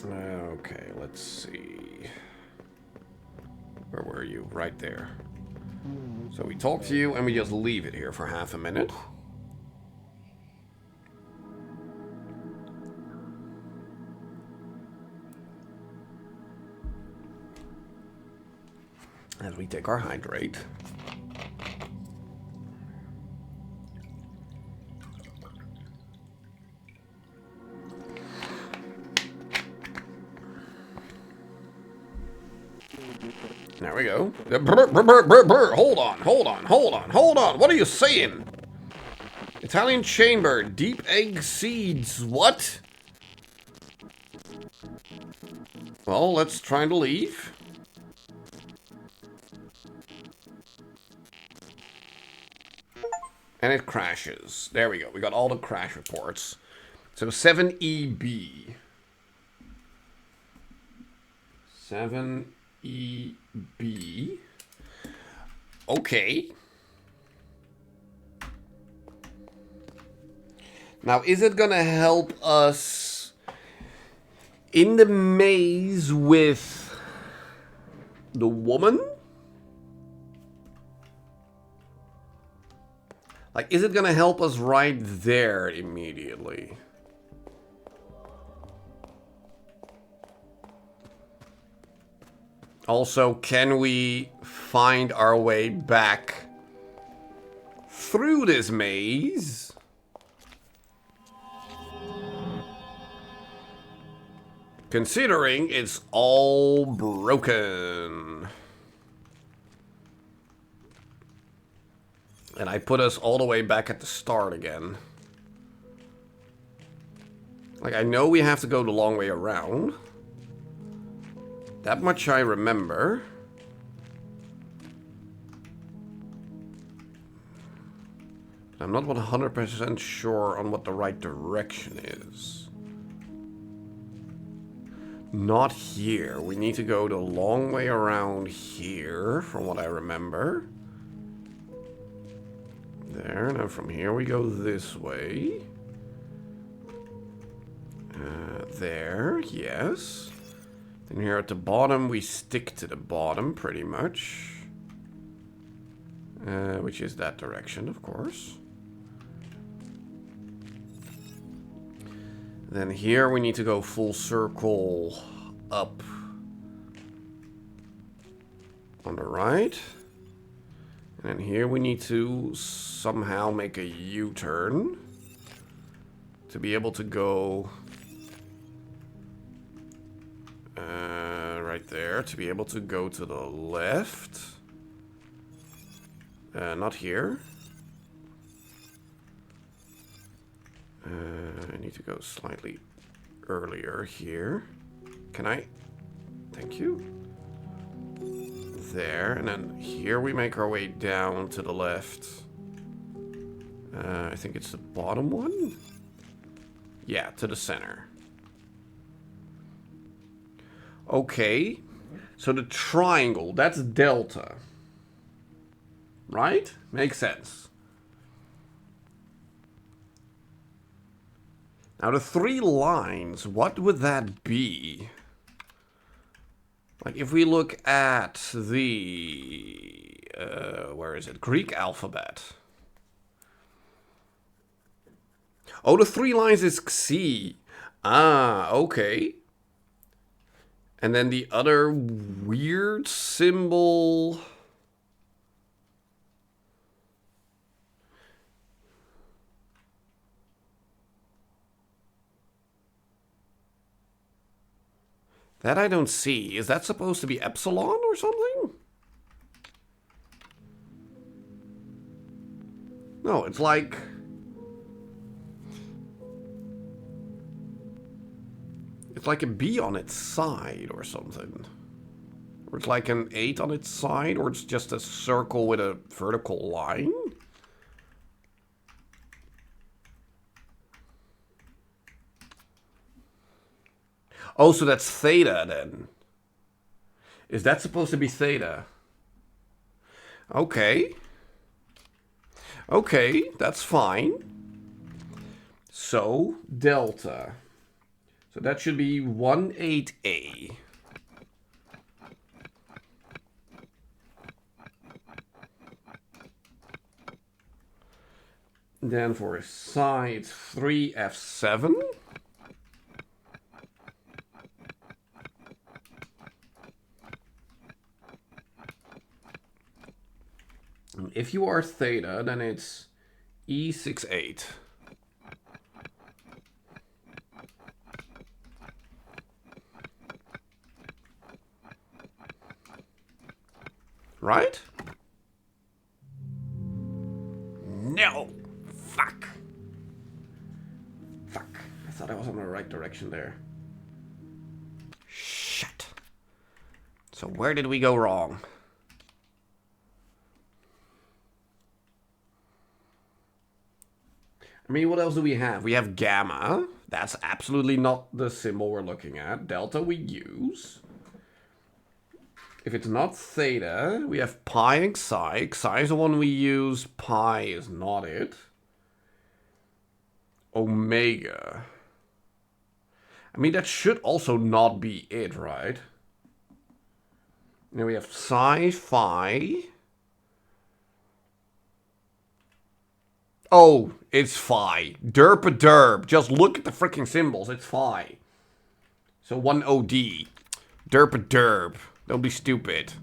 Speaker 1: Okay, let's see. Where were you? Right there. So we talk to you and we just leave it here for half a minute. As we take our hydrate. There we go. Hold on. What are you saying? Italian chamber, deep egg seeds. What? Well, let's try to leave. And it crashes. There we go. We got all the crash reports. So 7EB. 7EB. Okay. Now, is it gonna help us in the maze with the woman? Like, is it gonna help us right there immediately? Also, can we find our way back through this maze? Considering it's all broken. And I put us all the way back at the start again. Like, I know we have to go the long way around. That much I remember. I'm not 100% sure on what the right direction is. Not here. We need to go the long way around here, from what I remember. There, now from here we go this way. There, yes. And here at the bottom, we stick to the bottom, pretty much. Which is that direction, of course. Then here we need to go full circle up on the right. And then here we need to somehow make a U-turn to be able to go right there, to be able to go to the left. Not here. I need to go slightly earlier here. Can I? Thank you. There, and then here we make our way down to the left. I think it's the bottom one? Yeah, to the center. Okay, so the triangle, that's delta. Right? Makes sense. Now the three lines, what would that be? Like if we look at the where is it? Greek alphabet. Oh, the 3 lines is Xi. Ah, okay. And then the other weird symbol. That I don't see. Is that supposed to be epsilon or something? No, it's like... It's like a B on its side or something. Or it's like an 8 on its side, or it's just a circle with a vertical line. Oh, so that's theta then. Is that supposed to be theta? Okay. Okay, that's fine. So, delta. So that should be 18A. Then for psi, it's 3F7. And if you are theta, then it's E68. Right? No! Fuck. Fuck. I thought I was on the right direction there. Shit. So where did we go wrong? I mean, what else do we have? We have gamma. That's absolutely not the symbol we're looking at. Delta we use. If it's not theta, we have pi and psi. Psi is the one we use. Pi is not it. Omega. I mean, that should also not be it, right? Now we have psi, phi. Oh, it's phi. Derp a derp. Just look at the freaking symbols. It's phi. So 1 OD. Derp a derp. Don't be stupid.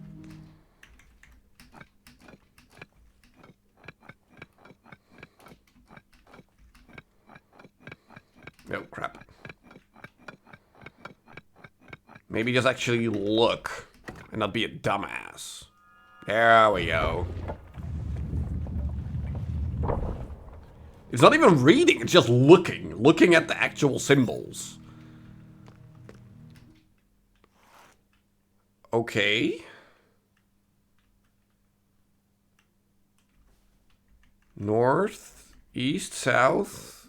Speaker 1: Oh, crap. Maybe just actually look and not be a dumbass. There we go. It's not even reading, it's just looking. Looking at the actual symbols. Okay. North, east, south.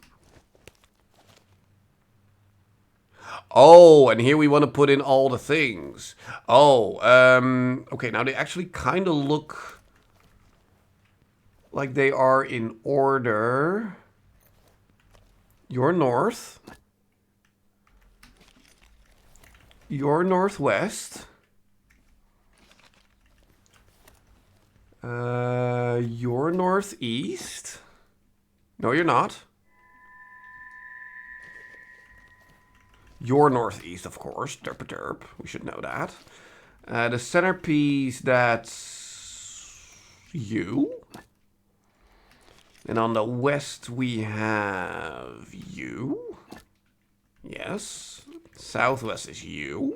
Speaker 1: Oh, and here we want to put in all the things. Oh, okay, now they actually kind of look like they are in order. You're north. You're northwest. You're northeast. No, you're not. You're northeast, of course. Derp a derp. We should know that. The centerpiece, that's you. And on the west, we have you. Yes. Southwest is you.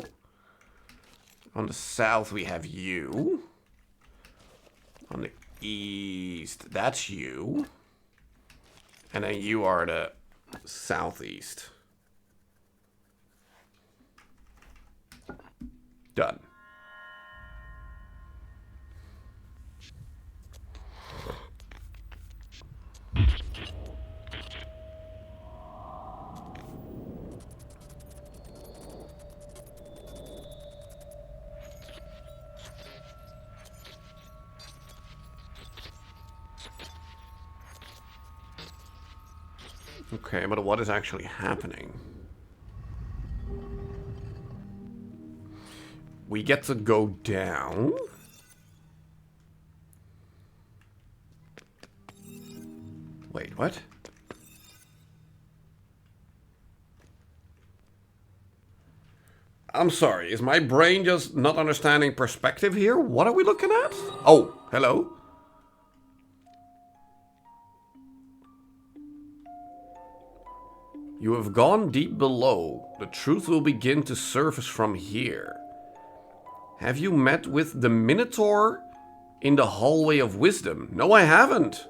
Speaker 1: On the south, we have you. On the east, that's you. And then you are the southeast. Done. Okay, but what is actually happening? we get to go down. Wait, what? I'm sorry, is my brain just not understanding perspective here? What are we looking at? Oh, hello. You have gone deep below. The truth will begin to surface from here. Have you met with the Minotaur in the hallway of wisdom? No, I haven't.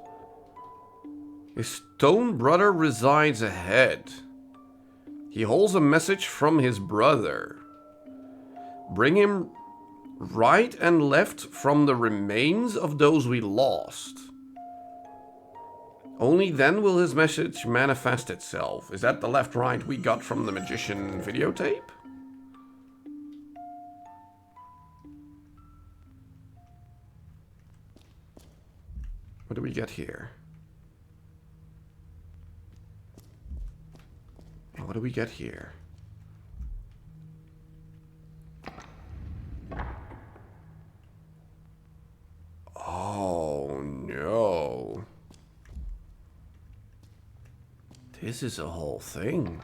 Speaker 1: His stone brother resides ahead. He holds a message from his brother. Bring him right and left from the remains of those we lost. Only then will his message manifest itself. Is that the left-right we got from the magician videotape? What do we get here? What do we get here? Oh no. This is a whole thing.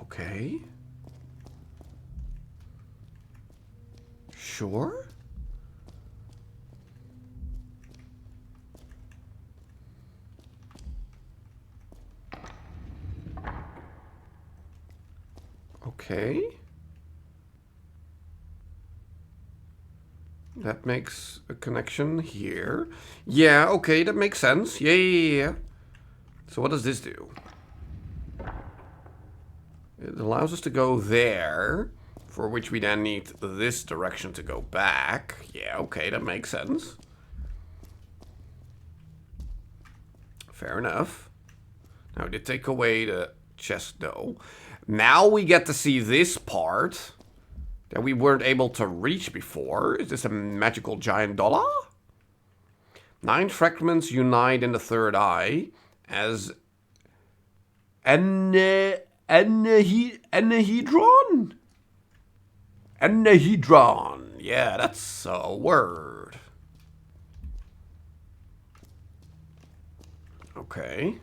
Speaker 1: Okay. Sure. Okay. That makes a connection here. Yeah, okay, that makes sense. Yeah. So what does this do? It allows us to go there, for which we then need this direction to go back. Yeah, okay, that makes sense. Fair enough. Now, it did take away the chest, though. Now we get to see this part that we weren't able to reach before. Is this a magical giant dollar? 9 fragments unite in the third eye as Anahedron? Anahedron. Yeah, that's a word. Okay.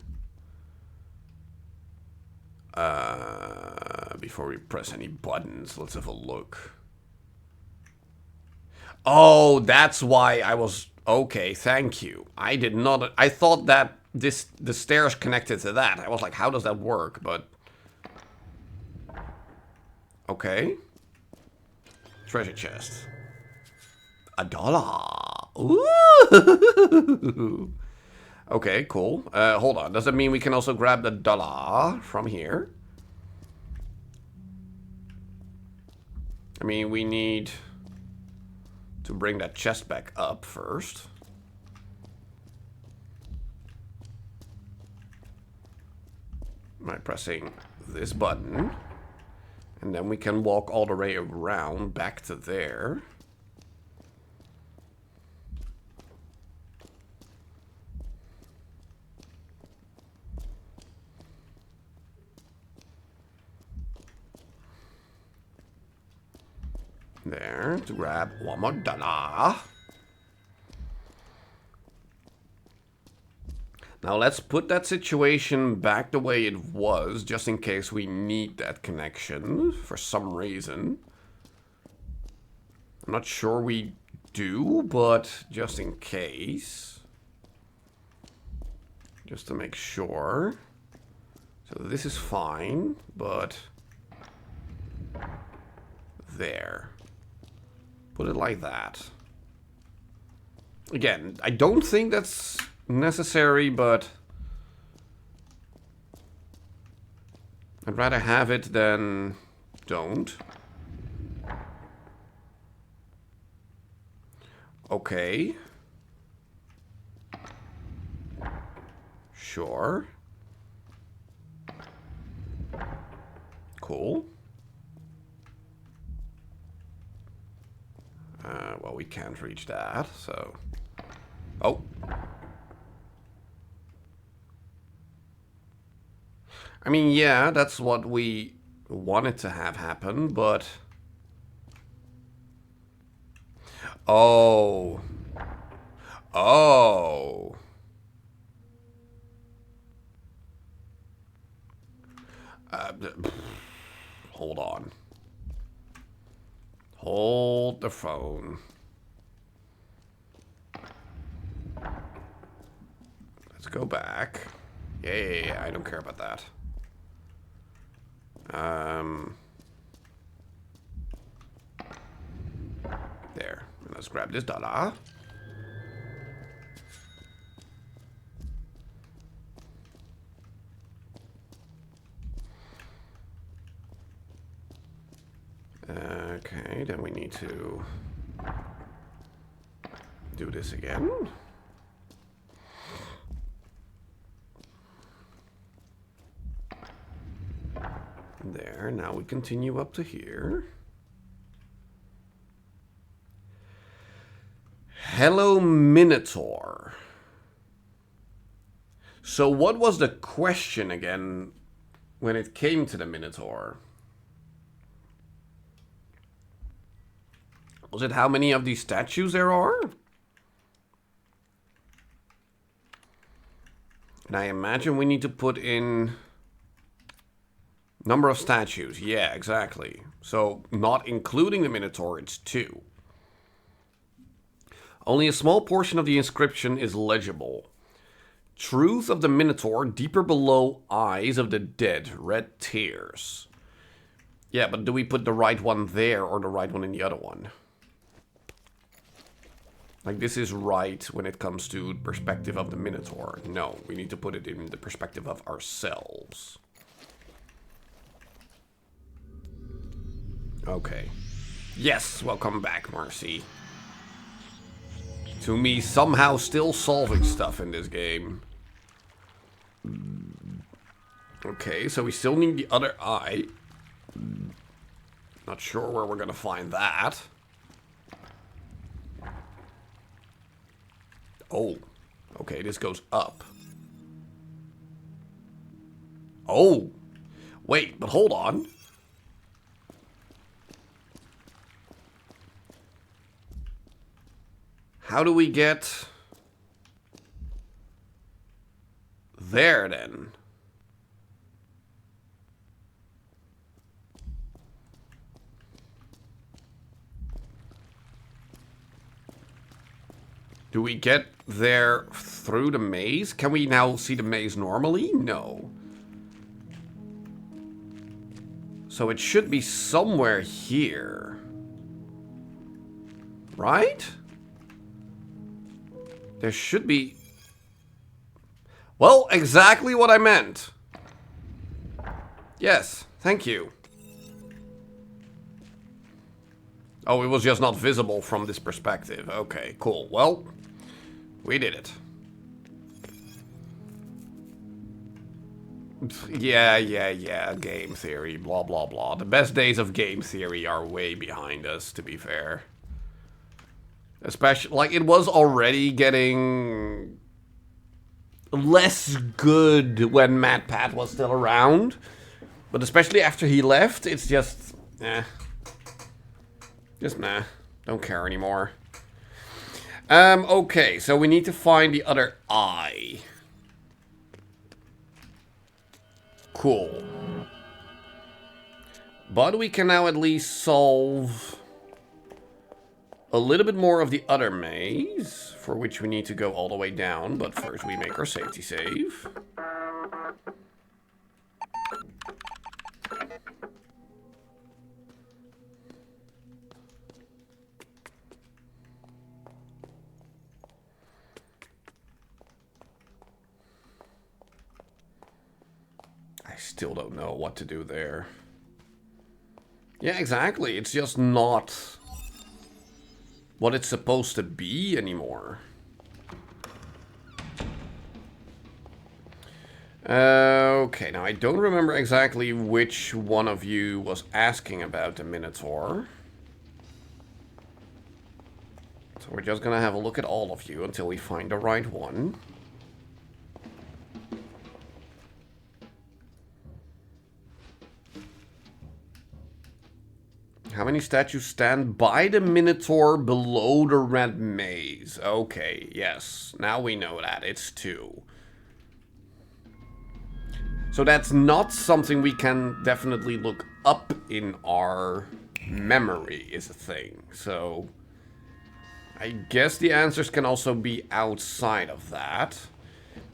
Speaker 1: Before we press any buttons, let's have a look. Oh, that's why I was... Okay, thank you. I did not... I thought that the stairs connected to that. I was like, how does that work? But... Okay. Treasure chest. $1. Ooh! Okay, cool. Hold on. Does that mean we can also grab the dollar from here? I mean, we need to bring that chest back up first. By pressing this button. And then we can walk all the way around back to there. There, to grab one more dollar. Now let's put that situation back the way it was, just in case we need that connection for some reason. I'm not sure we do, but just in case. Just to make sure. So this is fine, but... There. Put it like that. Again, I don't think that's necessary, but I'd rather have it than don't. Okay. Sure. Cool. Well, we can't reach that, so... Oh. I mean, yeah, that's what we wanted to have happen, but... Oh. Oh. Hold on. Hold the phone. Let's go back. Yeah, I don't care about that. There. Let's grab this data. Okay, then we need to do this again. There, now we continue up to here. Hello, Minotaur. So what was the question again when it came to the Minotaur? Was it how many of these statues there are? And I imagine we need to put in number of statues. Yeah, exactly. So not including the Minotaur, it's 2. Only a small portion of the inscription is legible. Truth of the Minotaur, deeper below eyes of the dead, red tears. Yeah, but do we put the right one there or the right one in the other one? Like, this is right when it comes to perspective of the Minotaur. No, we need to put it in the perspective of ourselves. Okay. Yes, welcome back, Marcy. To me, somehow still solving stuff in this game. Okay, so we still need the other eye. Not sure where we're gonna find that. Oh, okay, this goes up. Oh, wait, but hold on. How do we get there then? Do we get there through the maze? Can we now see the maze normally? No. So it should be somewhere here. Right? There should be... Well, exactly what I meant. Yes, thank you. Oh, it was just not visible from this perspective. Okay, cool. Well, we did it. Yeah. Game theory, blah, blah, blah. The best days of game theory are way behind us, to be fair. Especially, like, it was already getting less good when MatPat was still around. But especially after he left, it's just, just nah. Don't care anymore. Okay, so we need to find the other eye. Cool. But we can now at least solve a little bit more of the other maze, for which we need to go all the way down, but first we make our safety save. I still don't know what to do there. Yeah, exactly. It's just not what it's supposed to be anymore. Okay, now I don't remember exactly which one of you was asking about the Minotaur. So we're just gonna have a look at all of you until we find the right one. How many statues stand by the Minotaur below the red maze? Okay, yes. Now we know that. It's 2. So that's not something we can definitely look up in our memory is a thing. So I guess the answers can also be outside of that.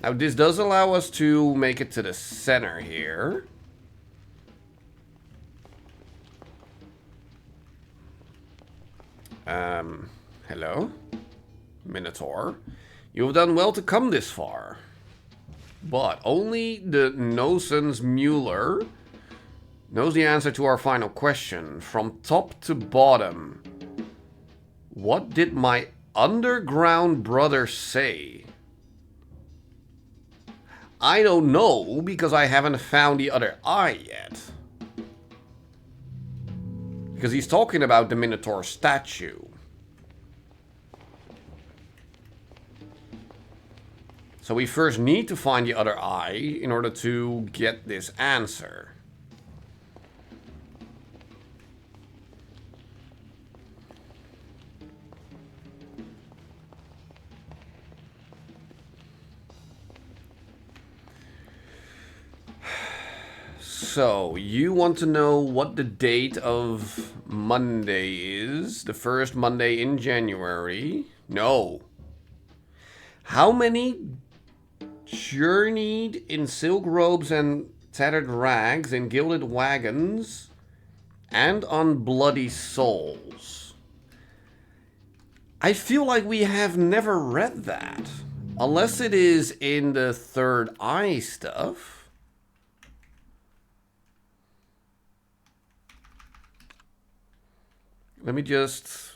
Speaker 1: Now this does allow us to make it to the center here. Hello? Minotaur. You've done well to come this far. But only the Nosens Mueller knows the answer to our final question. From top to bottom, what did my underground brother say? I don't know, because I haven't found the other eye yet. Because he's talking about the Minotaur statue. So we first need to find the other eye in order to get this answer. So, you want to know what the date of Monday is? The first Monday in January? No. How many journeyed in silk robes and tattered rags in gilded wagons and on bloody souls? I feel like we have never read that. Unless it is in the third eye stuff. Let me just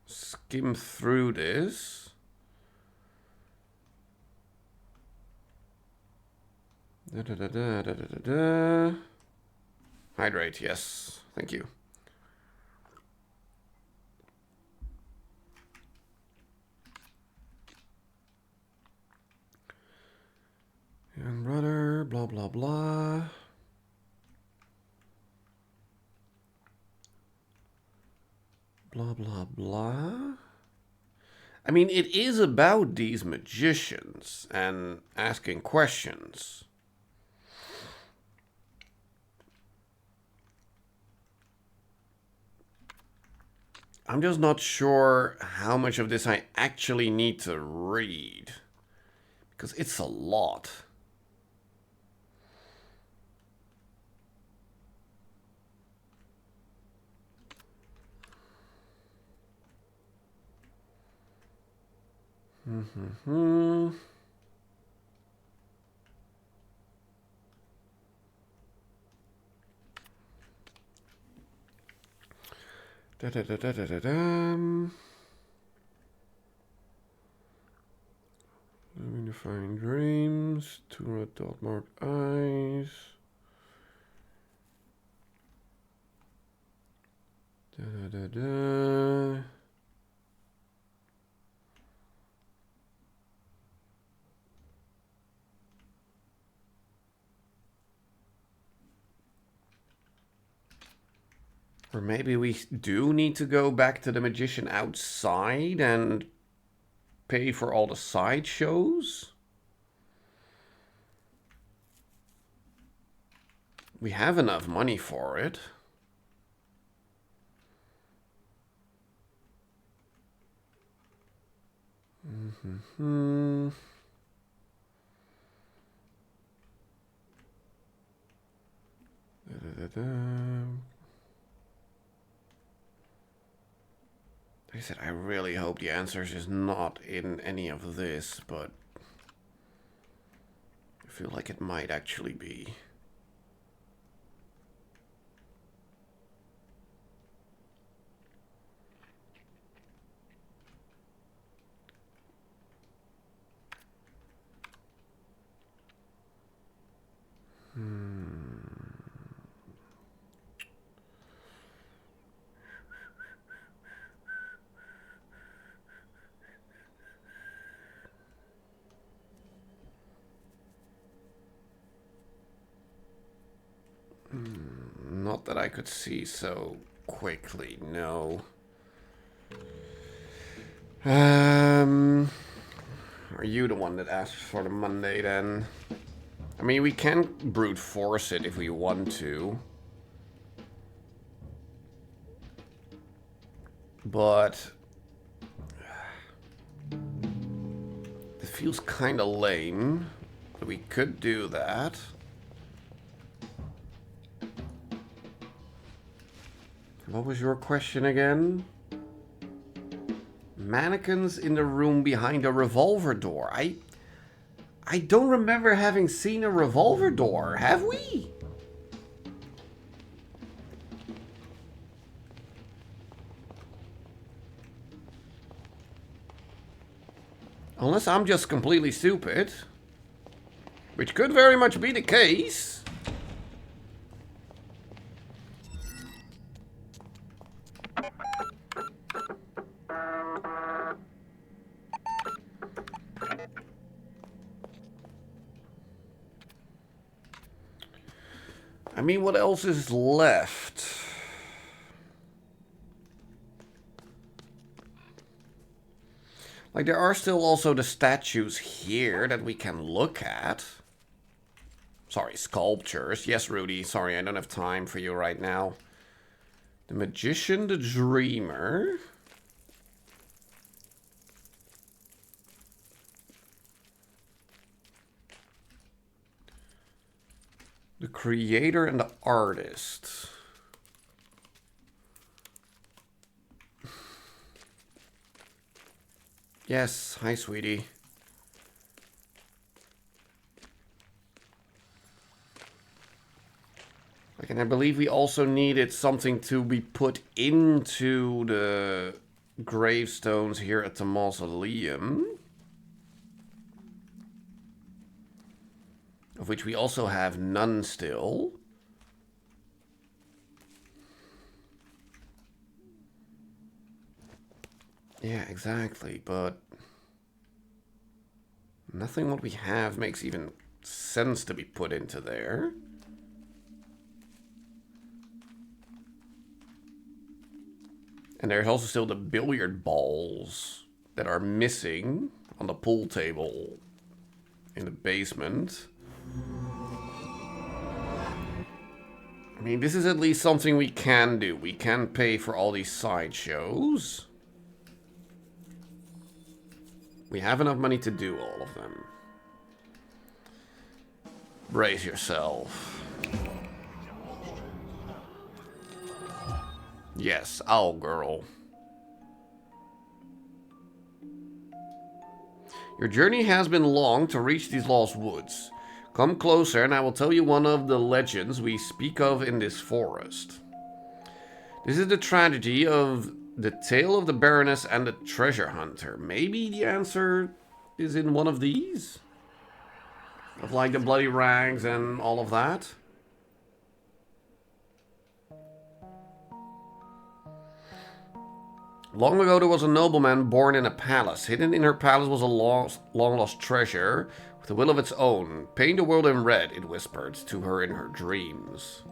Speaker 1: skim through this. Hydrate, yes. Thank you. And brother, blah, blah, blah. Blah, blah, blah. I mean, it is about these magicians and asking questions. I'm just not sure how much of this I actually need to read. Because it's a lot. Mm-hmm. Da-da-da-da-da-da-dum. Unifying dreams, 2 red dot marked eyes. Da-da-da-da. Or maybe we do need to go back to the magician outside and pay for all the sideshows? We have enough money for it. Mm-hmm. Like I said, I really hope the answers is not in any of this, but I feel like it might actually be. Not that I could see, so quickly. No. Are you the one that asks for the Monday then? I mean, we can brute force it if we want to. But it feels kind of lame. But we could do that. What was your question again? Mannequins in the room behind a revolver door. I don't remember having seen a revolver door, have we? Unless I'm just completely stupid. Which could very much be the case. I mean, what else is left? Like, there are still also the statues here that we can look at. Sorry, sculptures. Yes, Rudy. Sorry, I don't have time for you right now. The Magician, the Dreamer. The Creator and the Artist. Yes, hi, sweetie. Like, and I believe we also needed something to be put into the gravestones here at the mausoleum. Of which we also have none still. Yeah, exactly, but nothing what we have makes even sense to be put into there. And there's also still the billiard balls that are missing on the pool table in the basement. I mean, this is at least something we can do. We can pay for all these sideshows. We have enough money to do all of them. Brace yourself. Yes, owl girl. Your journey has been long to reach these lost woods. Come closer and I will tell you one of the legends we speak of in this forest. This is the tragedy of the tale of the Baroness and the treasure hunter. Maybe the answer is in one of these? Of like the bloody rags and all of that? Long ago there was a nobleman born in a palace. Hidden in her palace was a long-lost treasure with a will of its own. Paint the world in red, it whispered to her in her dreams.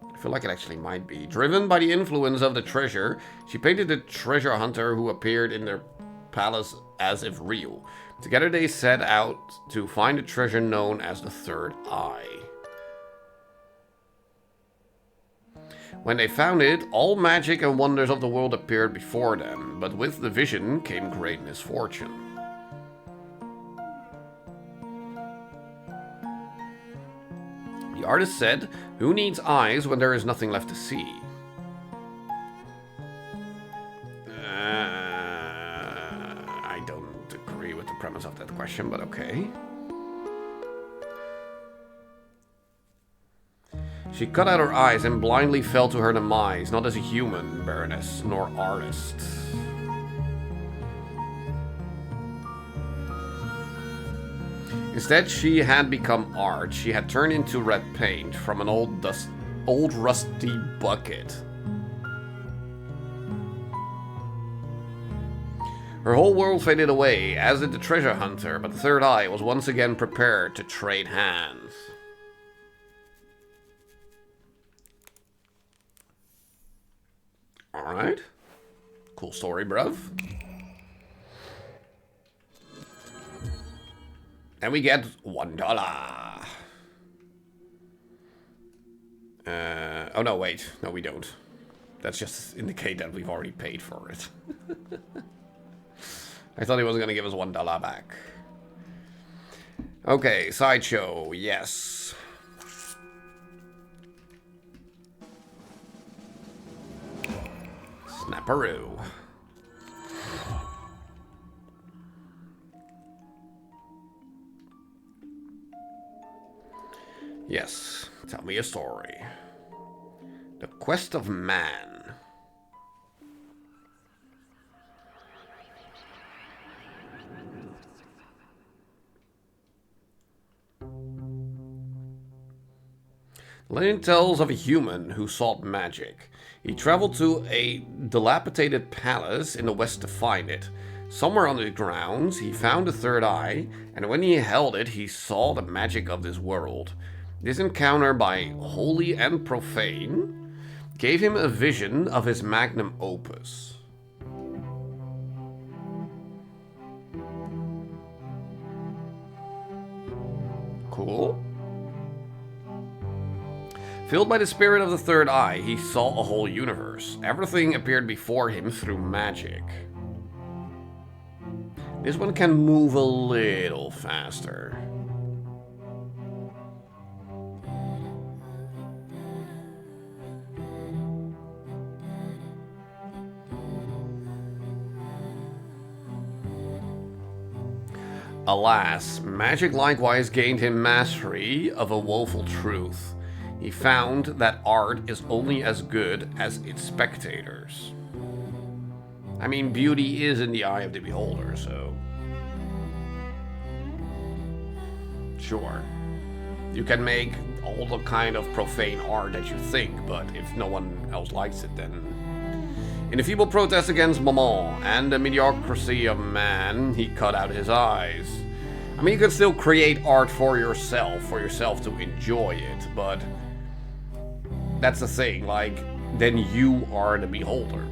Speaker 1: I feel like it actually might be. Driven by the influence of the treasure, she painted the treasure hunter who appeared in their palace as if real. Together they set out to find the treasure known as the Third Eye. When they found it, all magic and wonders of the world appeared before them, but with the vision came great misfortune. The artist said, "Who needs eyes when there is nothing left to see?" I don't agree with the premise of that question, but okay. She cut out her eyes and blindly fell to her demise, not as a human, Baroness, nor artist. Instead, she had become art. She had turned into red paint from an old rusty bucket. Her whole world faded away, as did the treasure hunter, but the Third Eye was once again prepared to trade hands. Alright. Cool story, bruv. And we get $1. Oh no, wait. No, we don't. That's just indicate that we've already paid for it. I thought he was gonna give us $1 back. Okay, sideshow, yes. Snapperoo. Yes, tell me a story. The Quest of Man. Legend tells of a human who sought magic. He traveled to a dilapidated palace in the west to find it. Somewhere on the grounds, he found a third eye, and when he held it, he saw the magic of this world. This encounter, by holy and profane, gave him a vision of his magnum opus. Cool. Filled by the spirit of the third eye, he saw a whole universe. Everything appeared before him through magic. This one can move a little faster. Alas, magic likewise gained him mastery of a woeful truth. He found that art is only as good as its spectators. I mean, beauty is in the eye of the beholder, so... Sure. You can make all the kind of profane art that you think, but if no one else likes it, then... In a feeble protest against Maman and the mediocrity of man, he cut out his eyes. I mean, you can still create art for yourself to enjoy it, but... That's the thing, like, then you are the beholder.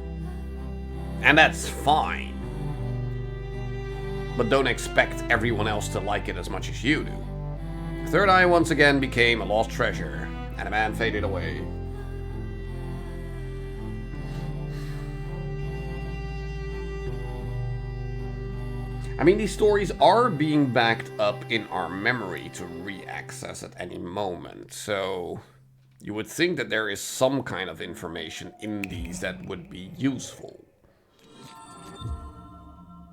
Speaker 1: And that's fine. But don't expect everyone else to like it as much as you do. The third eye once again became a lost treasure, and a man faded away. I mean, these stories are being backed up in our memory to re-access at any moment, so... You would think that there is some kind of information in these that would be useful.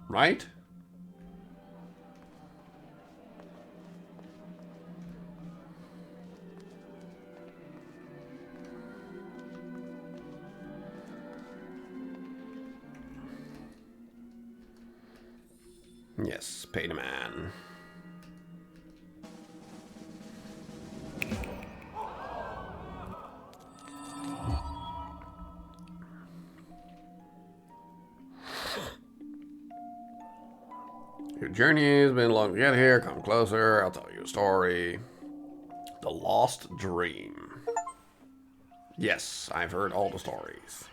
Speaker 1: Right? Yes, pay the man. Your journey has been long to get here. Come closer. I'll tell you a story. The Lost Dream. Yes, I've heard all the stories.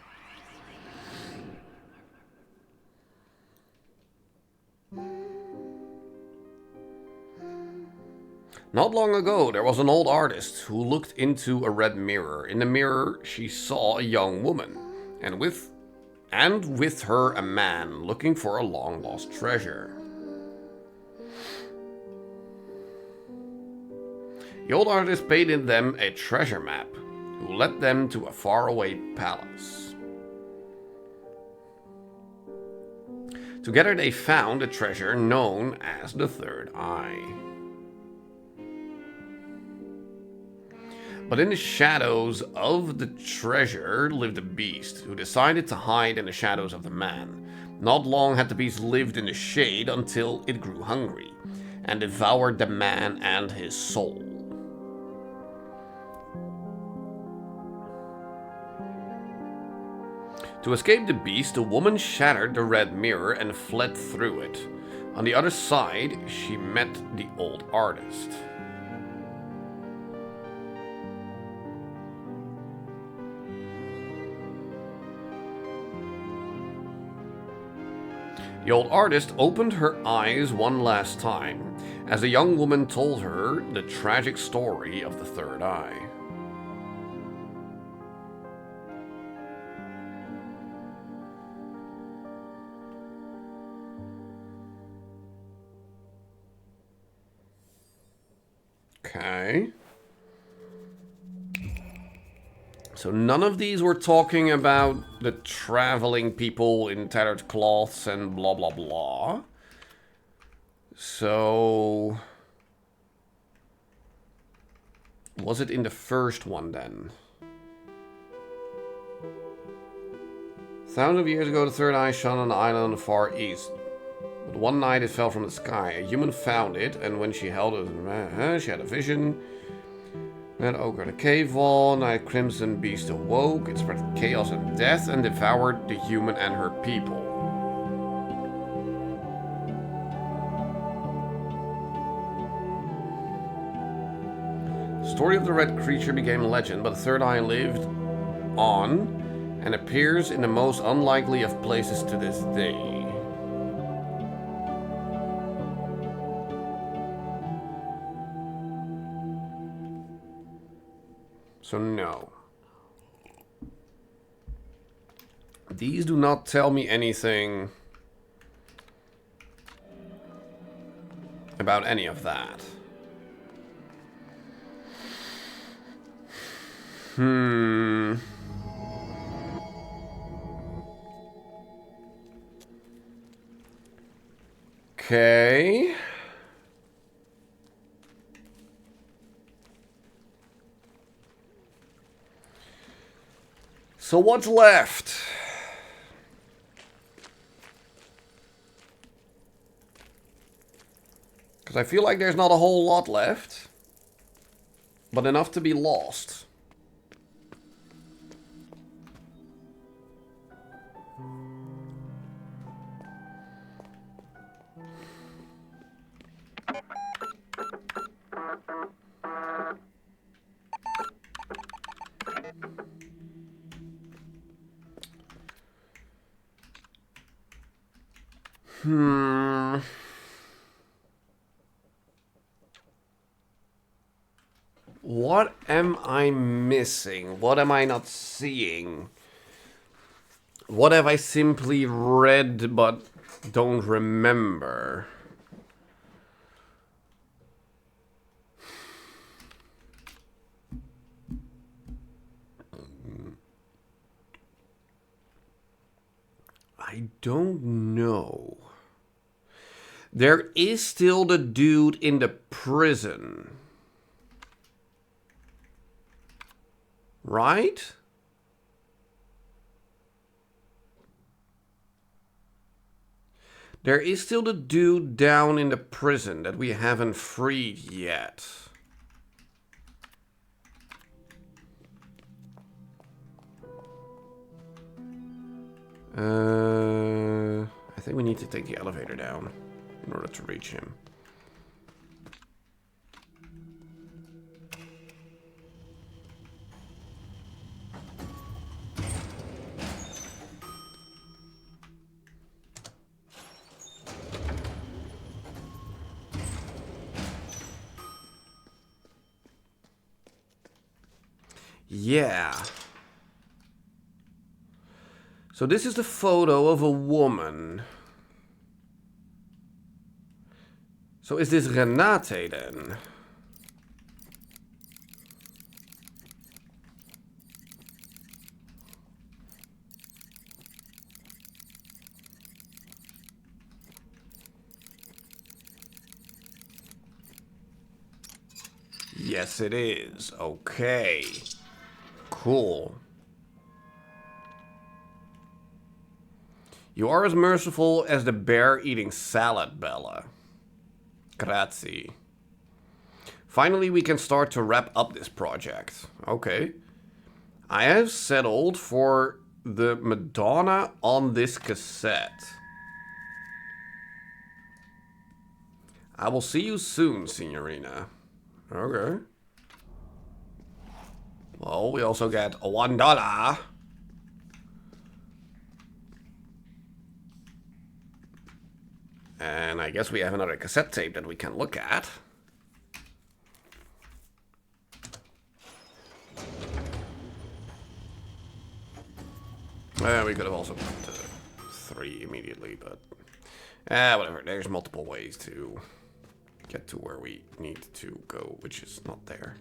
Speaker 1: Not long ago, there was an old artist who looked into a red mirror. In the mirror, she saw a young woman, and with her a man looking for a long-lost treasure. The old artist painted them a treasure map, who led them to a faraway palace. Together they found a treasure known as the Third Eye. But in the shadows of the treasure lived a beast, who decided to hide in the shadows of the man. Not long had the beast lived in the shade until it grew hungry, and devoured the man and his soul. To escape the beast, the woman shattered the red mirror and fled through it. On the other side, she met the old artist. The old artist opened her eyes one last time as the young woman told her the tragic story of the third eye. Okay. So none of these were talking about the traveling people in tattered cloths and blah blah blah. So was it in the first one then? Thousands of years ago, the third eye shone on an island on the far east. But one night it fell from the sky. A human found it, and when she held it, she had a vision. Red ochre the cave wall, night crimson beast awoke. It spread chaos and death and devoured the human and her people. The story of the red creature became a legend, but the third eye lived on and appears in the most unlikely of places to this day. So no. These do not tell me anything about any of that. Okay. So what's left? Because I feel like there's not a whole lot left, but enough to be lost. What am I missing? What am I not seeing? What have I simply read but don't remember? I don't know. There is still the dude in the prison. Right? There is still the dude down in the prison that we haven't freed yet. I think we need to take the elevator down in order to reach him. Yeah. So this is the photo of a woman. So is this Renate then? Yes, it is. Okay. Cool. You are as merciful as the bear eating salad, Bella. Grazie. Finally, we can start to wrap up this project. Okay. I have settled for the Madonna on this cassette. I will see you soon, Signorina. Okay. Well, we also get $1. And I guess we have another cassette tape that we can look at. We could have also put 3 immediately, but whatever. There's multiple ways to get to where we need to go, which is not there.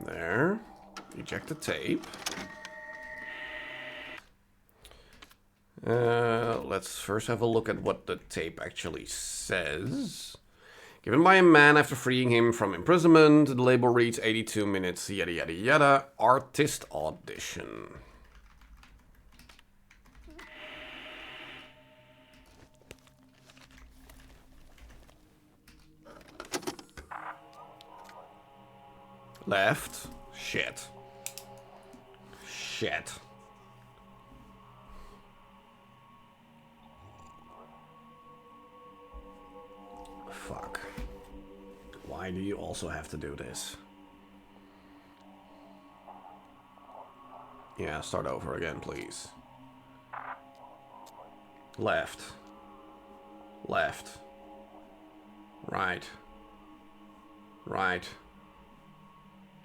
Speaker 1: There. Eject the tape. Let's first have a look at what the tape actually says. Given by a man after freeing him from imprisonment, the label reads 82 minutes, yada yada yada, artist audition. Left. Shit. Shit. Fuck. Why do you also have to do this? Yeah, start over again, please. Left. Left. Right. Right.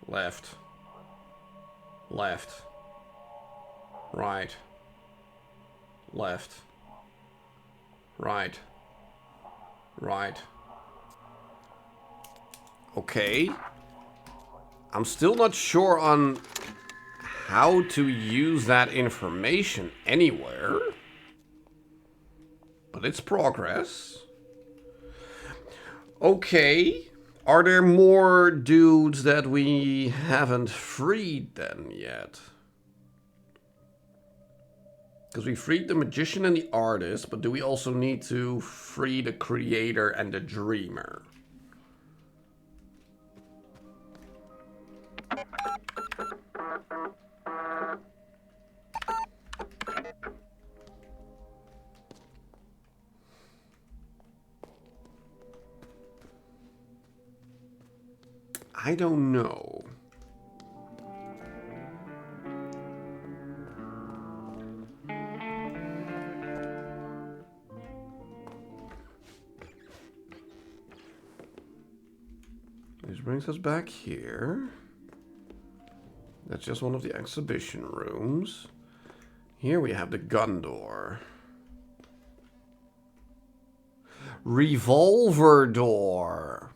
Speaker 1: Left. Left. Right. Left. Right. Right. Okay. I'm still not sure on how to use that information anywhere. But it's progress. Okay. Are there more dudes that we haven't freed then yet? Because we freed the magician and the artist, but do we also need to free the creator and the dreamer? I don't know. This brings us back here. That's just one of the exhibition rooms. Here we have the gun door. Revolver door.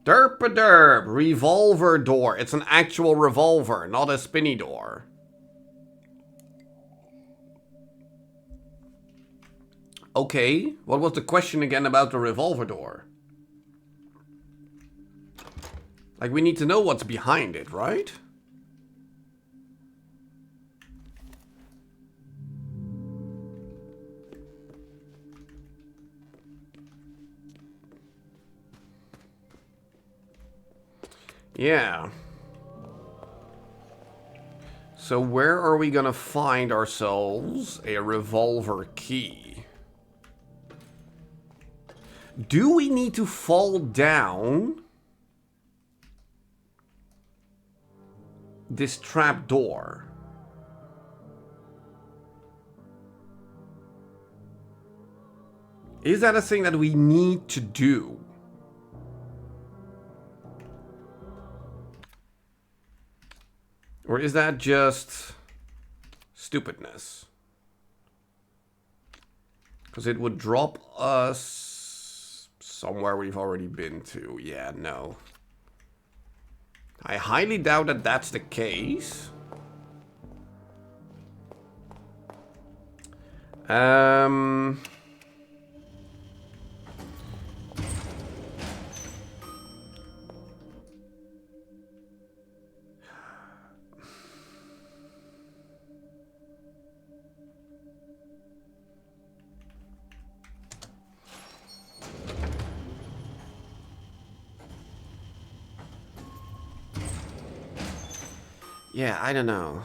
Speaker 1: Derp-a-derp. Revolver door. It's an actual revolver, not a spinny door. Okay, what was the question again about the revolver door? Like, we need to know what's behind it, right? Yeah. So where are we gonna find ourselves a revolver key? Do we need to fall down this trap door? Is that a thing that we need to do? Or is that just stupidness? Because it would drop us somewhere we've already been to. Yeah, no. I highly doubt that that's the case. Yeah, I don't know.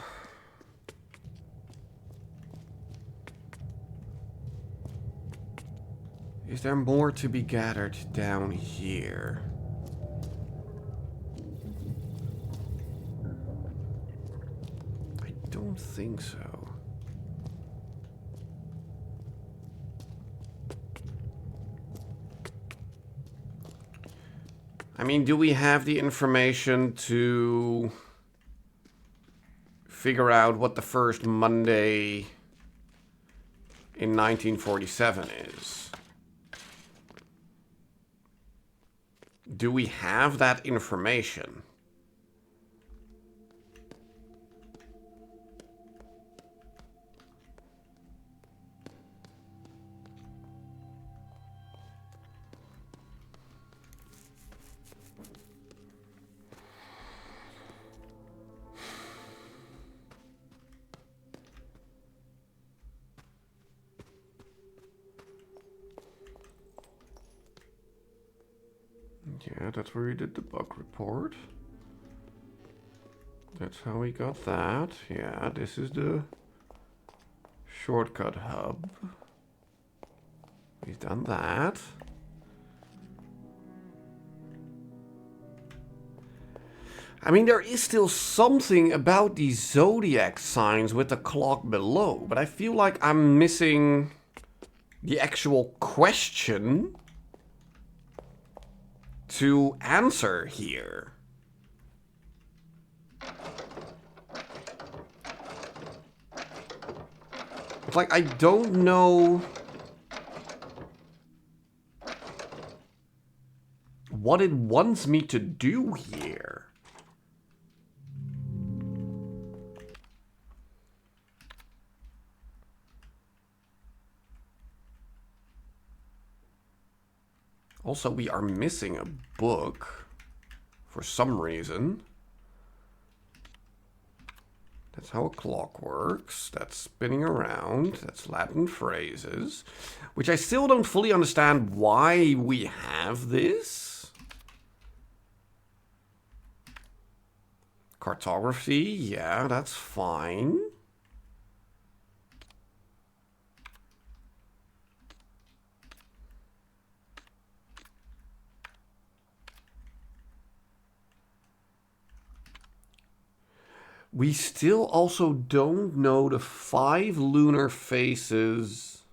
Speaker 1: Is there more to be gathered down here? I don't think so. I mean, do we have the information to figure out what the first Monday in 1947 is? Do we have that information? Yeah, that's where we did the bug report. That's how we got that. Yeah, this is the shortcut hub. We've done that. I mean, there is still something about these zodiac signs with the clock below, but I feel like I'm missing the actual question to answer here. It's like I don't know what it wants me to do here. Also, we are missing a book for some reason. That's how a clock works. That's spinning around. That's Latin phrases, which I still don't fully understand why we have this. Cartography, yeah, that's fine. We still also don't know the 5 lunar phases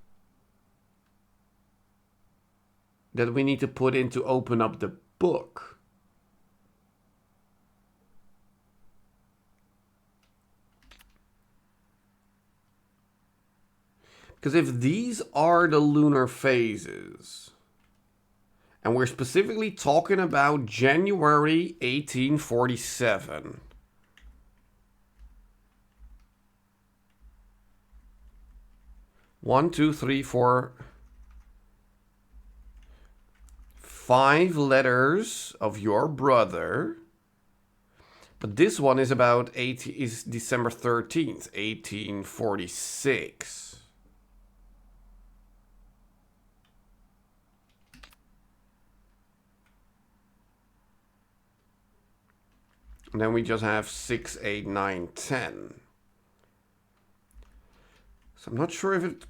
Speaker 1: that we need to put in to open up the book. Because if these are the lunar phases, and we're specifically talking about January 1847... 1, 2, 3, 4, 5 letters of your brother. But this one is about is December 13th, 1846. And then we just have 6, 8, 9, 10. So I'm not sure if it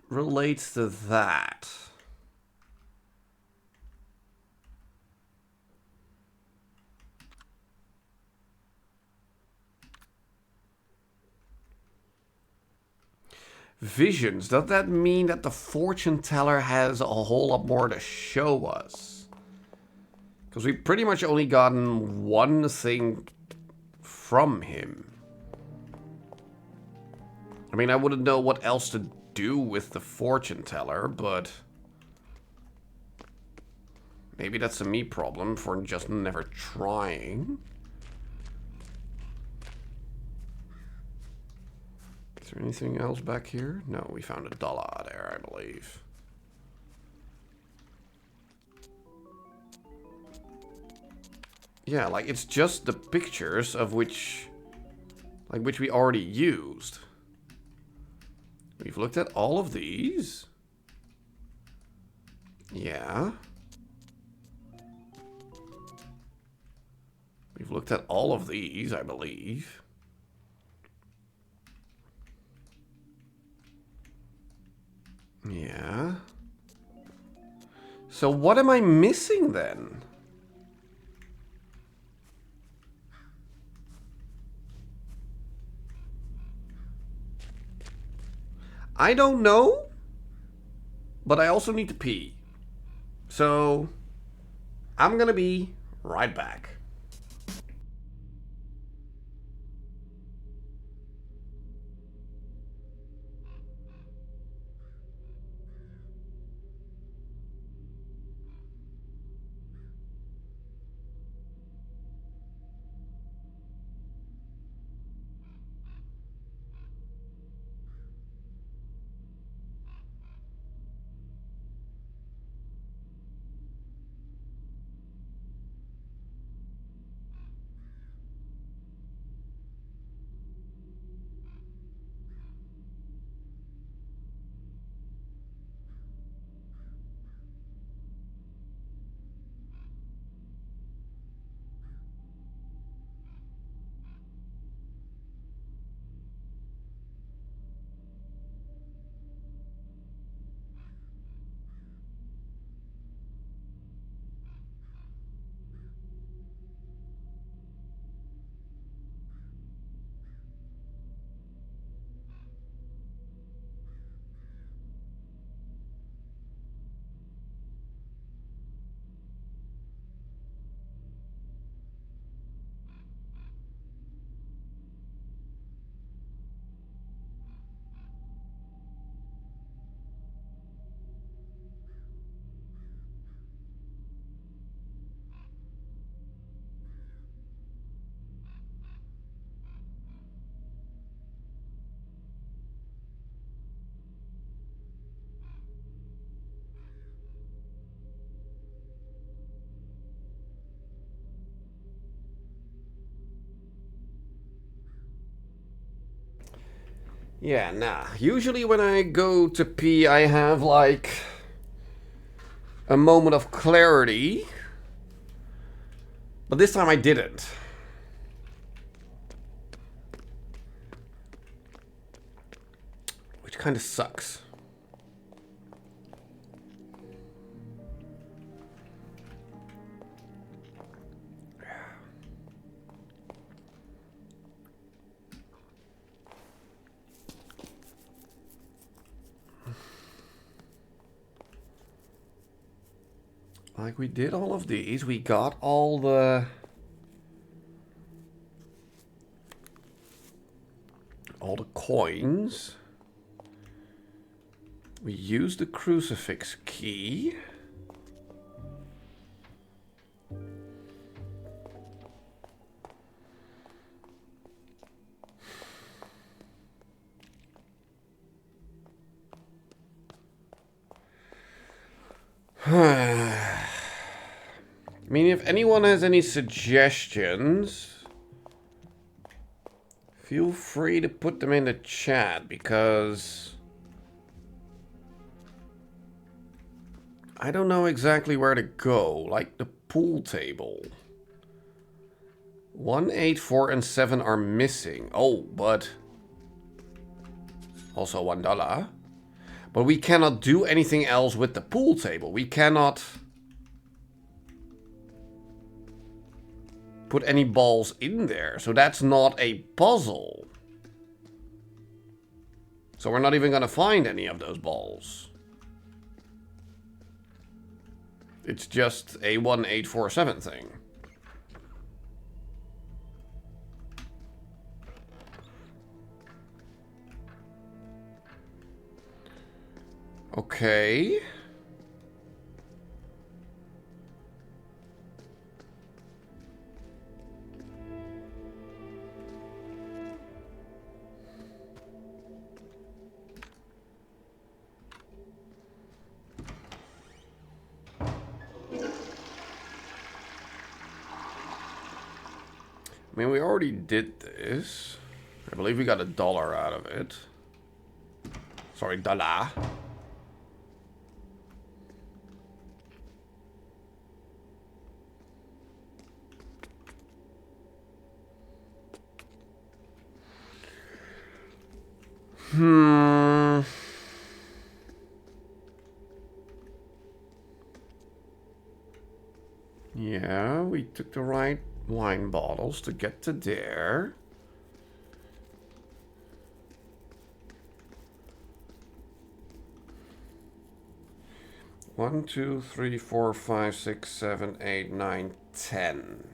Speaker 1: relates to that. Visions. Does that mean that the fortune teller has a whole lot more to show us? Because we've pretty much only gotten one thing from him. I mean, I wouldn't know what else to do with the fortune teller, but maybe that's a me problem for just never trying. Is there anything else back here? No, we found a dollar there, I believe. Yeah, like it's just the pictures of which we already used. We've looked at all of these. Yeah. We've looked at all of these, I believe. Yeah. So what am I missing then? I don't know. But I also need to pee. So I'm gonna be right back. Yeah, nah. Usually when I go to pee, I have like a moment of clarity. But this time I didn't. Which kind of sucks. Like we did all of these, we got all the coins. We used the crucifix key. I mean, if anyone has any suggestions, feel free to put them in the chat, because I don't know exactly where to go. Like the pool table. 1, 8, 4, and 7 are missing. Oh, but also $1. But we cannot do anything else with the pool table. We cannot put any balls in there. So that's not a puzzle. So we're not even going to find any of those balls. It's just a 1, 8, 4, 7 thing. Okay. I mean, we already did this. I believe we got $1 out of it. Sorry, dollar. Hmm. took the right wine bottles to get to there. One, two, three, four, five, six, 7, 8, 9, 10.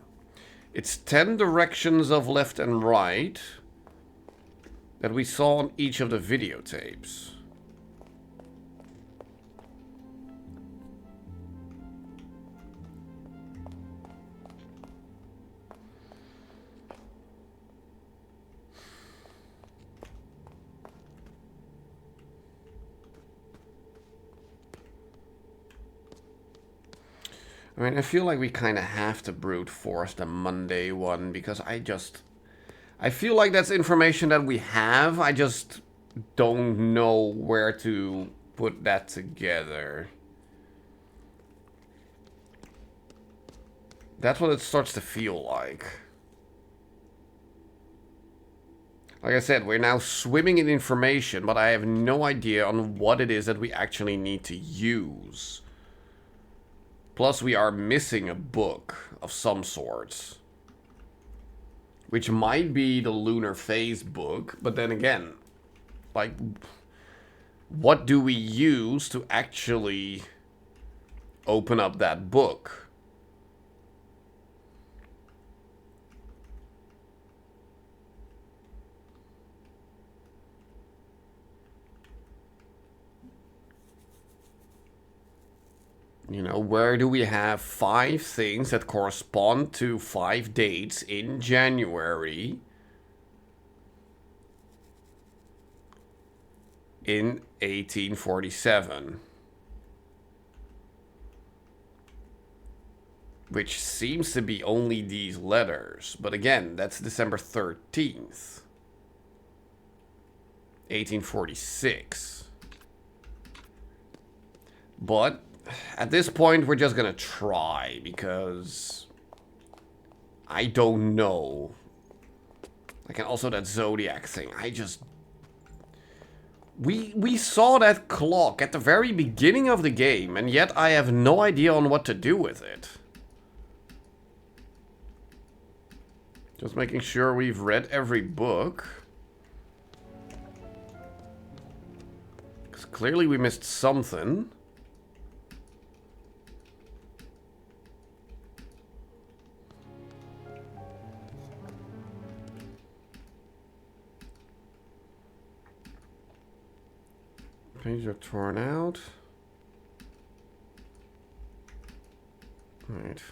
Speaker 1: It's 10 directions of left and right that we saw on each of the videotapes. I mean, I feel like we kind of have to brute force the Monday one because I feel like that's information that we have. I just don't know where to put that together. That's what it starts to feel like. Like I said, we're now swimming in information, but I have no idea on what it is that we actually need to use. Plus, we are missing a book of some sorts. Which might be the lunar phase book, but then again, like, what do we use to actually open up that book? You know, where do we have 5 things that correspond to 5 dates in January in 1847? Which seems to be only these letters. But again, that's December 13th. 1846. But at this point, we're just gonna try, because I don't know. Like, and also that Zodiac thing, I just... We saw that clock at the very beginning of the game, and yet I have no idea on what to do with it. Just making sure we've read every book. Because clearly we missed something. Pages are torn out. Right.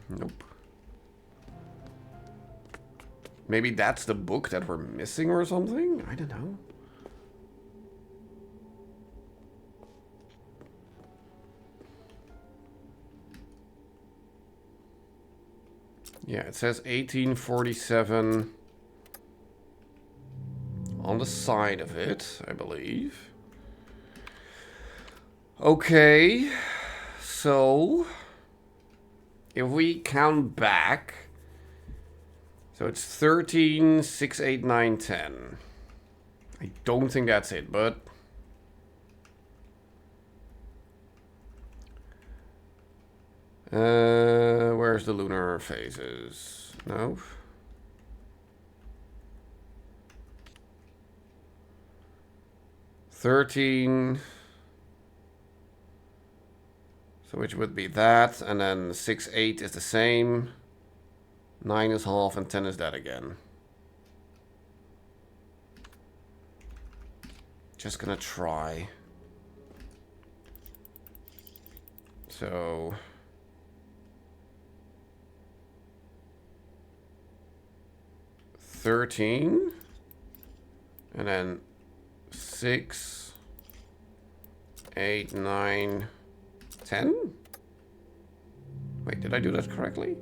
Speaker 1: Nope. Maybe that's the book that we're missing or something? I don't know. Yeah, it says 1847 on the side of it, I believe. Okay, so if we count back, so it's 13, 6, 8, 9, 10. I don't think that's it, but where's the lunar phases? No. $13. So which would be that, and then 6, 8 is the same. 9 is half, and 10 is that again. Just gonna try. So... $13. And then 6, 8, 9, 10? Wait, did I do that correctly?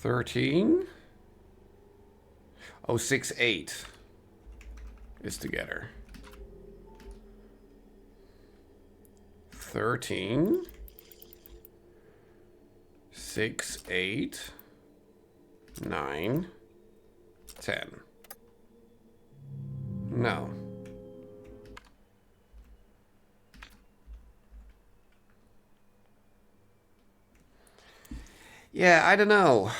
Speaker 1: $13. Oh, 6, 8 is together. 13. 6, 8, 9, 10. No. Yeah, I don't know.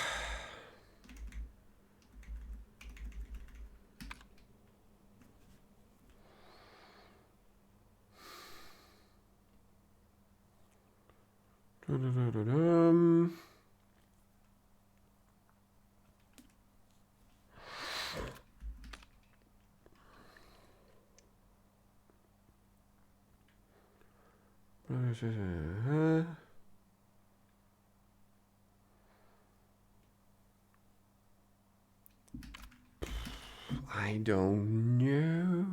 Speaker 1: I don't know.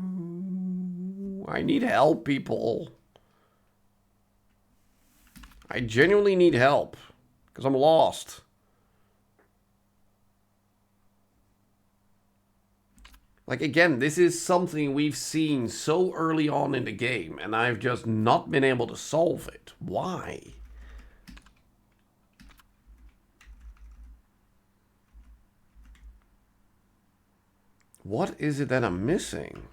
Speaker 1: I need help, people. I genuinely need help. Because I'm lost. Like, again, this is something we've seen so early on in the game, and I've just not been able to solve it. Why? What is it that I'm missing?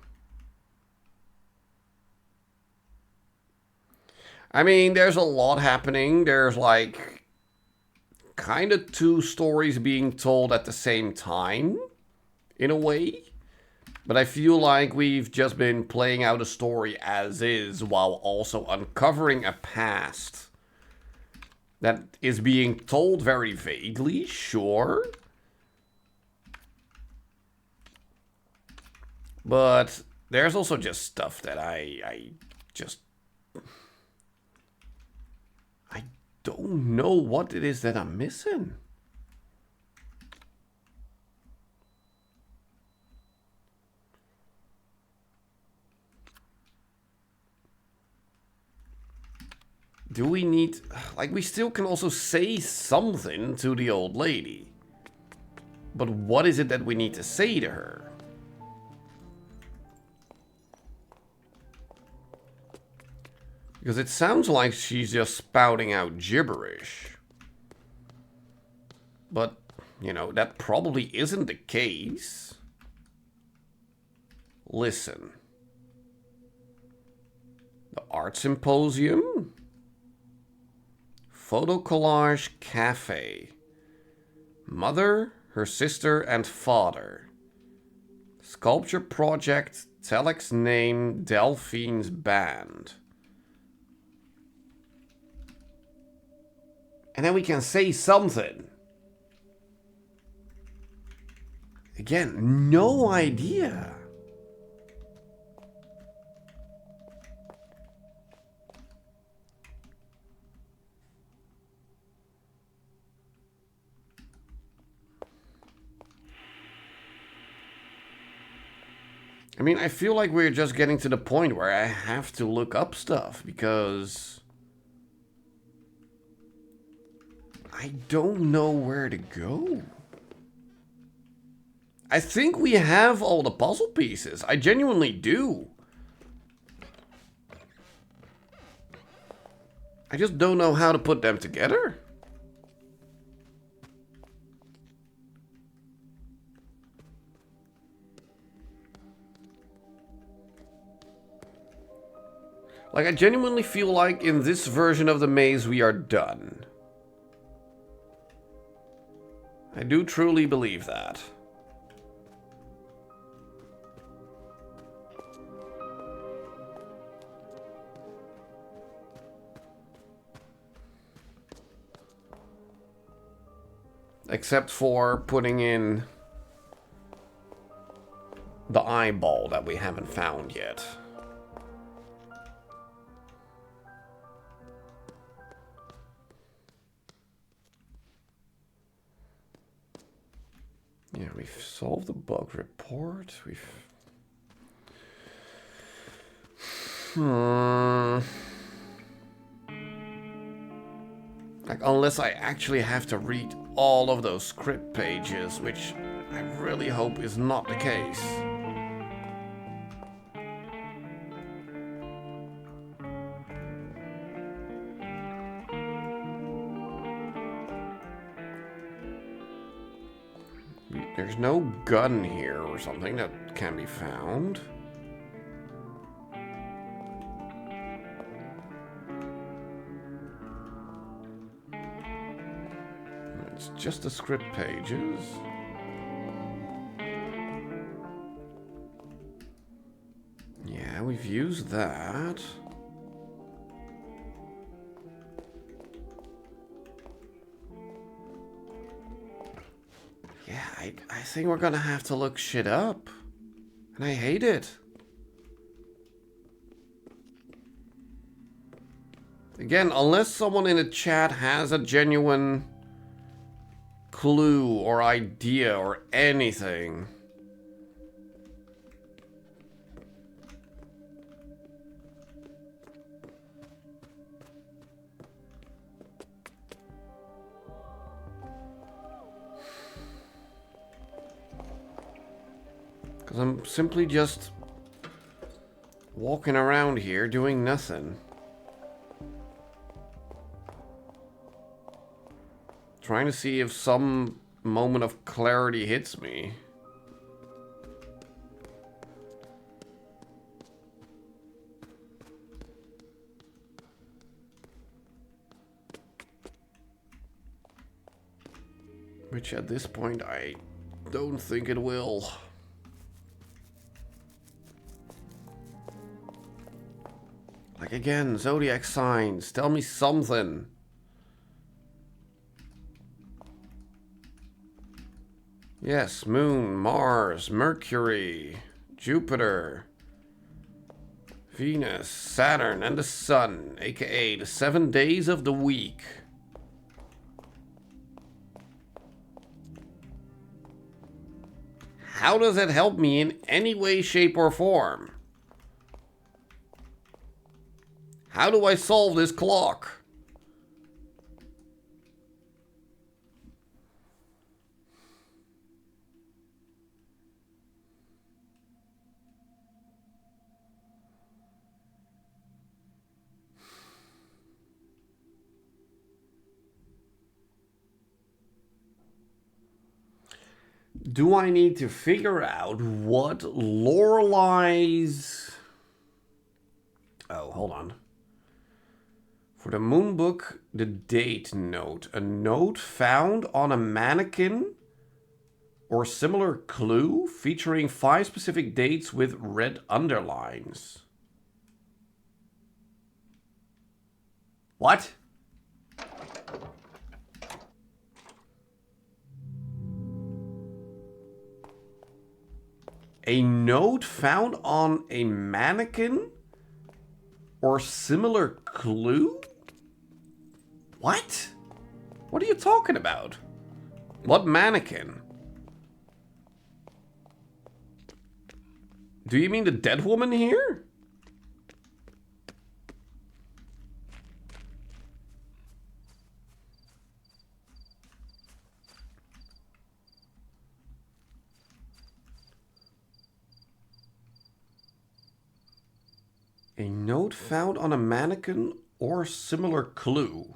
Speaker 1: I mean, there's a lot happening. There's like kind of two stories being told at the same time, in a way. But I feel like we've just been playing out a story as is while also uncovering a past that is being told very vaguely, sure. But there's also just stuff that I don't know what it is that I'm missing. Do we need... Like, we still can also say something to the old lady. But what is it that we need to say to her? Because it sounds like she's just spouting out gibberish. But, you know, that probably isn't the case. Listen. The Art Symposium? Photo Collage Cafe. Mother, her sister, and father. Sculpture Project, Telex name, Delphine's Band. And then we can say something. Again, no idea. I mean, I feel like we're just getting to the point where I have to look up stuff because I don't know where to go. I think we have all the puzzle pieces. I genuinely do. I just don't know how to put them together. Like, I genuinely feel like in this version of the maze we are done. I do truly believe that. Except for putting in the eyeball that we haven't found yet. Yeah, we've solved the bug report. Like, unless I actually have to read all of those script pages, which I really hope is not the case. We There's no gun here or something that can be found. It's just the script pages. Yeah, we've used that. Yeah, I think we're gonna have to look shit up. And I hate it. Again, unless someone in the chat has a genuine clue or idea or anything. Because I'm simply just walking around here doing nothing. Trying to see if some moment of clarity hits me. Which at this point I don't think it will. Like again, zodiac signs, tell me something. Yes, Moon, Mars, Mercury, Jupiter, Venus, Saturn, and the Sun, aka the 7 days of the week. How does it help me in any way, shape, or form? How do I solve this clock? Do I need to figure out what Lorelei's... Oh, hold on. For the moon book, the date note. A note found on a mannequin or similar clue featuring 5 specific dates with red underlines. What? A note found on a mannequin or similar clue? What? What are you talking about? What mannequin? Do you mean the dead woman here? A note found on a mannequin or similar clue.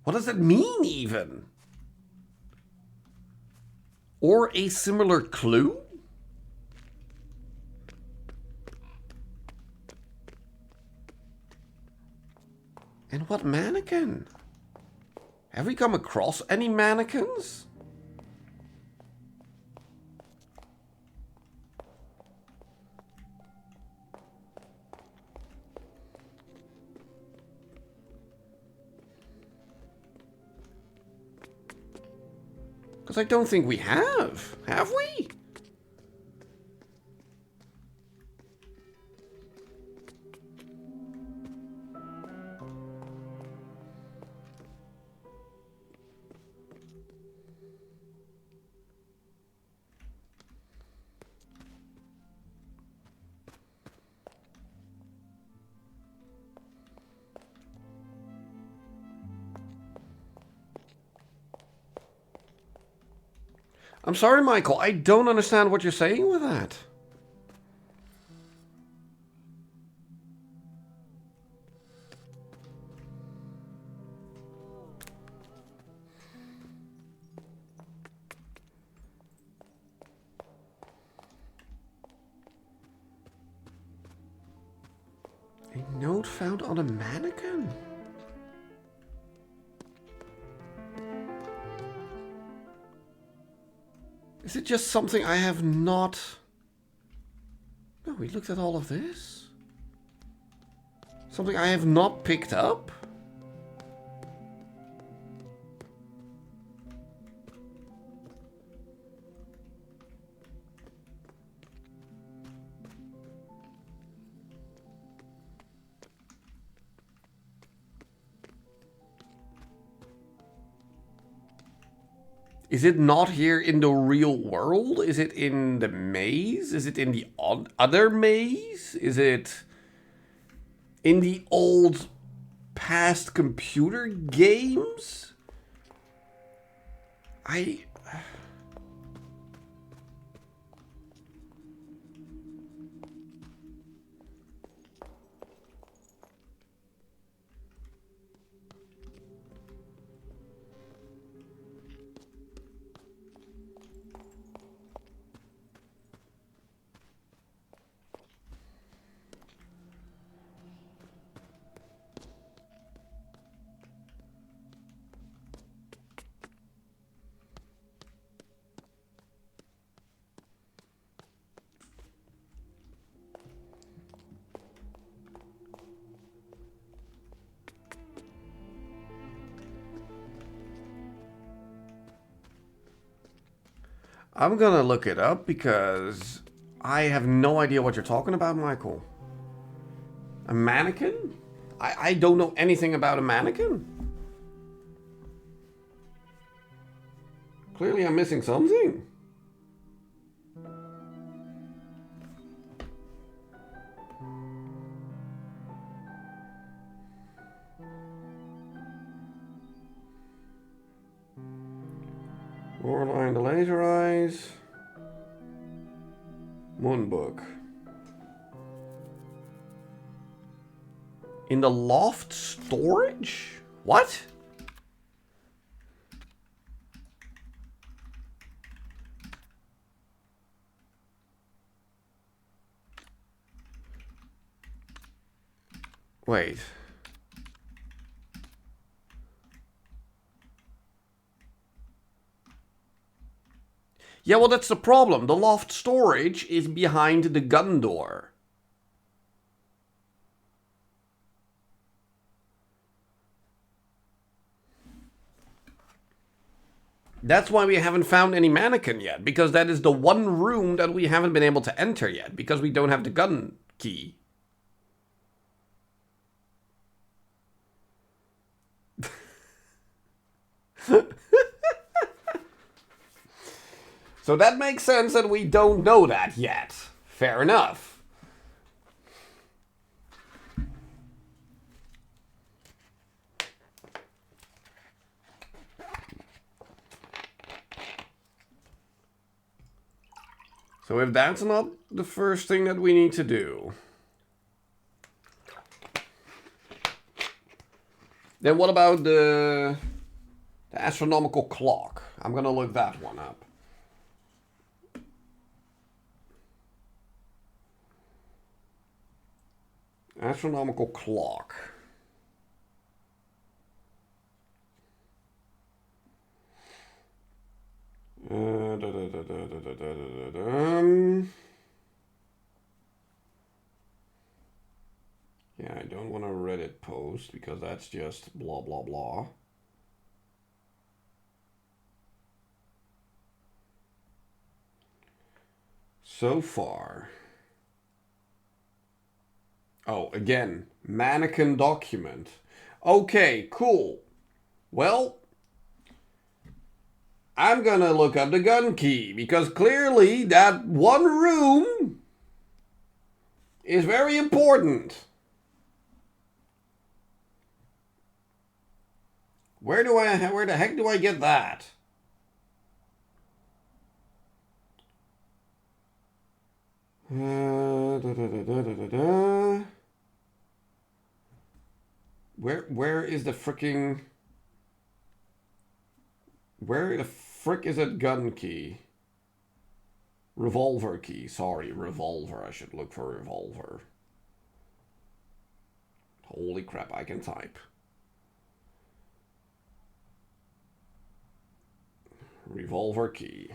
Speaker 1: What does that mean even? Or a similar clue? And what mannequin? Have we come across any mannequins? Because I don't think we have. Have we? I'm sorry, Michael. I don't understand what you're saying with that. A note found on a mannequin? Is it just something I have not... No, we looked at all of this. Something I have not picked up? Is it not here in the real world? Is it in the maze? Is it in the other maze? Is it in the old past computer games? I'm gonna look it up because I have no idea what you're talking about, Michael. A mannequin? I don't know anything about a mannequin. Clearly I'm missing something. Lorelei and the Laser Eyes. Moonbook. In the loft storage? What? Wait. Yeah, well, that's the problem. The loft storage is behind the gun door. That's why we haven't found any mannequin yet, because that is the one room that we haven't been able to enter yet, because we don't have the gun key. So that makes sense that we don't know that yet. Fair enough. So if that's not the first thing that we need to do, then what about the astronomical clock? I'm gonna look that one up. Astronomical clock. Yeah, I don't want a Reddit post because that's just blah blah blah. So far. Oh, again, mannequin document. Okay, cool. Well, I'm gonna look up the gun key because clearly that one room is very important. Where the heck do I get that? Where is the fricking... Where the frick is that gun key? Revolver key. Sorry, revolver. I should look for revolver. Holy crap, I can type. Revolver key.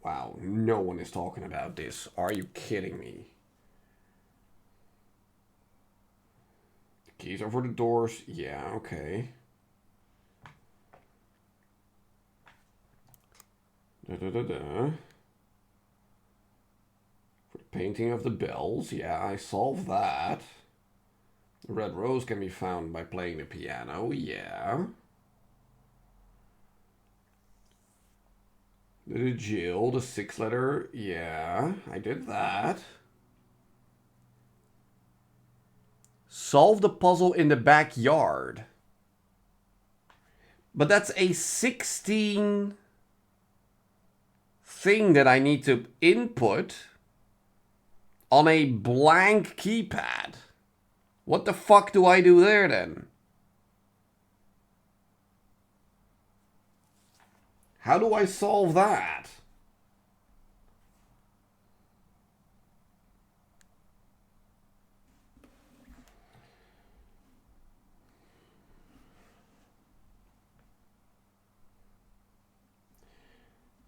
Speaker 1: Wow, no one is talking about this. Are you kidding me? The keys are for the doors. Yeah, okay. Da-da-da-da. For the painting of the bells. Yeah, I solved that. The red rose can be found by playing the piano. Yeah. The Jill, the 6-letter. Yeah, I did that. Solve the puzzle in the backyard. But that's a 16 thing that I need to input on a blank keypad. What the fuck do I do there then? How do I solve that?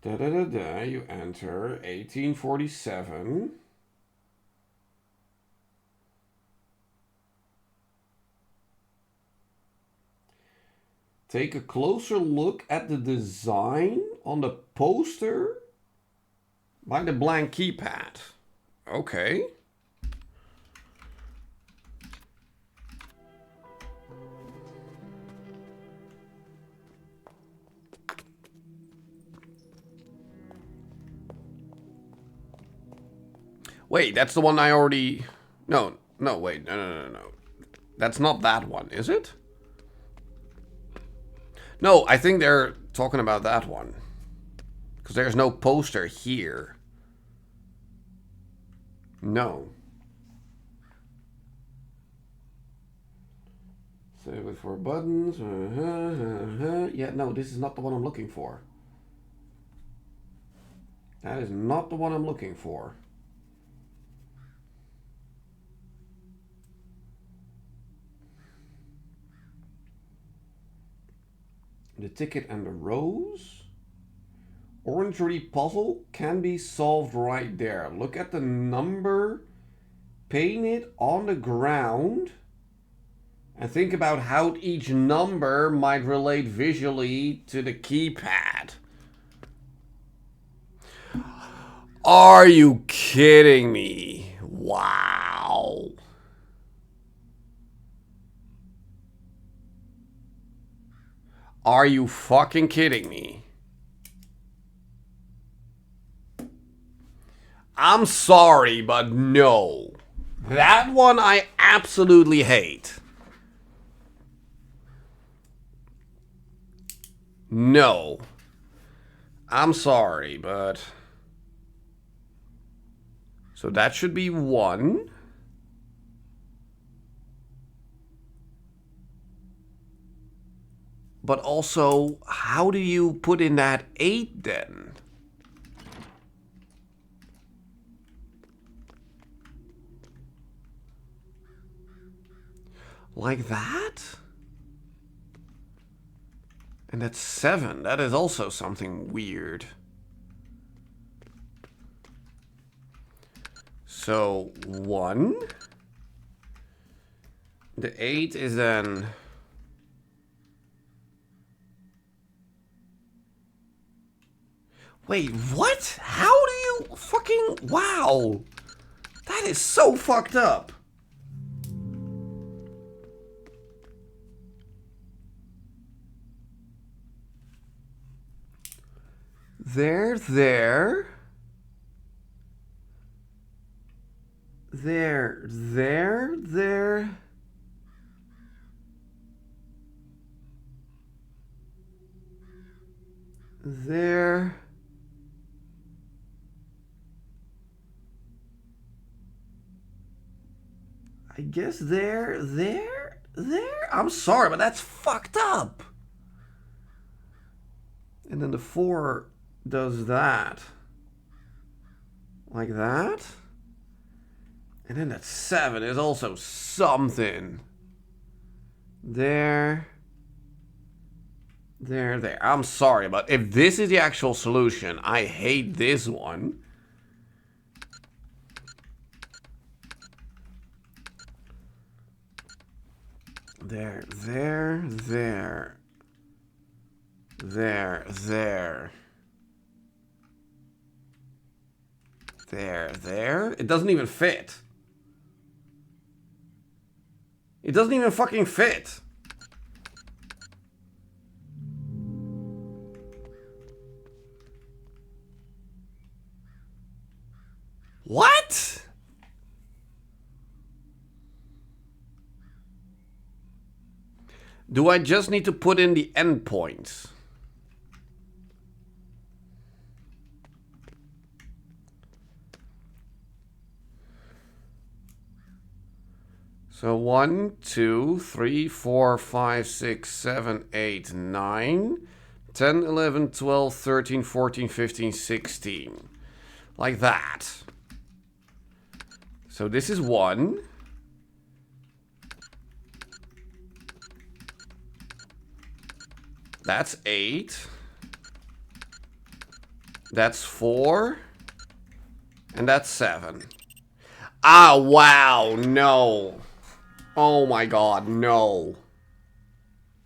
Speaker 1: Da-da-da-da, you enter 1847. Take a closer look at the design on the poster by the blank keypad. Okay. Wait, that's the one I already... No, wait, no. That's not that one, is it? No, I think they're talking about that one. Because there's no poster here. No. Save it for buttons. Yeah, no, this is not the one I'm looking for. That is not the one I'm looking for. The ticket and the rose. Orangery puzzle can be solved right there. Look at the number. Paint it on the ground. And think about how each number might relate visually to the keypad. Are you kidding me? Wow. Are you fucking kidding me? I'm sorry, but no. That one I absolutely hate. No. I'm sorry, but... So that should be 1. But also, how do you put in that 8 then? Like that? And that's 7. That is also something weird. So 1. The 8 is then... Wait, what? How do you fucking... Wow. That is so fucked up. There. There. I guess there. I'm sorry, but that's fucked up. And then the 4 does that. Like that. And then that 7 is also something. There. There. I'm sorry, but if this is the actual solution, I hate this one. There. It doesn't even fit. It doesn't even fucking fit. What? Do I just need to put in the endpoints? So 1, 2, 3, 4, 5, 6, 7, 8, 9, 10, 11, 12, 13, 14, 15, 16. Like that. So this is 1. That's 8. That's 4. And that's 7. Ah, wow, no. Oh my god, no.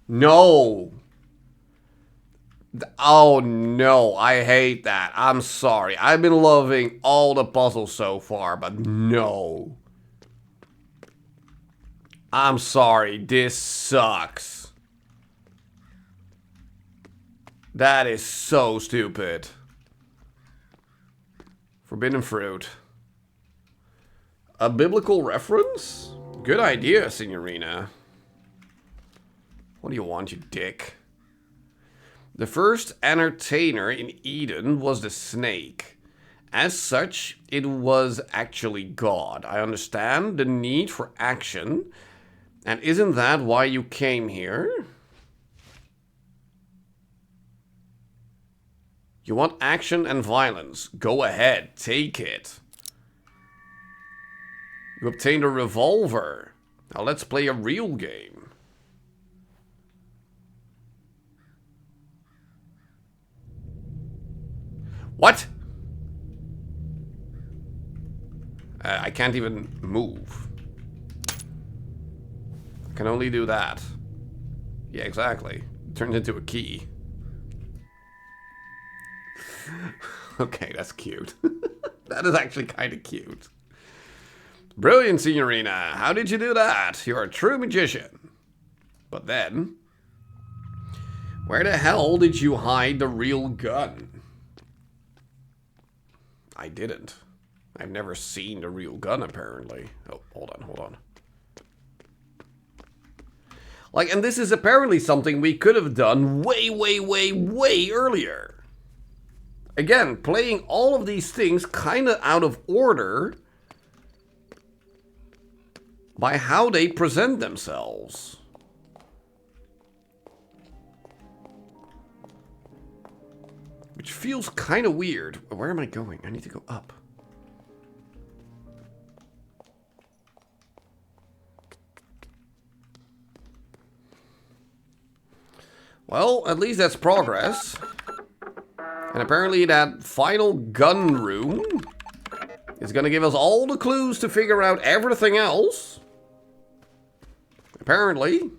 Speaker 1: No. Oh no, I hate that. I'm sorry. I've been loving all the puzzles so far, but no. I'm sorry, this sucks. That is so stupid. Forbidden fruit. A biblical reference? Good idea, Signorina. What do you want, you dick? The first entertainer in Eden was the snake. As such, it was actually God. I understand the need for action. And isn't that why you came here? You want action and violence. Go ahead, take it. You obtained a revolver. Now let's play a real game. What? I can't even move. I can only do that. Yeah, exactly. Turned into a key. Okay, that's cute. That is actually kind of cute. Brilliant, Signorina. How did you do that? You're a true magician. But then, where the hell did you hide the real gun? I didn't. I've never seen the real gun, apparently. Oh, hold on. Like, and this is apparently something we could have done way earlier. Again, playing all of these things kind of out of order by how they present themselves. Which feels kind of weird. Where am I going? I need to go up. Well, at least that's progress. And apparently that final gun room is going to give us all the clues to figure out everything else. Apparently.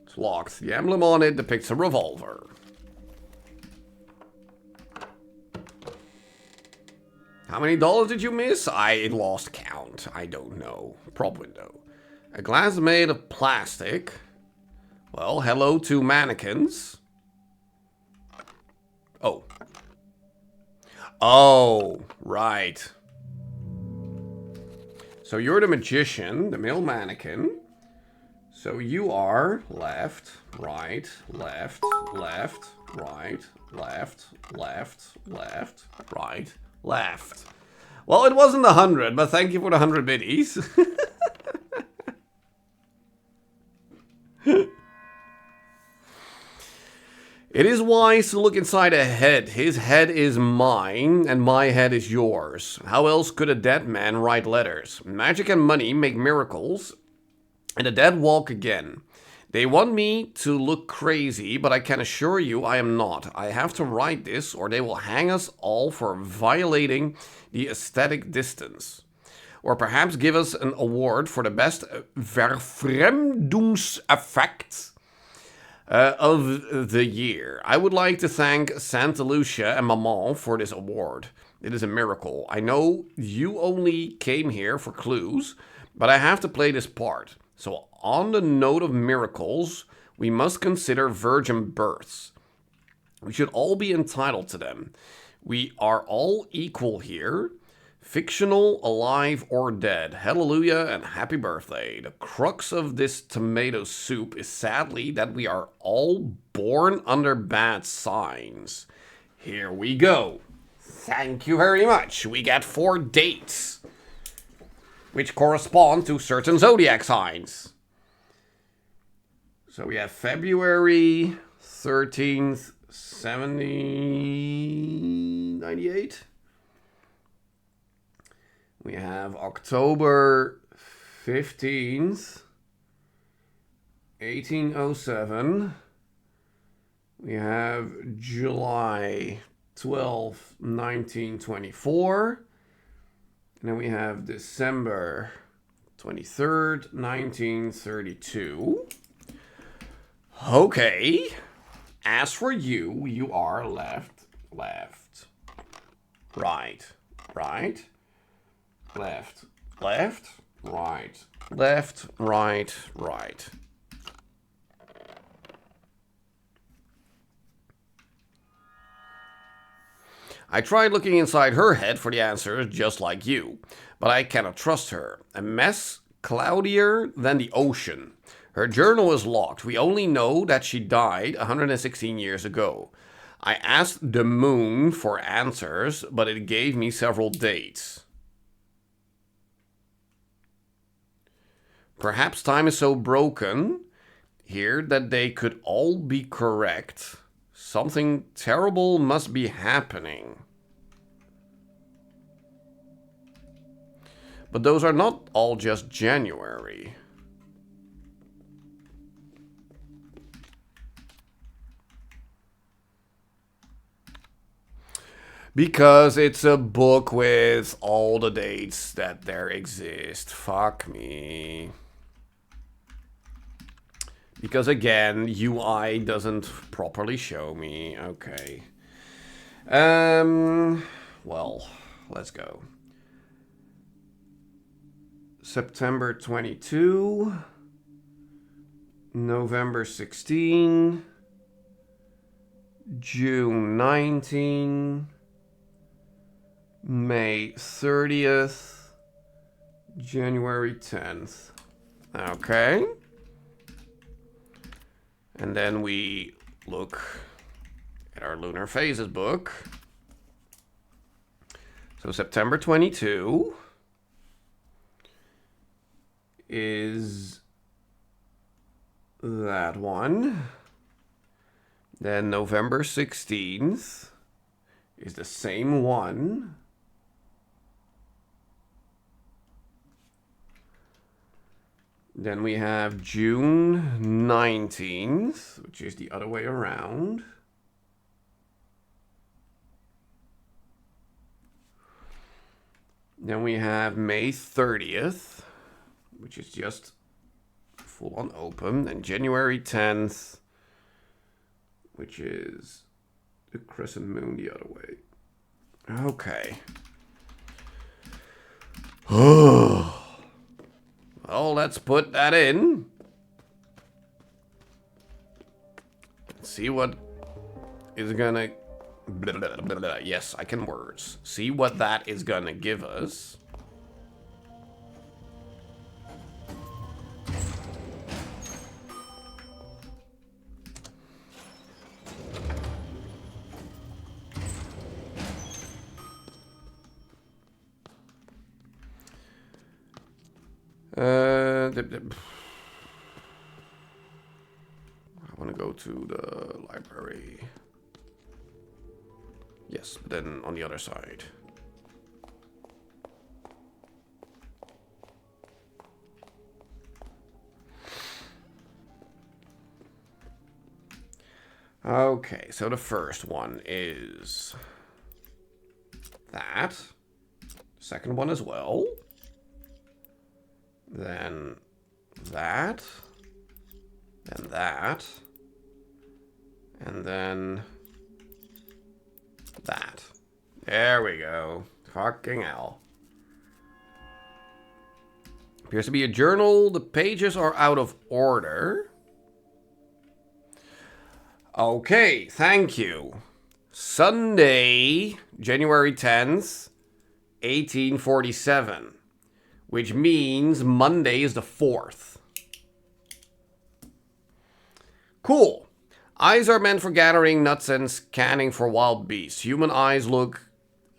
Speaker 1: It's locked. The emblem on it depicts a revolver. How many dollars did you miss? I lost count. I don't know. Prop window. A glass made of plastic. Well, hello to mannequins. Oh. Oh, right. So you're the magician, the male mannequin. So you are left, right, left, left, right, left, left, left, right, left. Well, it wasn't 100, but thank you for the 100 biddies. It is wise to look inside a head. His head is mine, and my head is yours. How else could a dead man write letters? Magic and money make miracles, and the dead walk again. They want me to look crazy, but I can assure you I am not. I have to write this, or they will hang us all for violating the aesthetic distance. Or perhaps give us an award for the best verfremdungseffect of the year. I would like to thank Santa Lucia and Maman for this award. It is a miracle. I know you only came here for clues, but I have to play this part. So on the note of miracles, we must consider virgin births. We should all be entitled to them. We are all equal here. Fictional, alive, or dead. Hallelujah and happy birthday. The crux of this tomato soup is sadly that we are all born under bad signs. Here we go. Thank you very much. We get 4 dates, which correspond to certain zodiac signs. So we have February 13th, 1798. We have October 15th, 1807. We have July 12th, 1924. And then we have December 23rd, 1932. Okay. As for you, you are left, left, right, right. Left, left, right, left, right, right. I tried looking inside her head for the answers just like you, but I cannot trust her. A mess cloudier than the ocean. Her journal is locked. We only know that she died 116 years ago. I asked the moon for answers, but it gave me several dates. Perhaps time is so broken here that they could all be correct. Something terrible must be happening. But those are not all just January. Because it's a book with all the dates that there exist. Fuck me. Because again, UI doesn't properly show me. Okay. Well, let's go. September 22. November 16. June 19. May 30th. January 10th. Okay. And then we look at our lunar phases book. So September 22 is that one. Then November 16th is the same one. Then we have June 19th, which is the other way around. Then we have May 30th, which is just full on open. And January 10th, which is the crescent moon the other way. Okay. Well, let's put that in. See what is gonna... Yes, I can words. See what that is gonna give us. want to go to the library. Yes, but then on the other side. Okay, so the first one is that. Second one as well. Then that. Then that. And then that. There we go. Fucking hell. Appears to be a journal. The pages are out of order. Okay, thank you. Sunday, January 10th, 1847. Which means Monday is the 4th. Cool. Eyes are meant for gathering nuts and scanning for wild beasts. Human eyes look,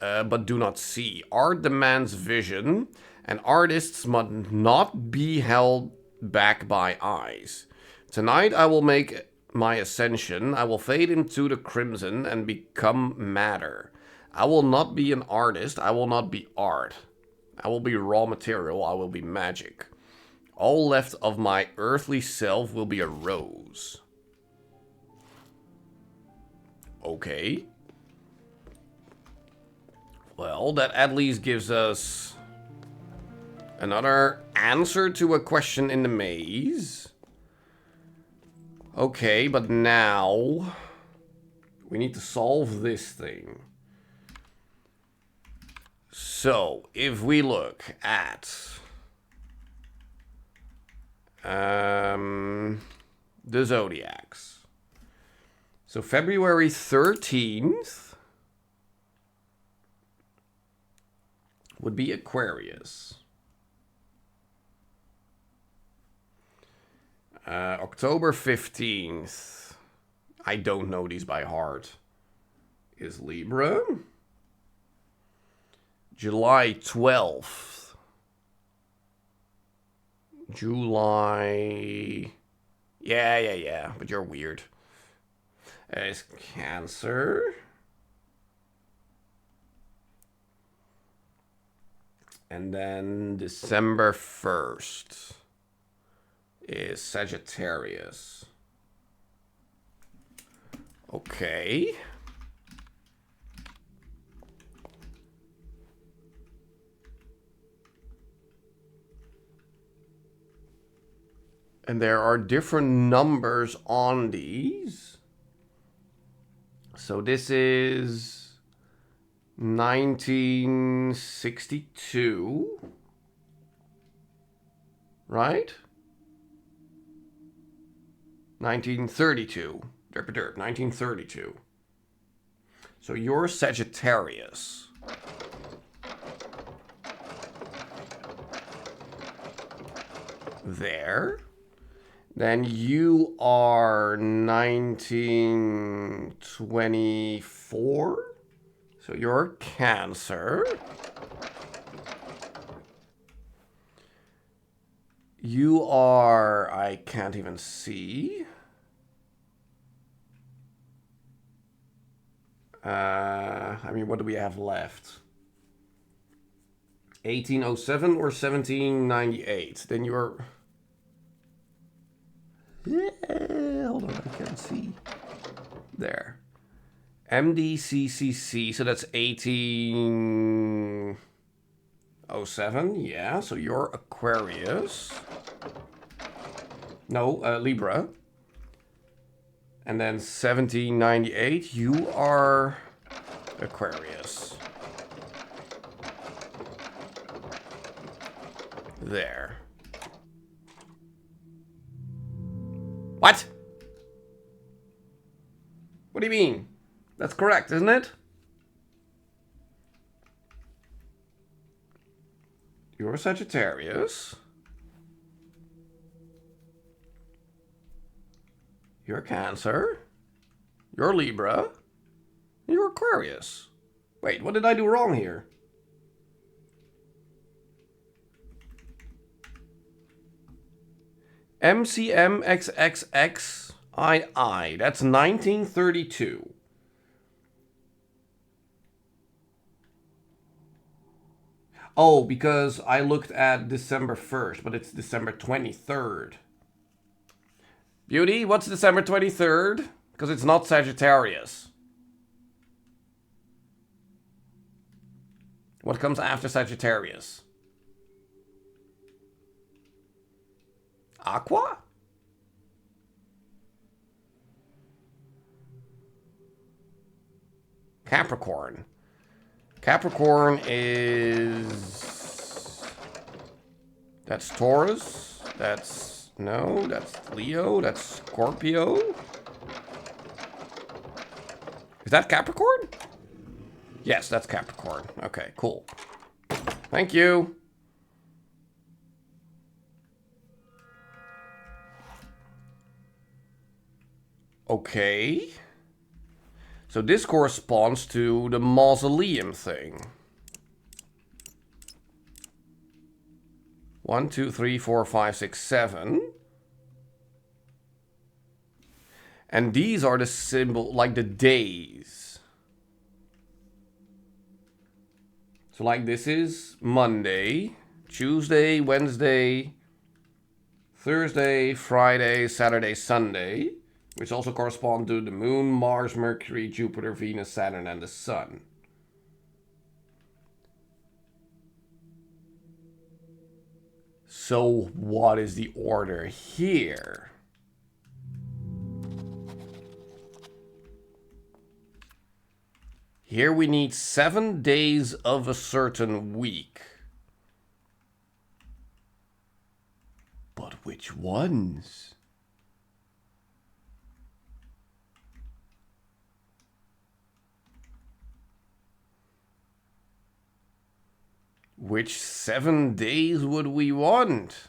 Speaker 1: but do not see. Art demands vision, and artists must not be held back by eyes. Tonight I will make my ascension. I will fade into the crimson and become matter. I will not be an artist. I will not be art. I will be raw material. I will be magic. All left of my earthly self will be a rose. Okay. Well, that at least gives us another answer to a question in the maze. Okay, but now we need to solve this thing. So, if we look at the zodiacs. So February 13th would be Aquarius. October 15th, I don't know these by heart, is Libra. July 12th. July... Yeah, but you're weird. Is Cancer. And then December 1st is Sagittarius. Okay. And there are different numbers on these. So this is 1962, right? 1932. 1932. So you're Sagittarius. There. Then you are 1924. So you're Cancer. You are, I can't even see. I mean, what do we have left? 1807 or 1798? Then you're... hold on, I can't see. There. MDCCC, so that's 1807. Yeah, so you're Aquarius. No, Libra. And then 1798, you are Aquarius. There. What? What do you mean? That's correct, isn't it? You're Sagittarius. You're Cancer. You're Libra. You're Aquarius. Wait, what did I do wrong here? MCMXXXII. That's 1932. Oh, because I looked at December 1st, but it's December 23rd. Beauty, what's December 23rd? Because it's not Sagittarius. What comes after Sagittarius? Aqua? Capricorn. Capricorn is... That's Taurus. That's... No, that's Leo. That's Scorpio. Is that Capricorn? Yes, that's Capricorn. Okay, cool. Thank you. Okay. So this corresponds to the mausoleum thing. 1, 2, 3, 4, 5, 6, 7. And these are the symbol, like the days. So like this is Monday, Tuesday, Wednesday, Thursday, Friday, Saturday, Sunday. Which also correspond to the Moon, Mars, Mercury, Jupiter, Venus, Saturn, and the Sun. So what is the order here? Here we need 7 days of a certain week. But which ones? Which 7 days would we want?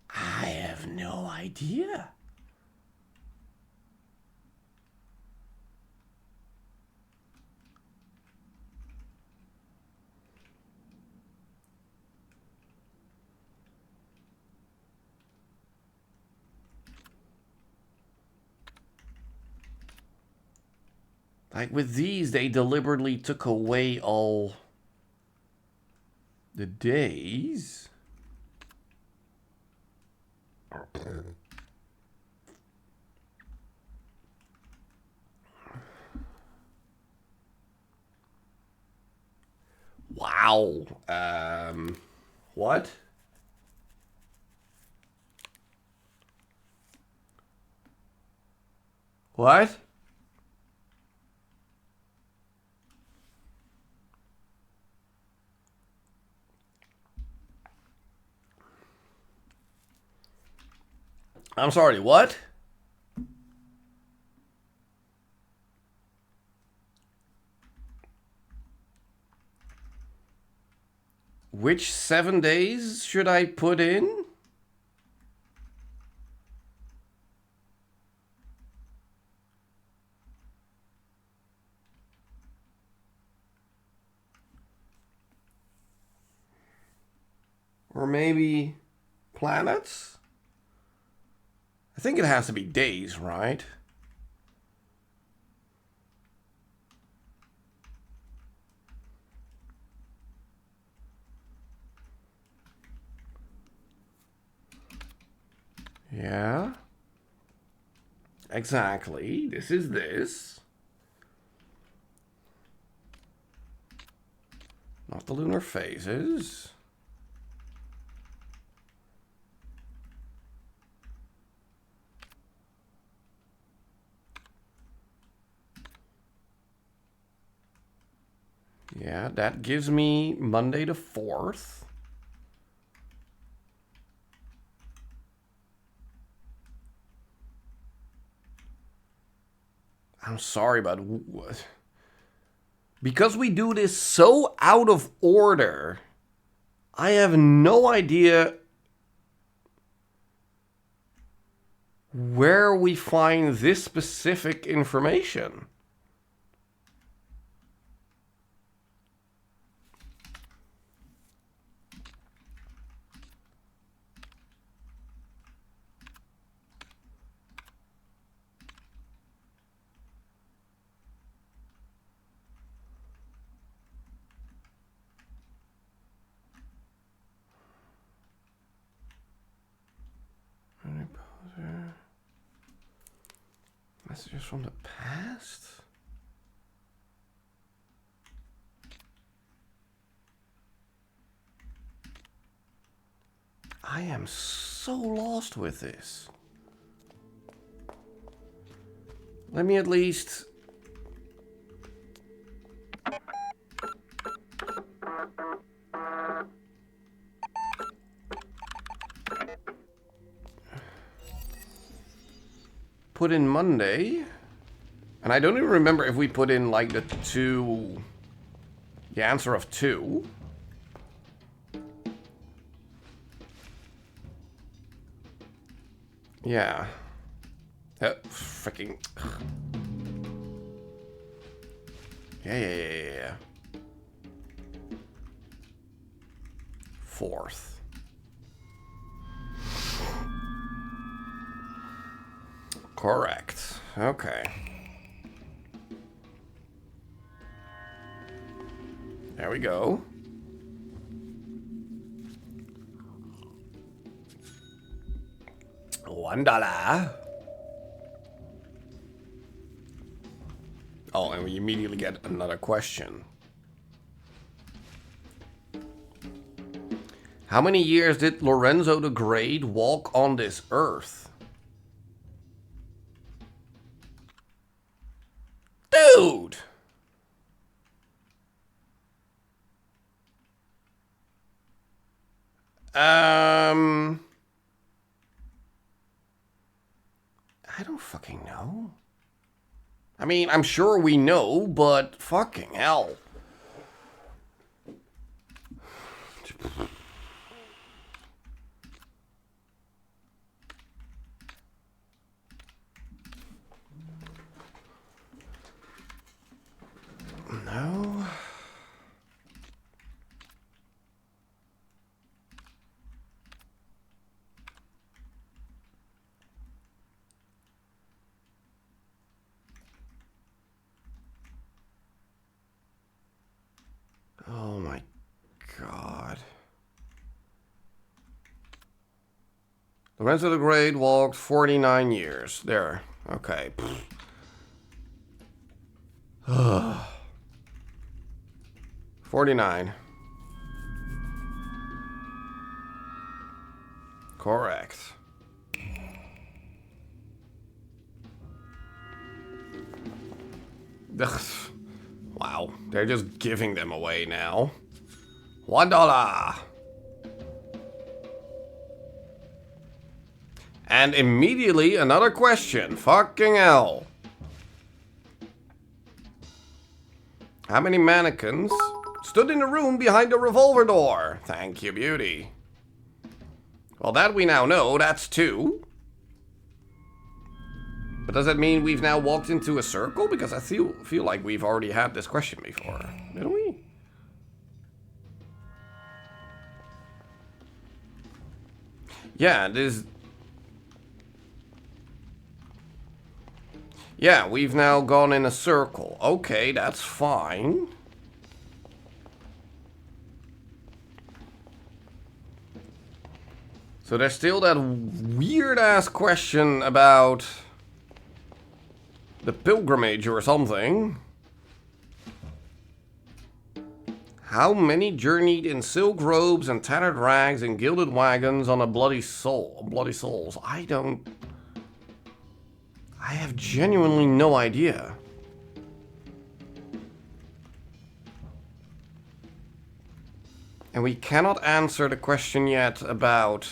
Speaker 1: I have no idea. Like with these, they deliberately took away all the days. Wow. What? What? I'm sorry, what? Which 7 days should I put in? Or maybe planets? I think it has to be days, right? Yeah. Exactly. This is this. Not the lunar phases. Yeah, that gives me Monday the 4th. I'm sorry, but because we do this so out of order, I have no idea where we find this specific information. Messages from the past? I am so lost with this. Let me at least... put in Monday. And I don't even remember if we put in like the answer of 2. Yeah. Freaking. Yeah. 4th. Correct. Okay. There we go. $1. Oh, and we immediately get another question. How many years did Lorenzo the Great walk on this earth? Dude! I don't fucking know. I mean, I'm sure we know, but fucking hell. No. Oh my god. Lorenzo the Great walked 49 years. There. Okay. 49. Correct. Ugh. Wow, they're just giving them away now. $1. And immediately another question. Fucking hell. How many mannequins stood in the room behind the revolver door? Thank you, beauty. Well, that we now know. That's 2. But does that mean we've now walked into a circle? Because I feel like we've already had this question before. Didn't we? Yeah, this... Yeah, we've now gone in a circle. Okay, that's fine. So there's still that weird-ass question about the pilgrimage or something. How many journeyed in silk robes and tattered rags and gilded wagons on a bloody souls? I have genuinely no idea. And we cannot answer the question yet about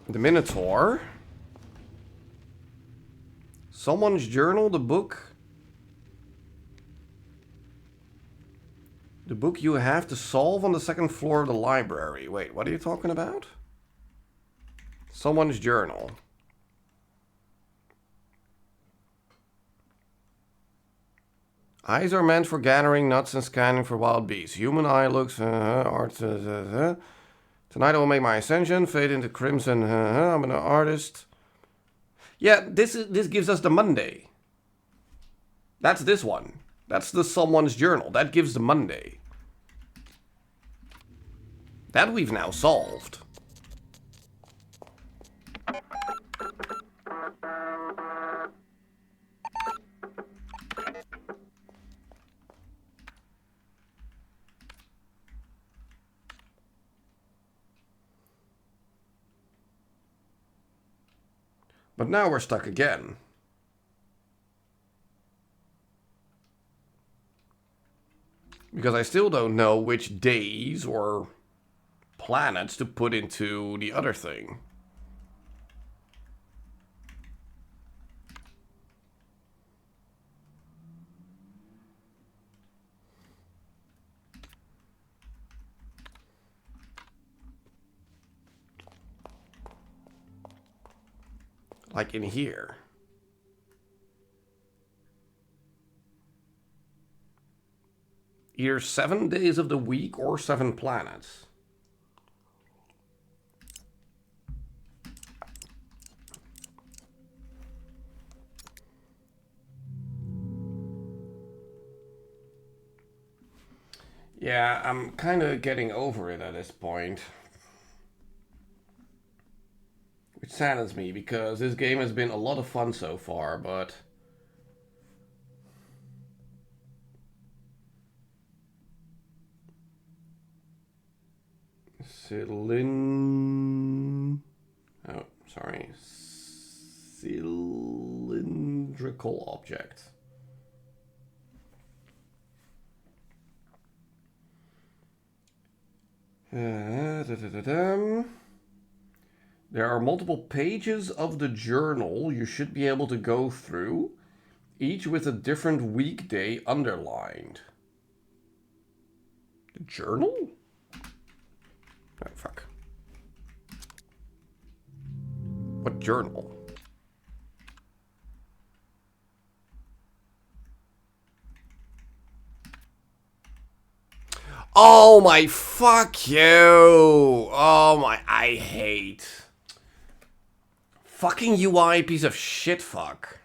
Speaker 1: the Minotaur. Someone's journal, the book. The book you have to solve on the 2nd floor of the library. Wait, what are you talking about? Someone's journal. Eyes are meant for gathering nuts and scanning for wild beasts. Human eye looks, art, Tonight I will make my ascension, fade into crimson, I'm an artist. Yeah, this gives us the Monday. That's this one. That's the someone's journal. That gives the Monday. That we've now solved. But now we're stuck again. Because I still don't know which days or planets to put into the other thing. Like in here. Either 7 days of the week or 7 planets. Yeah, I'm kind of getting over it at this point. Which saddens me, because this game has been a lot of fun so far, but... Oh, sorry. Cylindrical object. There are multiple pages of the journal you should be able to go through, each with a different weekday underlined. The journal? Oh, fuck. What journal? Oh my, fuck you! Oh my, I hate. Fucking UI piece of shit fuck.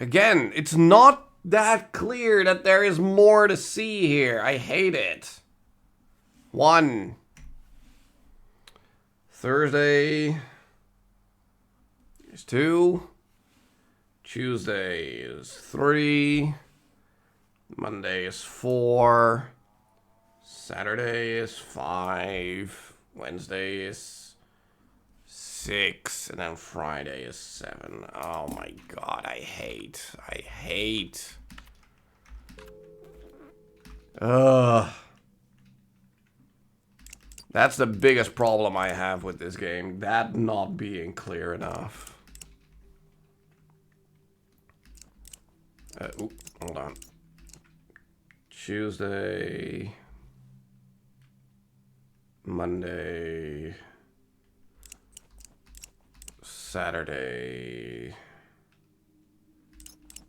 Speaker 1: Again, it's not that clear that there is more to see here. I hate it. 1. Thursday is 2. Tuesday is 3. Monday is 4. Saturday is 5. Wednesday is 6. And then Friday is 7. Oh my god, I hate. Ugh. That's the biggest problem I have with this game. That not being clear enough. Hold on. Tuesday, Monday, Saturday,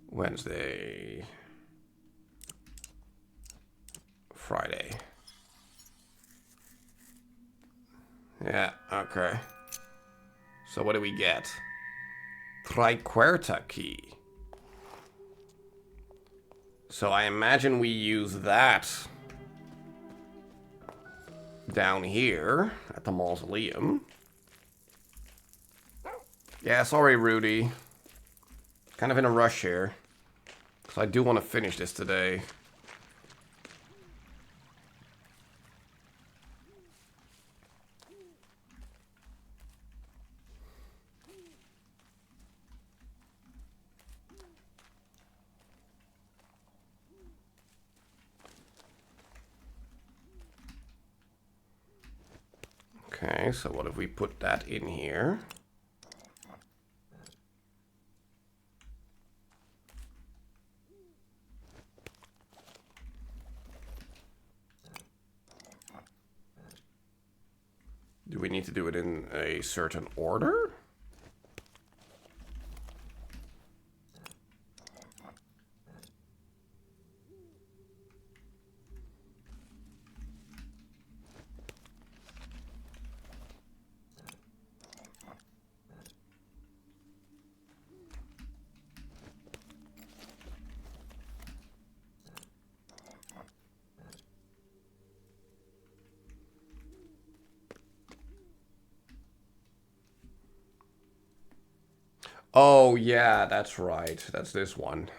Speaker 1: Wednesday, Friday. Yeah, okay. So what do we get? Triquarta key. So I imagine we use that down here at the mausoleum. Yeah, sorry, Rudy. Kind of in a rush here. So I do want to finish this today. Okay, so what if we put that in here? Do we need to do it in a certain order? Oh, yeah, that's right. That's this one.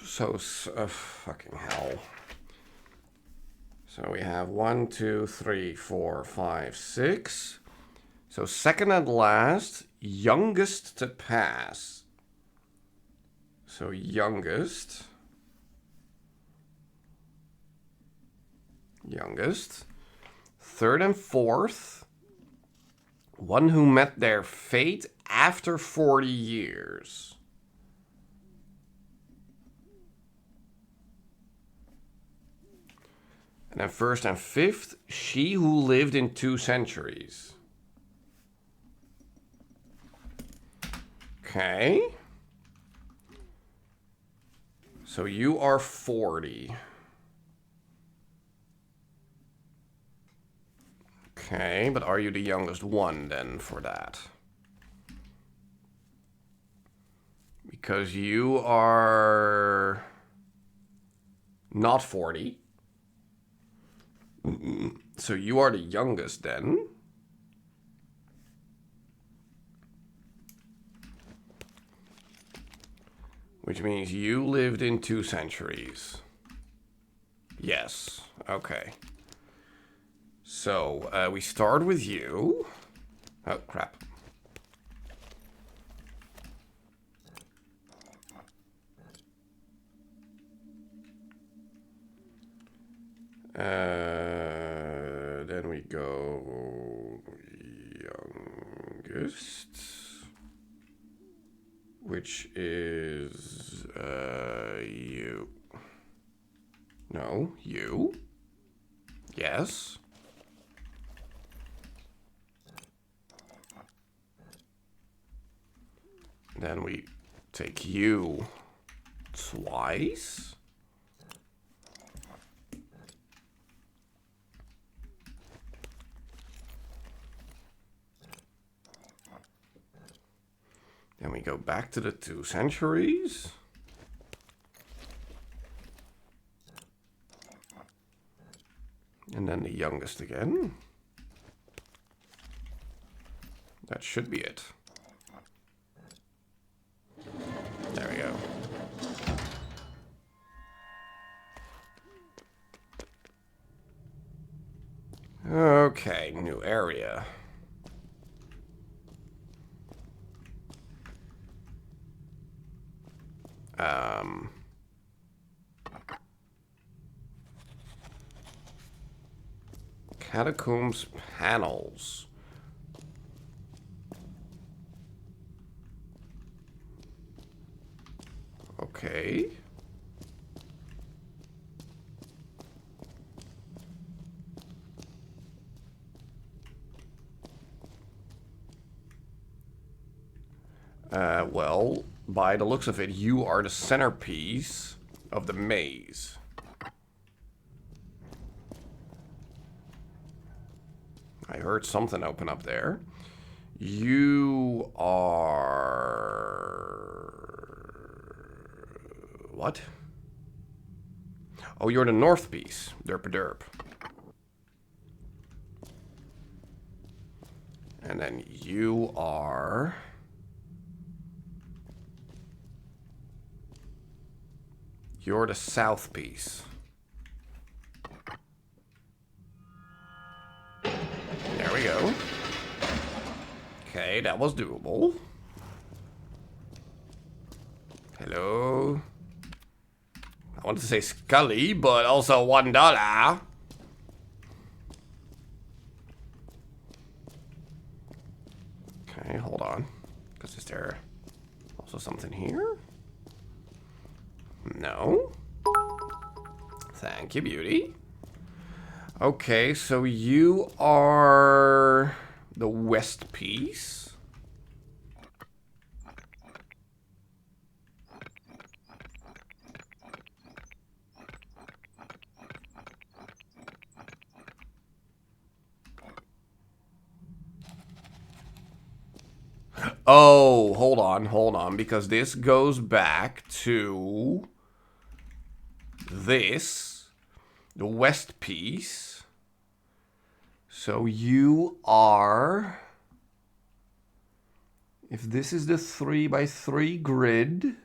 Speaker 1: So, fucking hell. So we have 1, 2, 3, 4, 5, 6. So second and last, youngest to pass. So youngest. Third and fourth, one who met their fate after 40 years. And then first and fifth, she who lived in 2 centuries. Okay. So you are 40. Okay, but are you the youngest one then for that? Because you are not 40. So you are the youngest then. Which means you lived in 2 centuries. Yes, okay. So, we start with you. Oh, crap. Then we go youngest, which is you. No, you. Yes. Then we take you twice. Then we go back to the 2 centuries. And then the youngest again. That should be it. There we go. Okay, new area. Catacombs panels. Okay. Well, by the looks of it, you are the centerpiece of the maze. I heard something open up there. You are... What? Oh, you're the north piece. Derp-a-derp. And then you are... You're the south piece. There we go. Okay, that was doable. Hello. I want to say Scully, but also $1. Okay, hold on. Because is there also something here? No. Thank you, beauty. Okay, so you are the west piece. Oh, hold on, because this goes back to this, the west piece. So you are, if this is the 3x3 grid,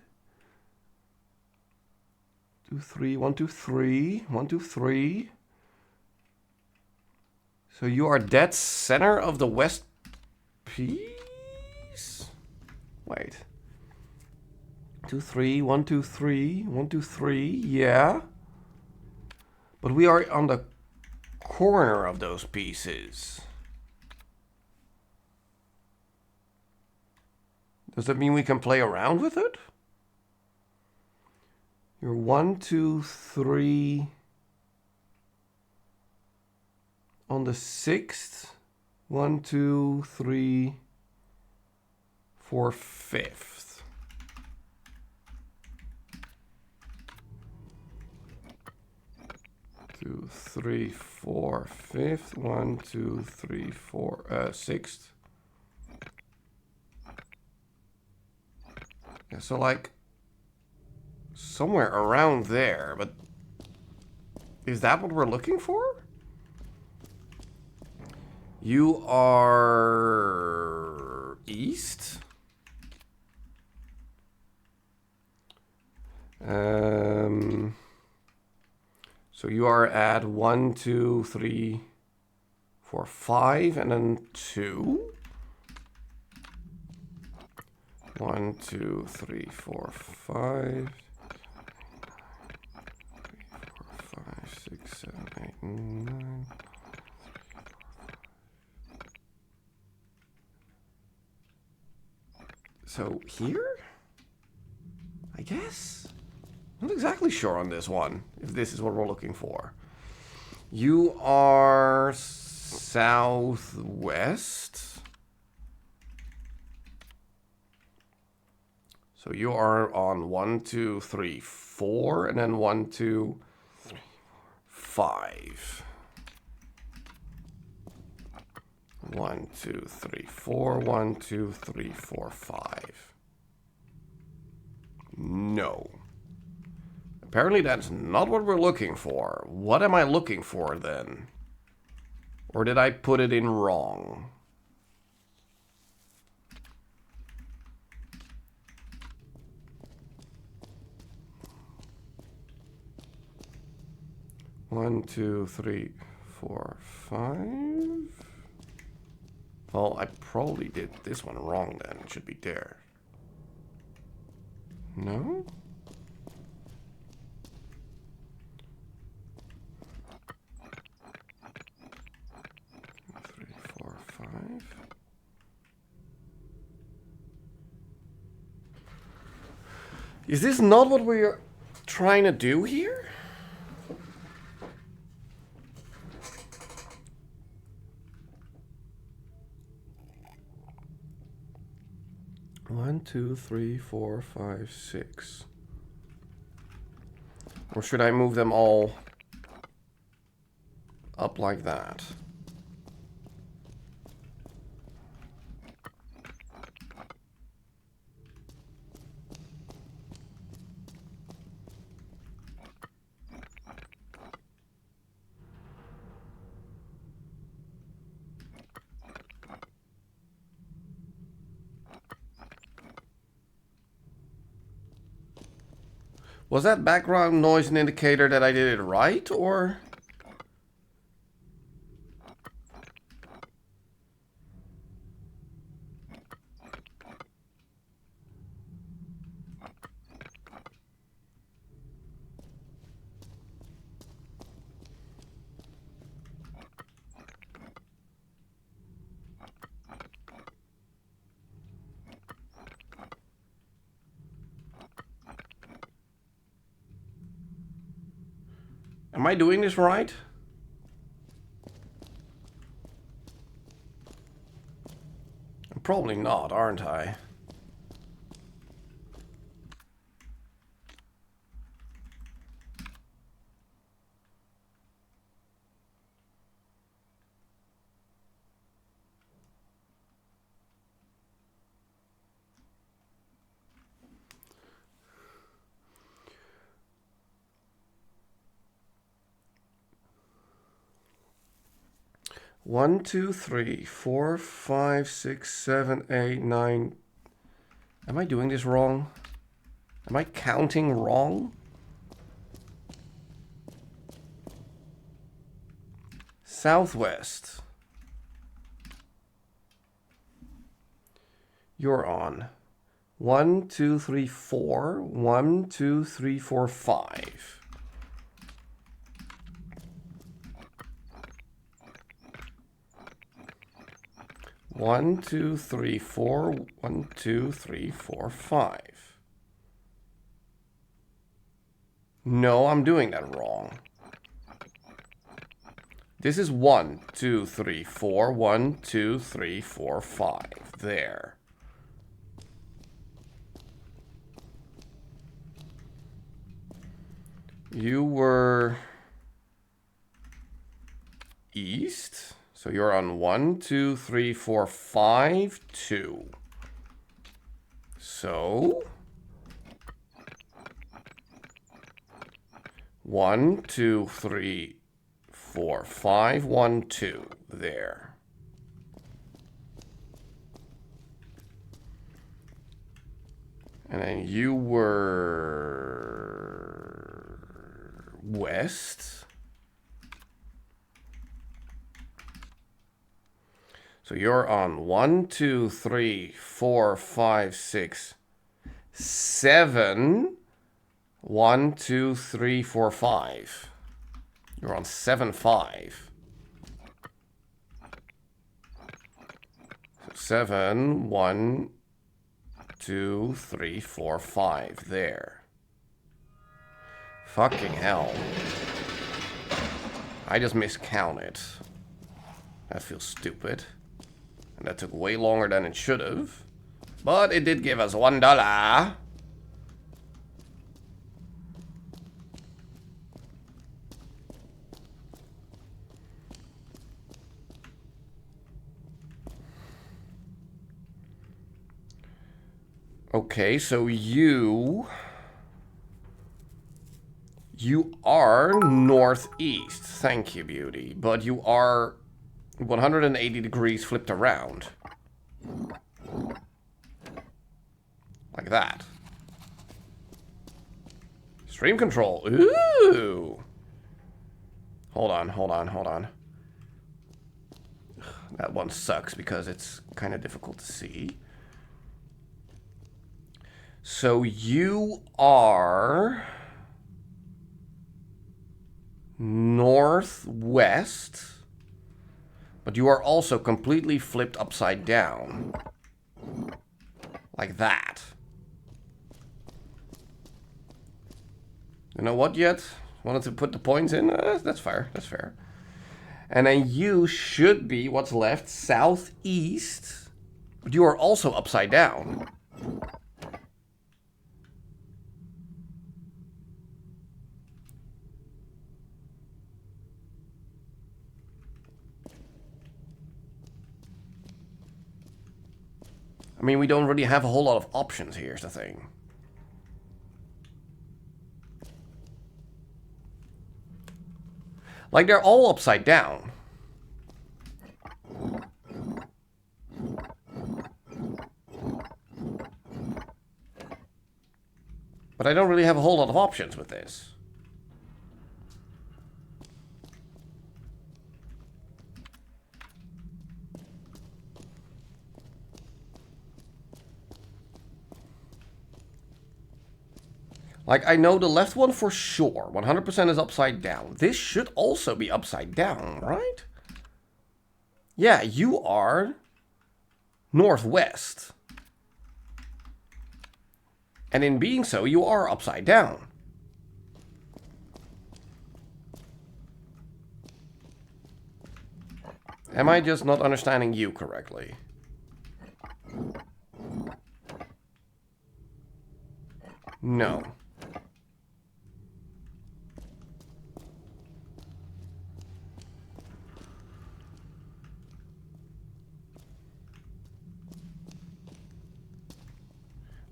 Speaker 1: 2, 3, 1, 2, 3, 1, 2, 3. So you are dead center of the west piece? Wait. 2, 3, 1, 2, 3, 1, 2, 3, yeah. But we are on the corner of those pieces. Does that mean we can play around with it? You're 1, 2, 3 on the 6th. 1, 2, 3, 4, 5th. Two, 3, 4, 5th. 1, 2, 3, 4, 6th. Yeah, so like somewhere around there, but is that what we're looking for? You are east. So you are at 1, 2, 3, 4, 5, and then 2. 1, 2, 3, 4, 5. 5, 6, 7, 8, 9. So here? I guess? Not exactly sure on this one, if this is what we're looking for. You are southwest. So you are on 1, 2, 3, 4, and then 1, 2, 3, 5. 1, 2, 3, 4, 1, 2, 3, 4, 5. No. Apparently that's not what we're looking for. What am I looking for then? Or did I put it in wrong? One, 2, 3, 4, 5. Well, I probably did this one wrong then. It should be there. No? 3, 4, 5. Is this not what we're trying to do here? One, 2, 3, 4, 5, 6. Or should I move them all up like that? Was that background noise an indicator that I did it right, or? Am I doing this right? I'm probably not, aren't I? One, 2, 3, 4, 5, 6, 7, 8, 9. Am I doing this wrong? Am I counting wrong? Southwest. You're on 1, 2, 3, 4. 1, 2, 3, 4, 5. One, two, three, four. 1, 2, 3, 4, 5. No, I'm doing that wrong. This is 1, 2, 3, 4. 1, 2, 3, 4, 5. There. You were east. So you're on 1, 2, 3, 4, 5, 2. So 1, 2, 3, 4, 5, 1, 2. There. And then you were west. So you're on 1, 2, 3, 4, 5, 6, 7. 1, 2, 3, 4, 5. You're on 7, 5. So 7, 1, 2, 3, 4, 5. There. Fucking hell. I just miscounted. That feels stupid. And that took way longer than it should have. But it did give us $1. Okay, so you are northeast. Thank you, beauty. But you are 180 degrees flipped around. Like that. Stream control. Ooh. Hold on. That one sucks because it's kind of difficult to see. So you are northwest, but you are also completely flipped upside down. Like that. You know what yet? Wanted to put the points in? That's fair, that's fair. And then you should be, what's left, southeast, but you are also upside down. I mean, we don't really have a whole lot of options, here's the thing. Like, they're all upside down. But I don't really have a whole lot of options with this. Like, I know the left one for sure. 100% is upside down. This should also be upside down, right? Yeah, you are northwest. And in being so, you are upside down. Am I just not understanding you correctly? No.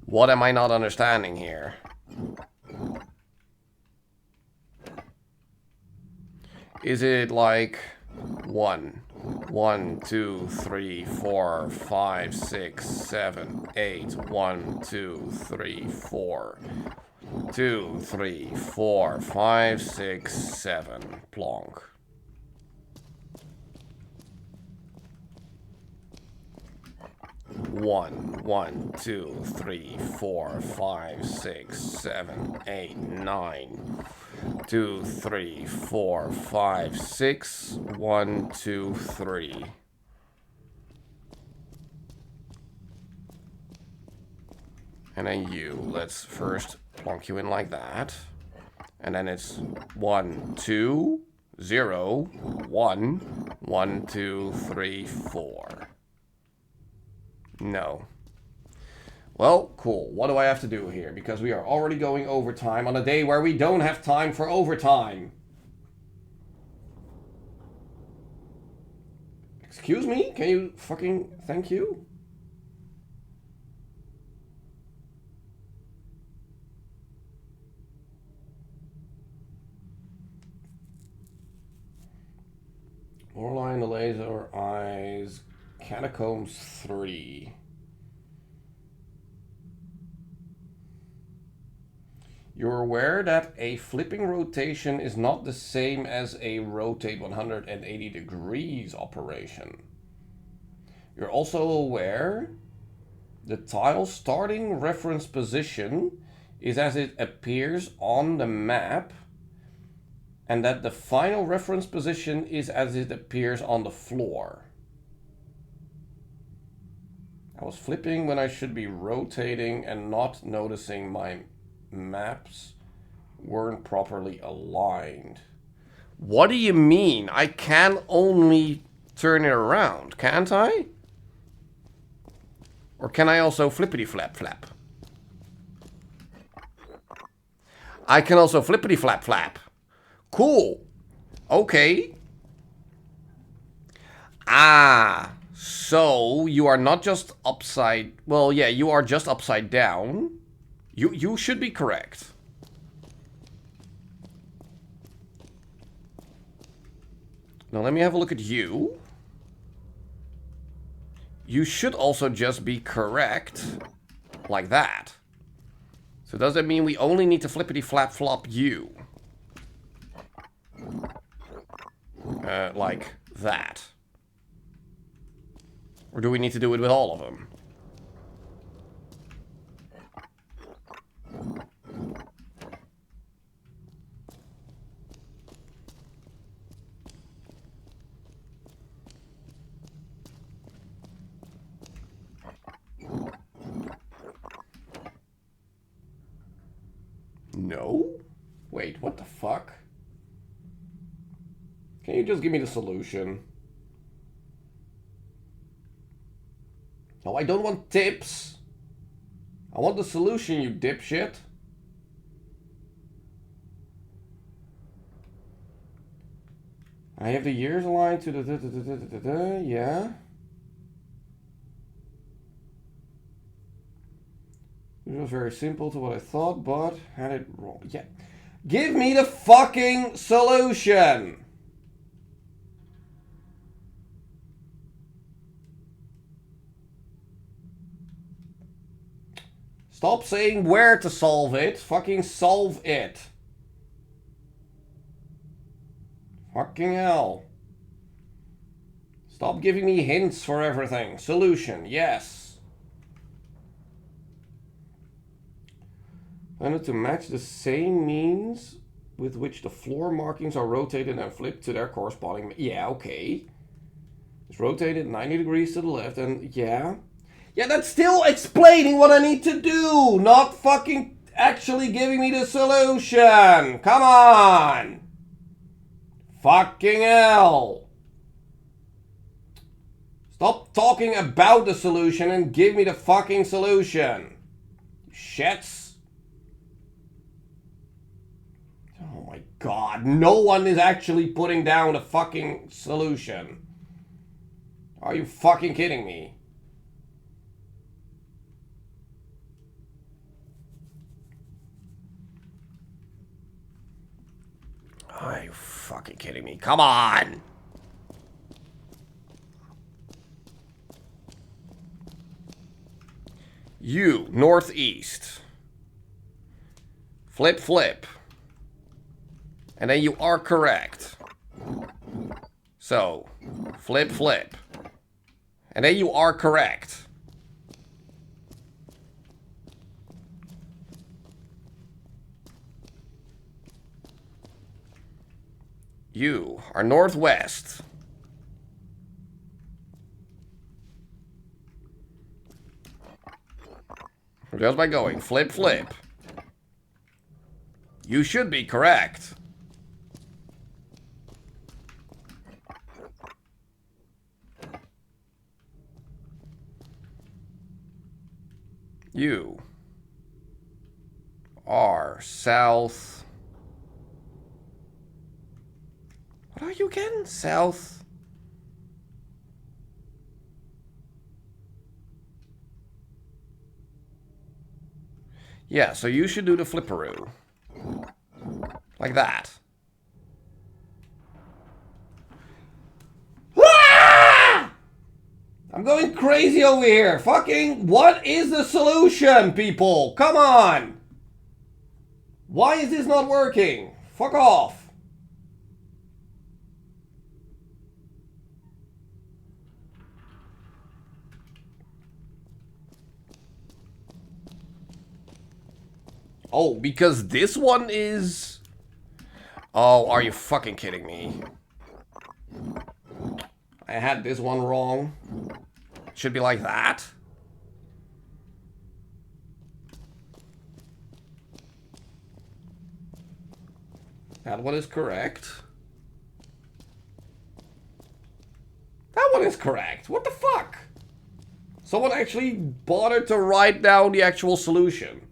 Speaker 1: What am I not understanding here? Is it like 1, 2, 3, 4, 5, 6, 7, 8, 1, 2, 3, 4, 2, 3, 4, 5, 6, 7, plonk. 1, 1, 2, 3, 4, 5, 6, 7, 8, 9. 2, 3, 4, 5, 6. 1, 2, 3. And then you. Let's first plonk you in like that. And then it's 1, 2, 0, 1, 1, 2, 3, 4. No. Well, cool. What do I have to do here? Because we are already going overtime on a day where we don't have time for overtime. Excuse me? Can you fucking... Thank you? Lorelei and the Laser Eyes... Catacombs 3. You're aware that a flipping rotation is not the same as a rotate 180 degrees operation. You're also aware the tile's starting reference position is as it appears on the map, and that the final reference position is as it appears on the floor. I was flipping when I should be rotating and not noticing my maps weren't properly aligned. What do you mean? I can only turn it around, can't I? Or can I also flippity flap flap? I can also flippity flap flap. Cool. Okay. Ah. So, you are not just upside... Well, yeah, you are just upside down. You should be correct. Now, let me have a look at you. You should also just be correct. Like that. So, does that mean we only need to flippity-flap-flop you? Like that. Or do we need to do it with all of them? No? Wait, what the fuck? Can you just give me the solution? No, I don't want tips. I want the solution, you dipshit. I have the years aligned to the yeah. It was very simple to what I thought, but had it wrong. Yeah. Give me the fucking solution. Stop saying where to solve it. Fucking solve it. Fucking hell. Stop giving me hints for everything. Solution, yes. And to match the same means with which the floor markings are rotated and flipped to their corresponding... Yeah, okay. It's rotated 90 degrees to the left and yeah... Yeah, that's still explaining what I need to do, not fucking actually giving me the solution. Come on. Fucking hell. Stop talking about the solution and give me the fucking solution. Shits. Oh my god, no one is actually putting down the fucking solution. Are you fucking kidding me? Are you fucking kidding me? Come on! You, northeast. Flip, flip. And then you are correct. So, flip, flip. And then you are correct. You are northwest. Just by going flip, flip. You should be correct. You are south. What are you again? South. Yeah, so you should do the flipperoo. Like that. Ah! I'm going crazy over here. Fucking, what is the solution, people? Come on. Why is this not working? Fuck off. Oh, because this one is... Oh, are you fucking kidding me? I had this one wrong. Should be like that. That one is correct. That one is correct. What the fuck? Someone actually bothered to write down the actual solution.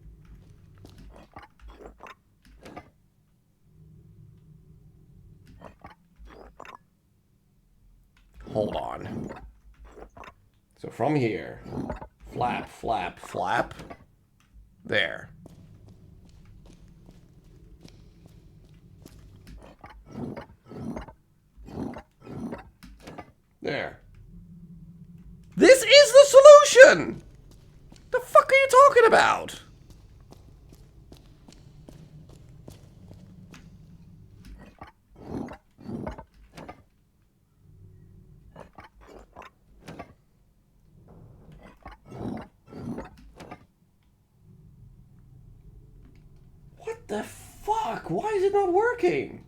Speaker 1: Hold on. So from here, flap, flap, flap. There. There. This is the solution! The fuck are you talking about? What the fuck? Why is it not working?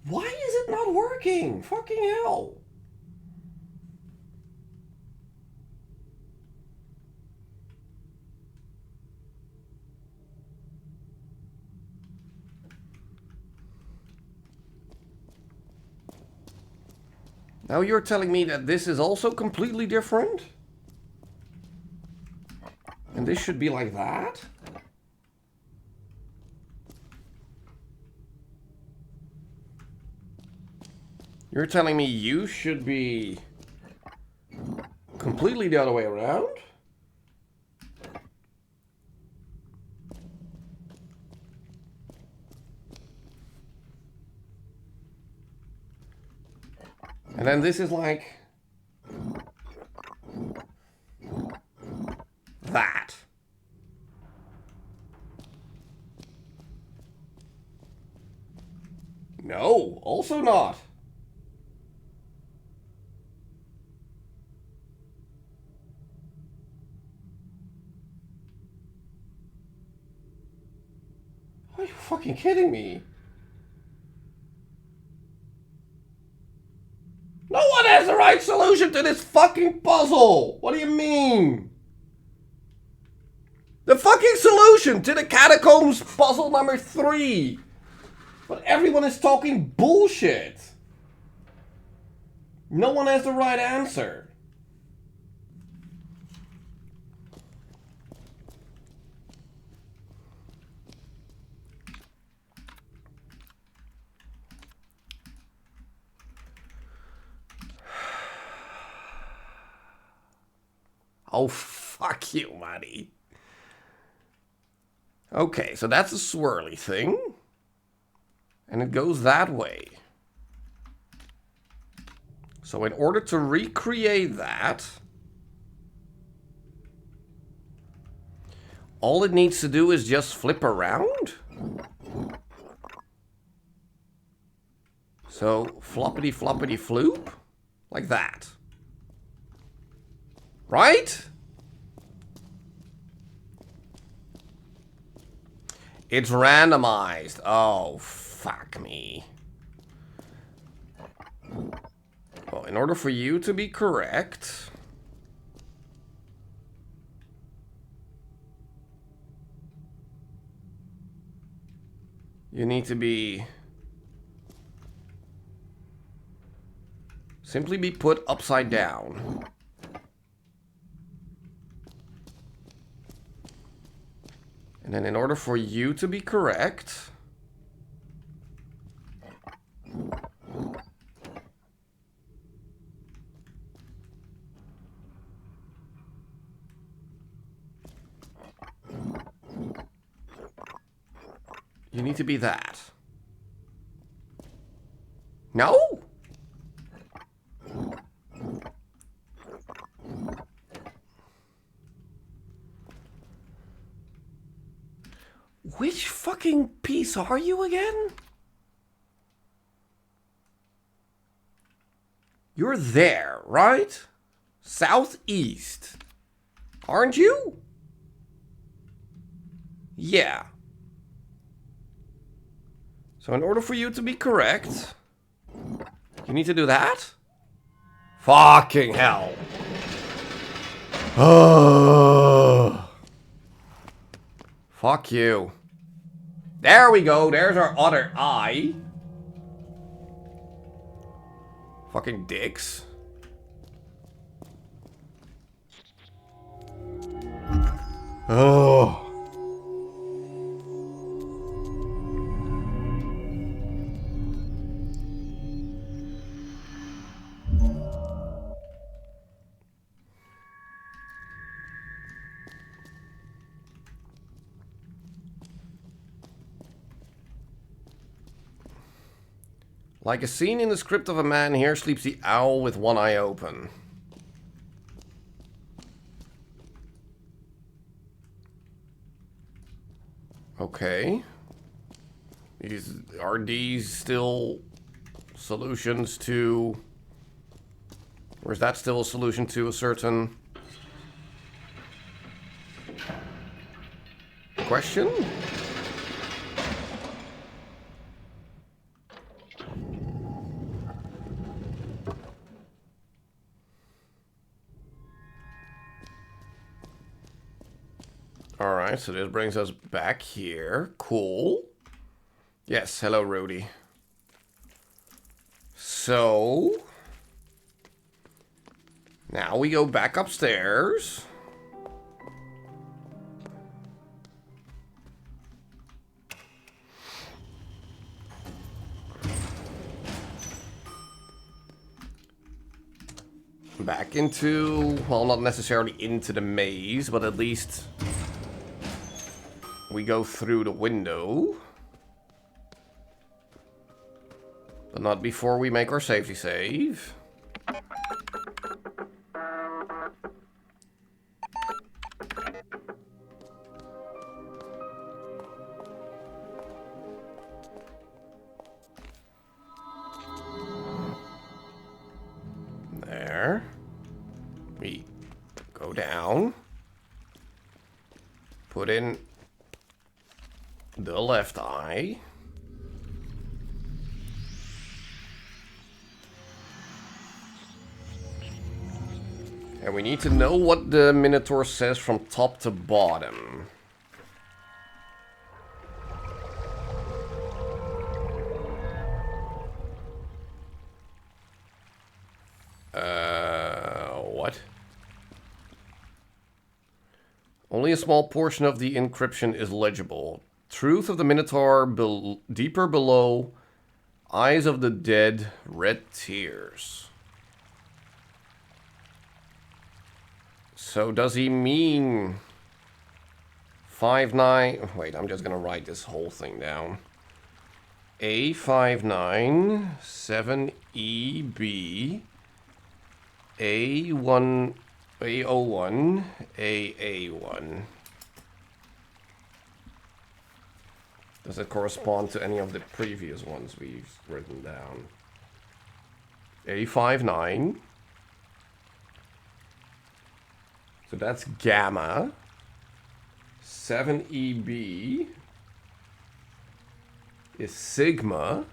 Speaker 1: Why is it not working? Fucking hell. Now you're telling me that this is also completely different? And this should be like that? You're telling me you should be completely the other way around? And then this is like that. No, also not. Are you fucking kidding me? No one has the right solution to this fucking puzzle! What do you mean? The fucking solution to the catacombs puzzle number 3! But everyone is talking bullshit. No one has the right answer. Oh, fuck you, Maddie. Okay, so that's a swirly thing. And it goes that way. So in order to recreate that, all it needs to do is just flip around. So floppity floppity floop, like that. Right? It's randomized. Oh, fuck me. Well, in order for you to be correct... you need to be... simply be put upside down. And then in order for you to be correct... you need to be that. No? Which fucking piece are you again? You're there, right? Southeast. Aren't you? Yeah. So in order for you to be correct, you need to do that? Fucking hell. Oh. Fuck you. There we go. There's our other eye. Fucking dicks. Oh. Like a scene in the script of a man, here sleeps the owl with one eye open. Okay. Are these still solutions to... or is that still a solution to a certain... question? Alright, so this brings us back here. Cool. Yes, hello, Rudy. So... now we go back upstairs. Back into... well, not necessarily into the maze, but at least... we go through the window. But not before we make our safety save. There. We go down. Put in the left eye. And we need to know what the Minotaur says from top to bottom. What? Only a small portion of the encryption is legible. Truth of the Minotaur deeper below. Eyes of the dead, red tears. So does he mean 59? Wait, I'm just gonna write this whole thing down. A59 7EB A1 A01 AA1. Does it correspond to any of the previous ones we've written down? A59. So that's gamma. 7EB. is sigma.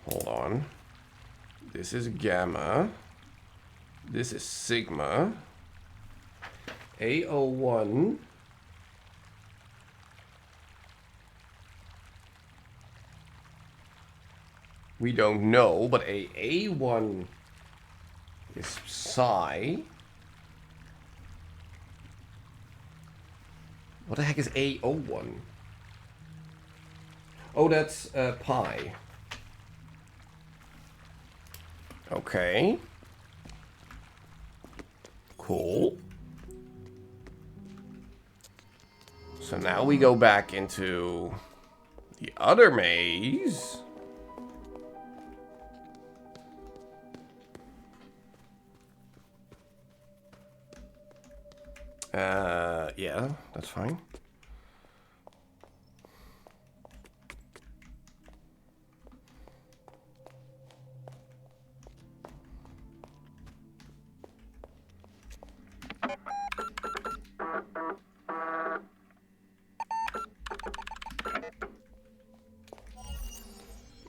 Speaker 1: Hold on. This is gamma. This is sigma. A01 we don't know, but A1 is psi. What the heck is A01? Oh, that's pi. Okay. Cool. So now we go back into the other maze. Yeah, that's fine.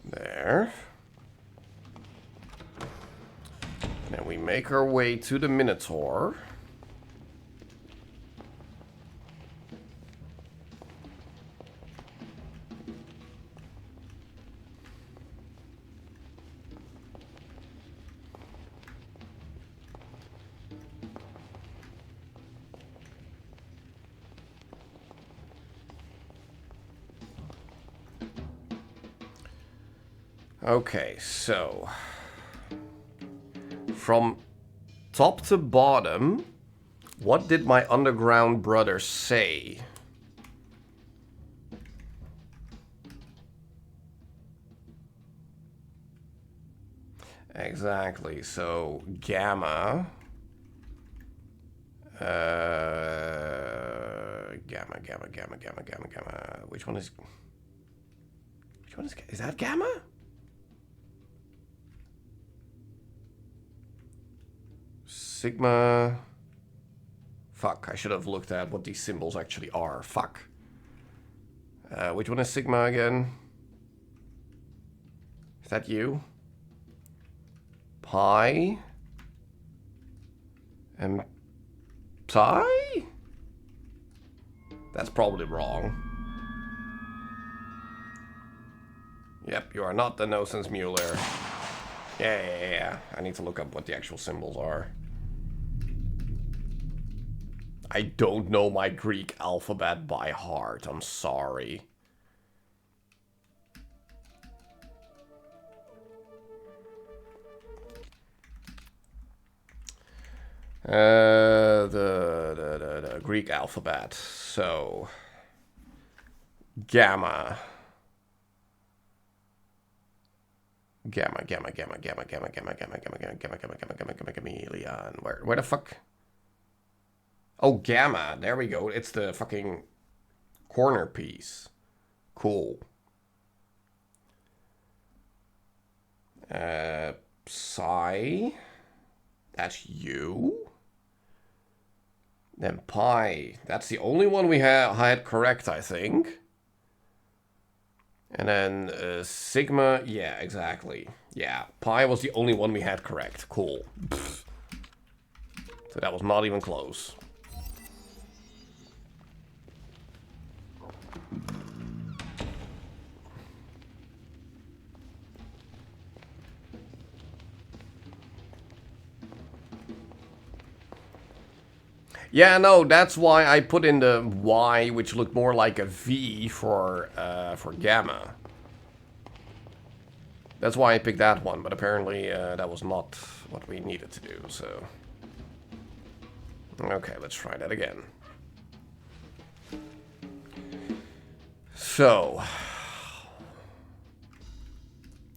Speaker 1: There. Then we make our way to the Minotaur. Okay, so from top to bottom, what did my underground brother say? Exactly, so gamma. Gamma. Which one is that gamma? Sigma. Fuck, I should have looked at what these symbols actually are. Fuck. Which one is sigma again? Is that you? Pi? And psi? That's probably wrong. Yep, you are not the Nosens Mueller. Yeah. I need to look up what the actual symbols are. I don't know my Greek alphabet by heart. I'm sorry. The Greek alphabet. So gamma. Gamma. Where the fuck? Oh, gamma. There we go. It's the fucking corner piece. Cool. Psi. That's you. Then pi. That's the only one we had correct, I think. And then sigma. Yeah, exactly. Yeah, pi was the only one we had correct. Cool. Pfft. So that was not even close. Yeah, no, that's why I put in the Y, which looked more like a V for gamma. That's why I picked that one, but apparently that was not what we needed to do, so... Okay, let's try that again. So...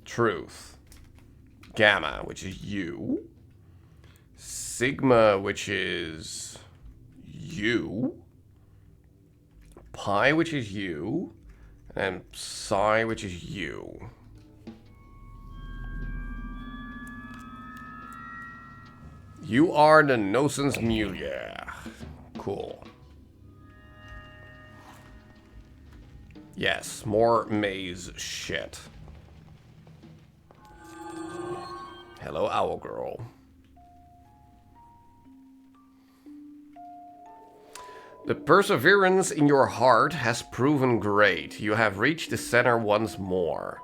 Speaker 1: Truth. Gamma, which is you. Sigma, which is... you. Pi, which is you. And psi, which is you. You are the Nosens Mueller. Cool. Yes, more maze shit. Hello, Owl Girl. The perseverance in your heart has proven great. You have reached the center once more.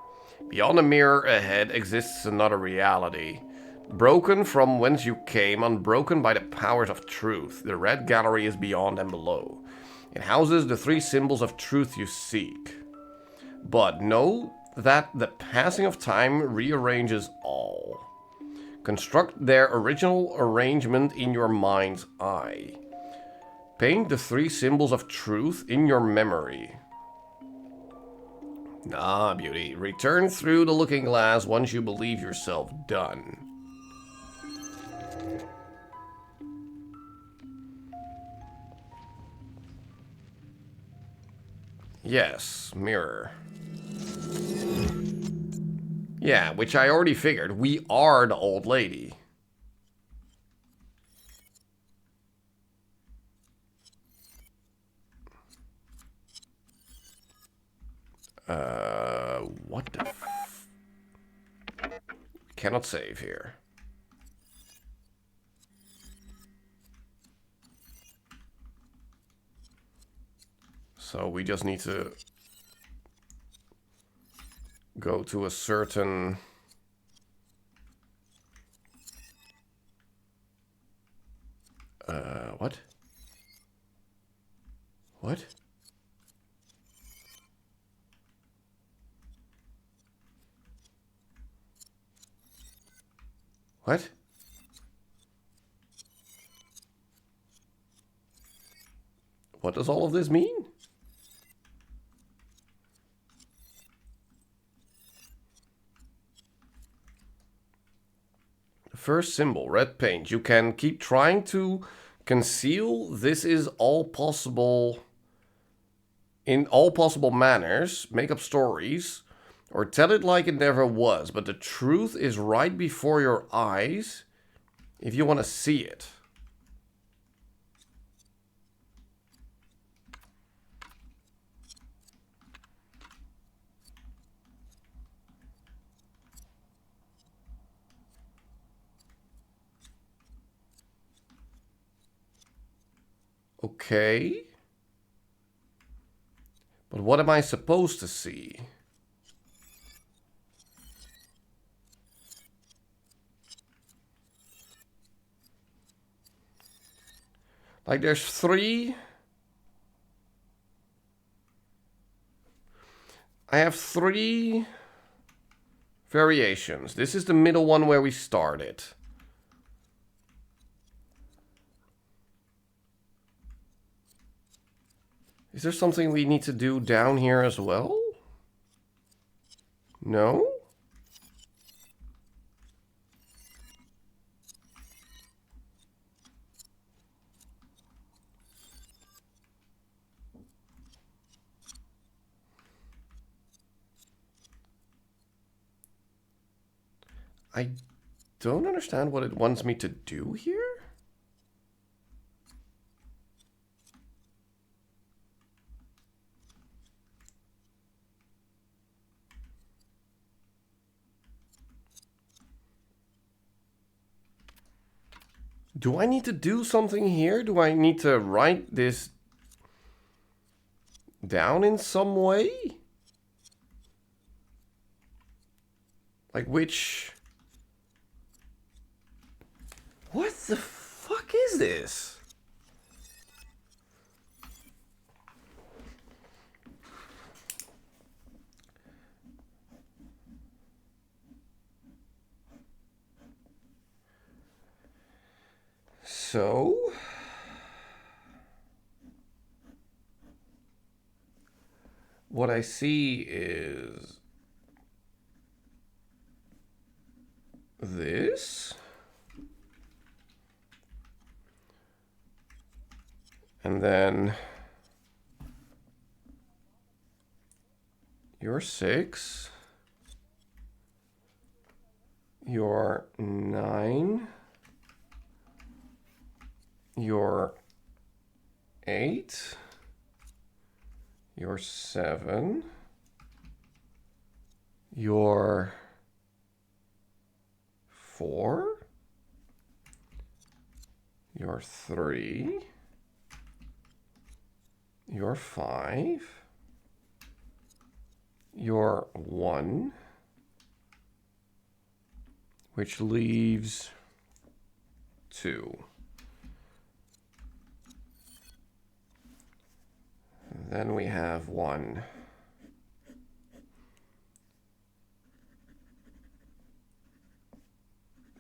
Speaker 1: Beyond the mirror ahead exists another reality. Broken from whence you came, unbroken by the powers of truth. The red gallery is beyond and below. It houses the three symbols of truth you seek. But know that the passing of time rearranges all. Construct their original arrangement in your mind's eye. Paint the three symbols of truth in your memory. Ah, beauty. Return through the looking glass once you believe yourself done. Yes, mirror. Yeah, which I already figured. We are the old lady. What the f... Cannot save here. So we just need to go to a certain... what? What? What? What does all of this mean? The first symbol, red paint. You can keep trying to conceal. This is all possible in all possible manners. Make up stories or tell it like it never was. But the truth is right before your eyes if you want to see it. Okay. But what am I supposed to see? Like there's three. I have three variations. This is the middle one where we started. Is there something we need to do down here as well? No? I don't understand what it wants me to do here. Do I need to do something here? Do I need to write this down in some way? Like which... What the fuck is this? So... What I see is... this... And then you're 6. You're 9. You're 8. You're 7. You're 4. You're 3. You're 5. You're 1. Which leaves 2. Then we have 1.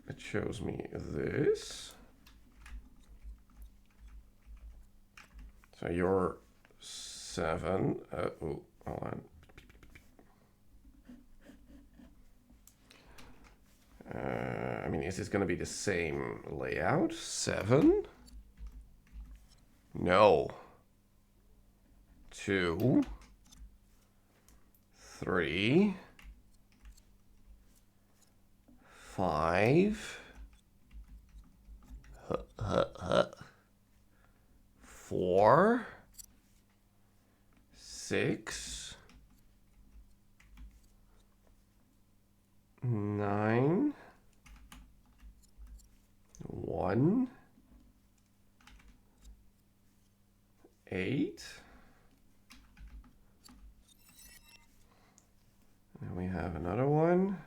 Speaker 1: It shows me this. So you're 7. Oh, hold on. I mean, is this going to be the same layout? 7? No. 2. 3. 5. 4. 6. 9. 1. 8. And we have another one.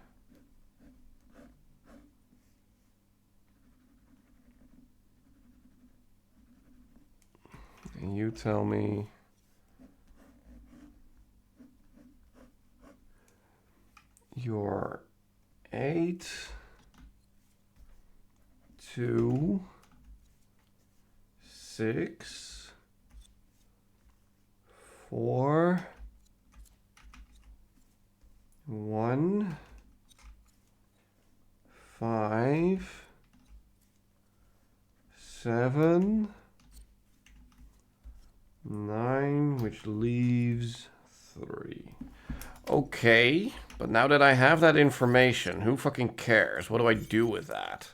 Speaker 1: And you tell me you're 8, 2, 6, 4, 1, 5, 7, 9, which leaves 3. Okay, but now that I have that information, who fucking cares? What do I do with that?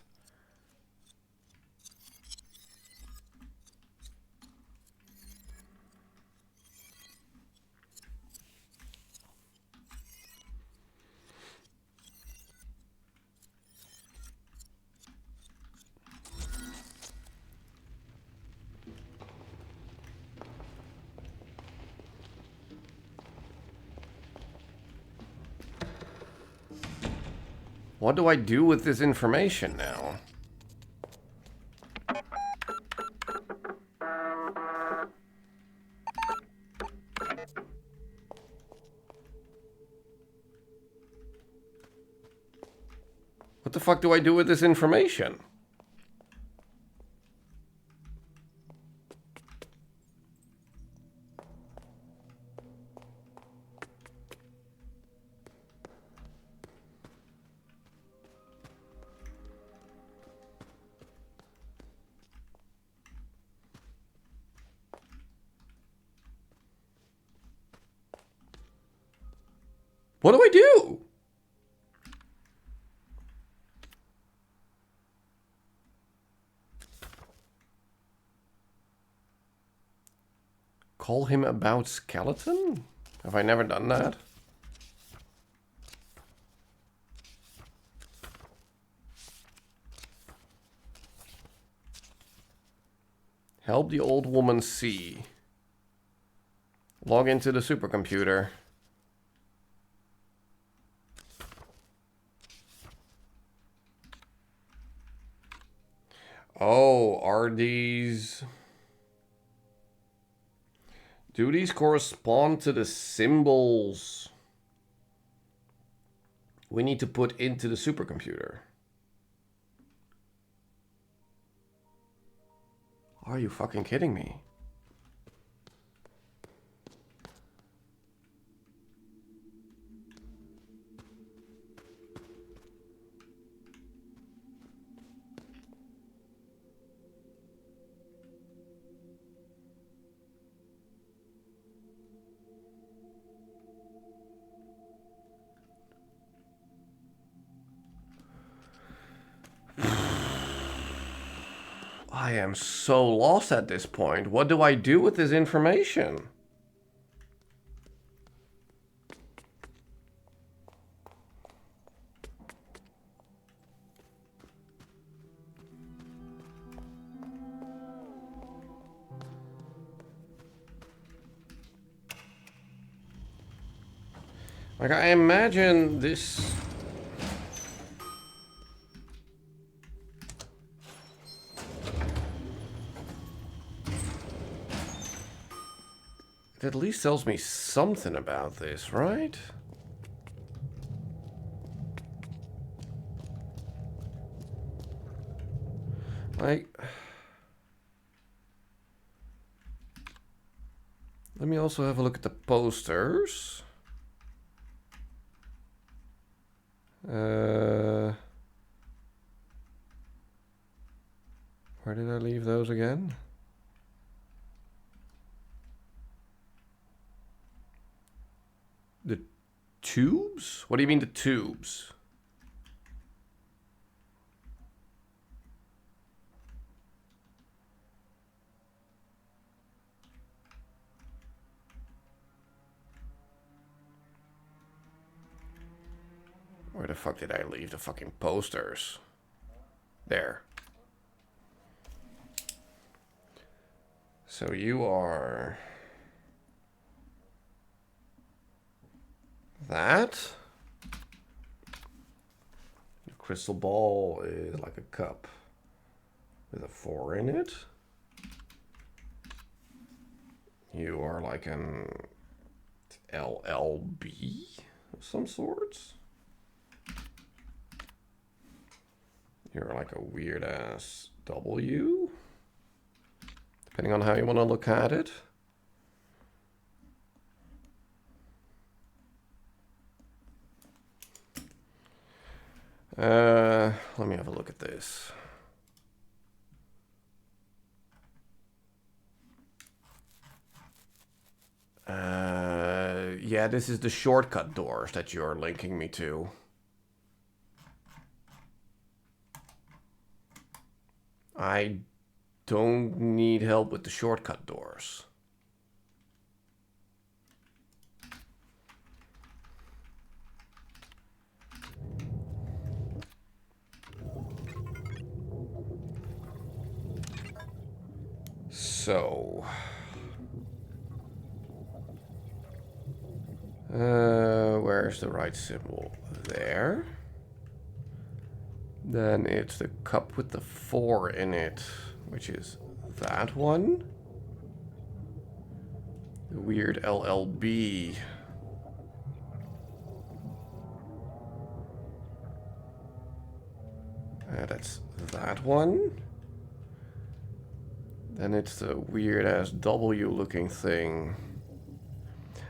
Speaker 1: What do I do with this information now? What the fuck do I do with this information? What do I do? Call him about skeleton? Have I never done that? Help the old woman see. Log into the supercomputer. Oh, are these... Do these correspond to the symbols we need to put into the supercomputer? Are you fucking kidding me? I am so lost at this point. What do I do with this information? Like, I imagine this... It at least tells me something about this, right? Like... Let me also have a look at the posters. Where did I leave those again? The tubes? What do you mean the tubes? Where the fuck did I leave the fucking posters? There. So you are... that? The crystal ball is like a cup with a 4 in it. You are like an LLB of some sorts. You're like a weird ass W, depending on how you want to look at it. Let me have a look at this. Yeah, this is the shortcut doors that you're linking me to. I don't need help with the shortcut doors. So... where's the right symbol? There. Then it's the cup with the 4 in it, which is that one. The weird LLB. That's that one. Then it's the weird ass W looking thing.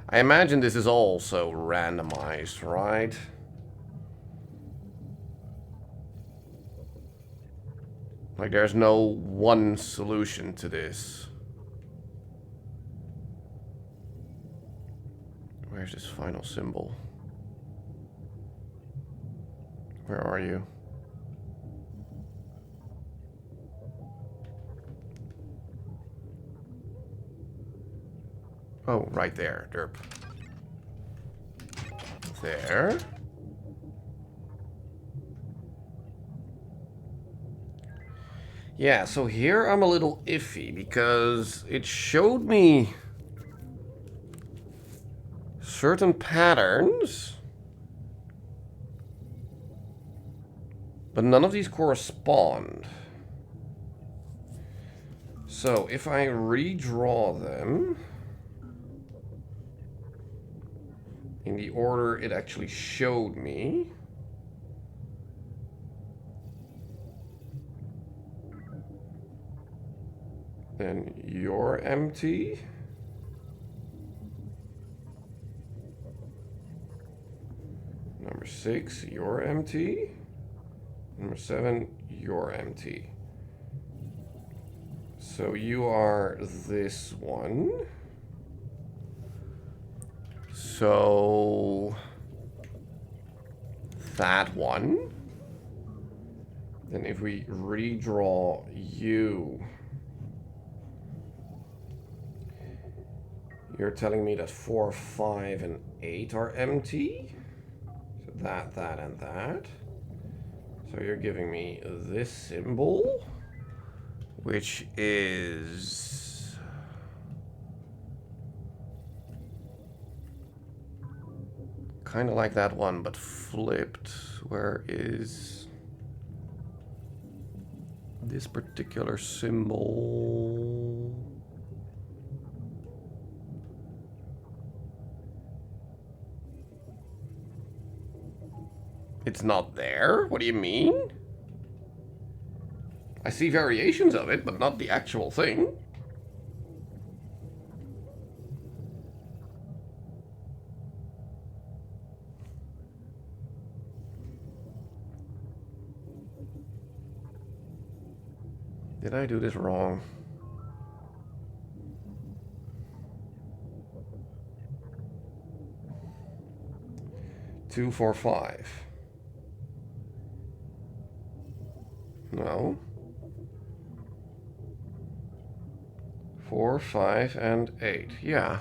Speaker 1: I imagine this is also randomized, right? Like, there's no one solution to this. Where's this final symbol? Where are you? Oh, right there, derp. There. Yeah, so here I'm a little iffy because it showed me certain patterns, but none of these correspond. So if I redraw them in the order it actually showed me, then you're empty. Number 6, you're empty. Number 7, you're empty. So you are this one. So that one. Then if we redraw you, you're telling me that 4, 5, and 8 are empty. So that, and that. So you're giving me this symbol, which is kind of like that one, but flipped. Where is this particular symbol? It's not there? What do you mean? I see variations of it, but not the actual thing. Did I do this wrong? Two, four, five. No. 4, 5, and 8. Yeah.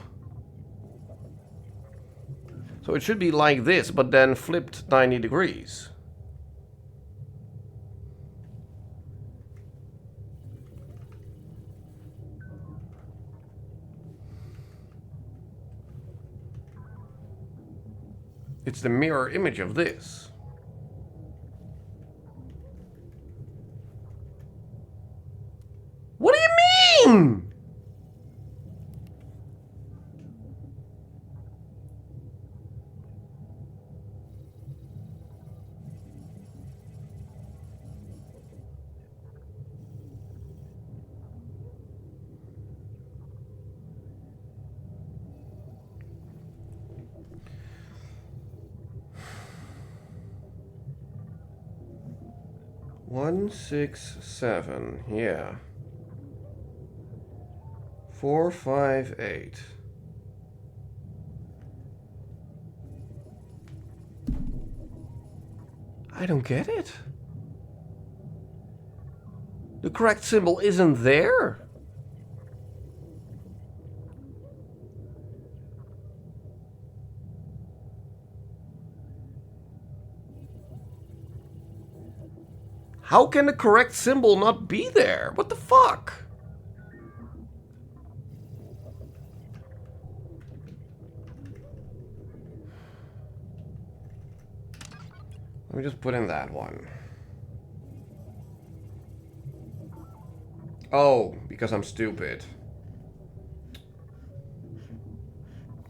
Speaker 1: So it should be like this, but then flipped 90 degrees. It's the mirror image of this. What do you mean? One, 6, 7, yeah. 4, 5, 8. I don't get it. The correct symbol isn't there. How can the correct symbol not be there? What the fuck? Let me just put in that one. Oh, because I'm stupid.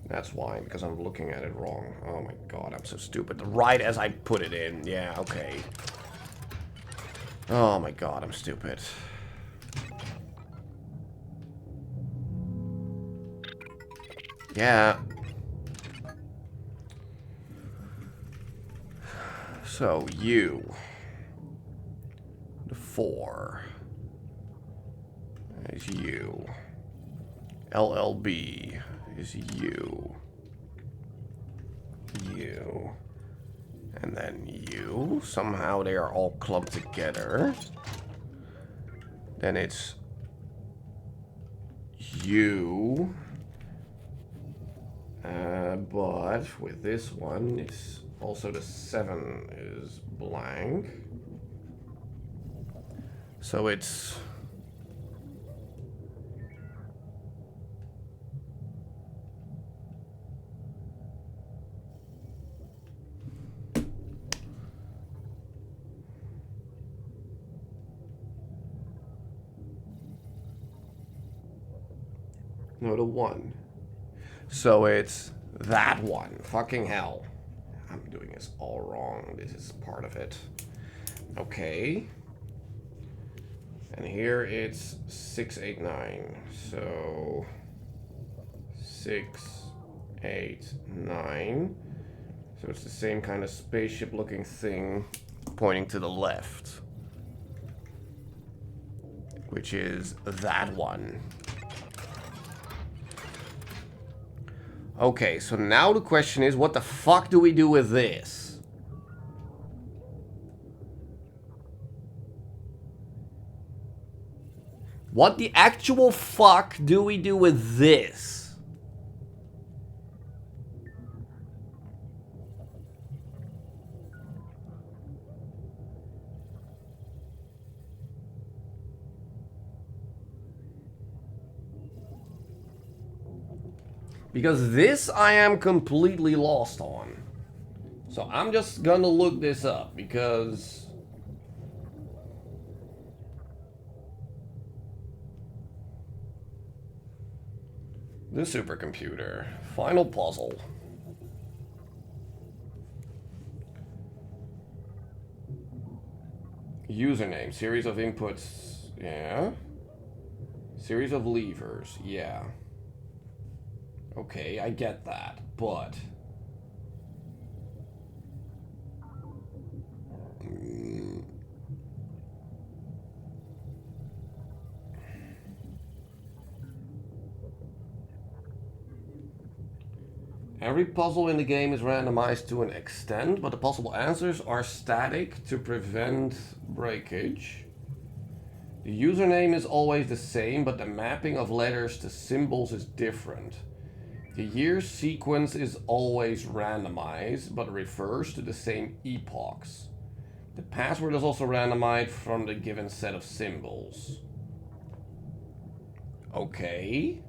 Speaker 1: That's why, because I'm looking at it wrong. Oh my god, I'm so stupid. Right as I put it in. Yeah, okay. Oh my god, I'm stupid. Yeah. So, U. The 4 is U. LLB is U. U. And then U. Somehow they are all clumped together. Then it's U. But with this one, it's also the 7 is blank. So it's... No, the 1. So it's that one. Fucking hell. I'm doing this all wrong. This is part of it. Okay. And here it's 6, 8, 9. So 6, 8, 9. So it's the same kind of spaceship looking thing pointing to the left. Which is that one. Okay, so now the question is, what the fuck do we do with this? What the actual fuck do we do with this? Because this I am completely lost on. So I'm just gonna look this up because the supercomputer. Final puzzle. Username. Series of inputs. Yeah. Series of levers. Yeah. Okay, I get that. But... every puzzle in the game is randomized to an extent, but the possible answers are static to prevent breakage. The username is always the same, but the mapping of letters to symbols is different. The year sequence is always randomized, but refers to the same epochs. The password is also randomized from the given set of symbols. Okay.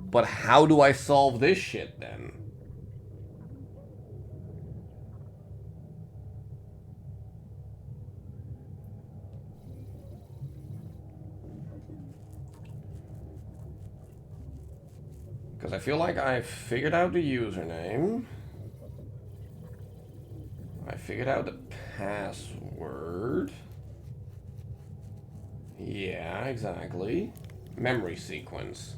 Speaker 1: But how do I solve this shit then? Because I feel like I figured out the username. I figured out the password. Yeah, exactly. Memory sequence.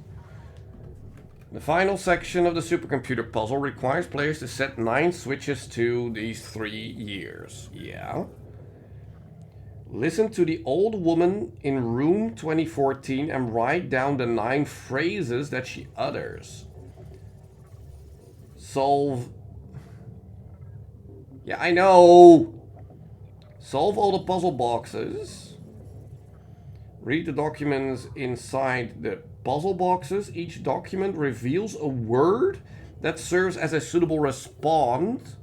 Speaker 1: The final section of the supercomputer puzzle requires players to set 9 switches to these 3 years. Yeah. Listen to the old woman in room 2014 and write down the 9 phrases that she utters. Solve... Yeah, I know! Solve all the puzzle boxes. Read the documents inside the puzzle boxes. Each document reveals a word that serves as a suitable response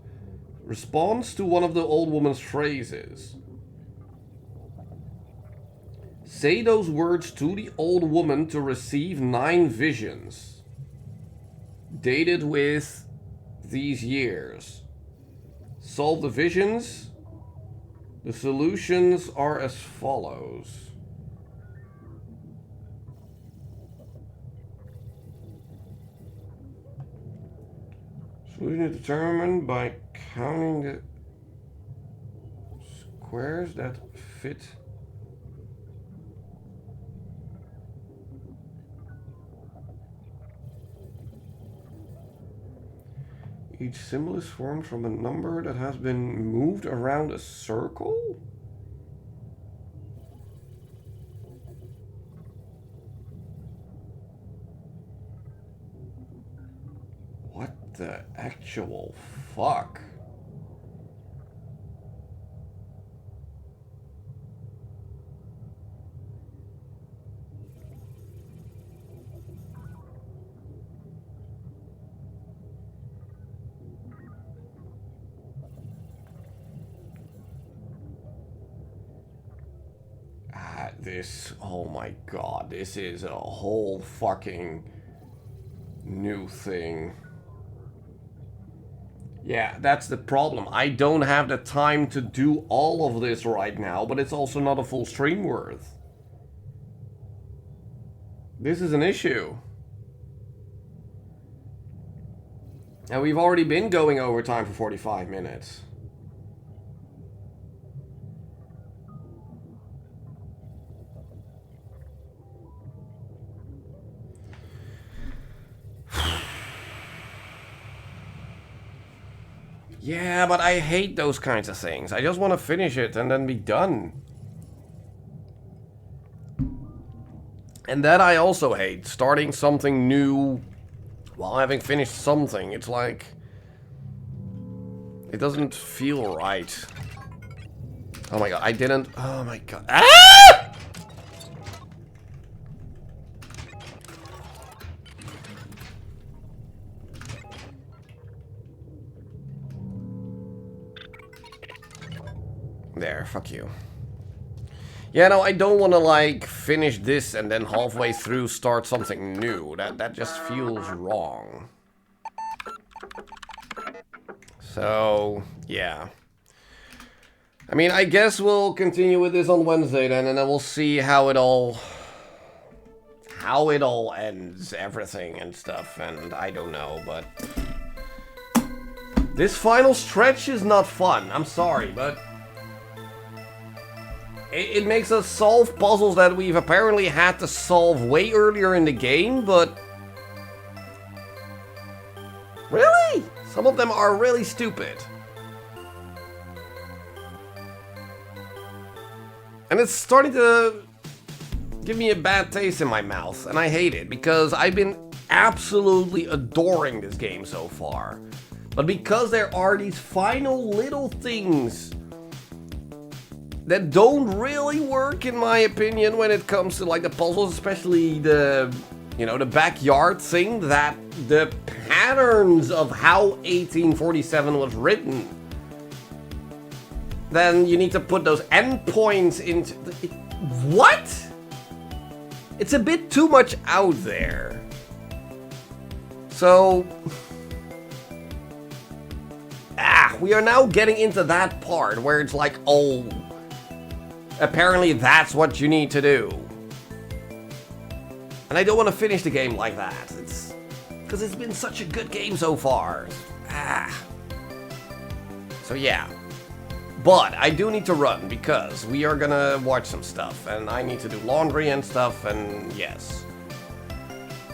Speaker 1: to one of the old woman's phrases. Say those words to the old woman to receive 9 visions, dated with these years. Solve the visions. The solutions are as follows. Solution is determined by counting the squares that fit each symbol is formed from a number that has been moved around a circle? What the actual fuck? Oh my god, this is a whole fucking new thing. Yeah, that's the problem. I don't have the time to do all of this right now, but it's also not a full stream worth. This is an issue. And we've already been going over time for 45 minutes. Yeah, but I hate those kinds of things. I just want to finish it and then be done. And that I also hate. Starting something new while having finished something. It's like... it doesn't feel right. Oh my god, I didn't... oh my god. Ah! There, fuck you. Yeah, no, I don't want to, like, finish this and then halfway through start something new. That just feels wrong. So, yeah. I mean, I guess we'll continue with this on Wednesday then, and then we'll see how it all ends, everything and stuff, and I don't know, but this final stretch is not fun. I'm sorry, but it makes us solve puzzles that we've apparently had to solve way earlier in the game, but really? Some of them are really stupid. And it's starting to give me a bad taste in my mouth, and I hate it, because I've been absolutely adoring this game so far. But because there are these final little things that don't really work, in my opinion, when it comes to like the puzzles, especially the, you know, the backyard thing, that the patterns of how 1847 was written, then you need to put those endpoints into... What? It's a bit too much out there. So... we are now getting into that part where it's like, oh, apparently that's what you need to do. And I don't want to finish the game like that. It's... because it's been such a good game so far. So yeah. But I do need to run, because we are gonna watch some stuff, and I need to do laundry and stuff, and yes.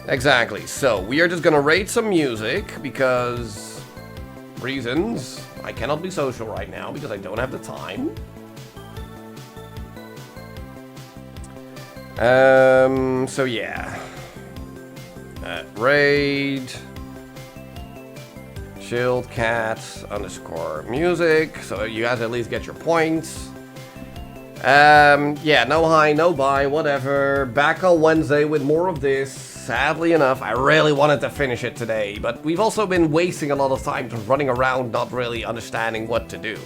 Speaker 1: Exactly, so we are just gonna rate some music, because reasons. I cannot be social right now, because I don't have the time. So yeah. Raid... Chilled cat _ music, so you guys at least get your points. Yeah, no hi, no bye, whatever. Back on Wednesday with more of this. Sadly enough, I really wanted to finish it today, but we've also been wasting a lot of time just running around, not really understanding what to do.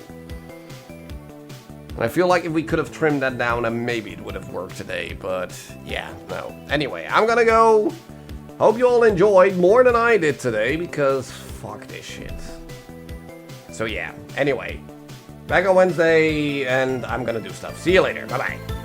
Speaker 1: And I feel like if we could have trimmed that down, then maybe it would have worked today, but yeah, no. Anyway, I'm gonna go. Hope you all enjoyed more than I did today, because fuck this shit. So yeah, anyway, back on Wednesday, and I'm gonna do stuff. See you later, bye-bye.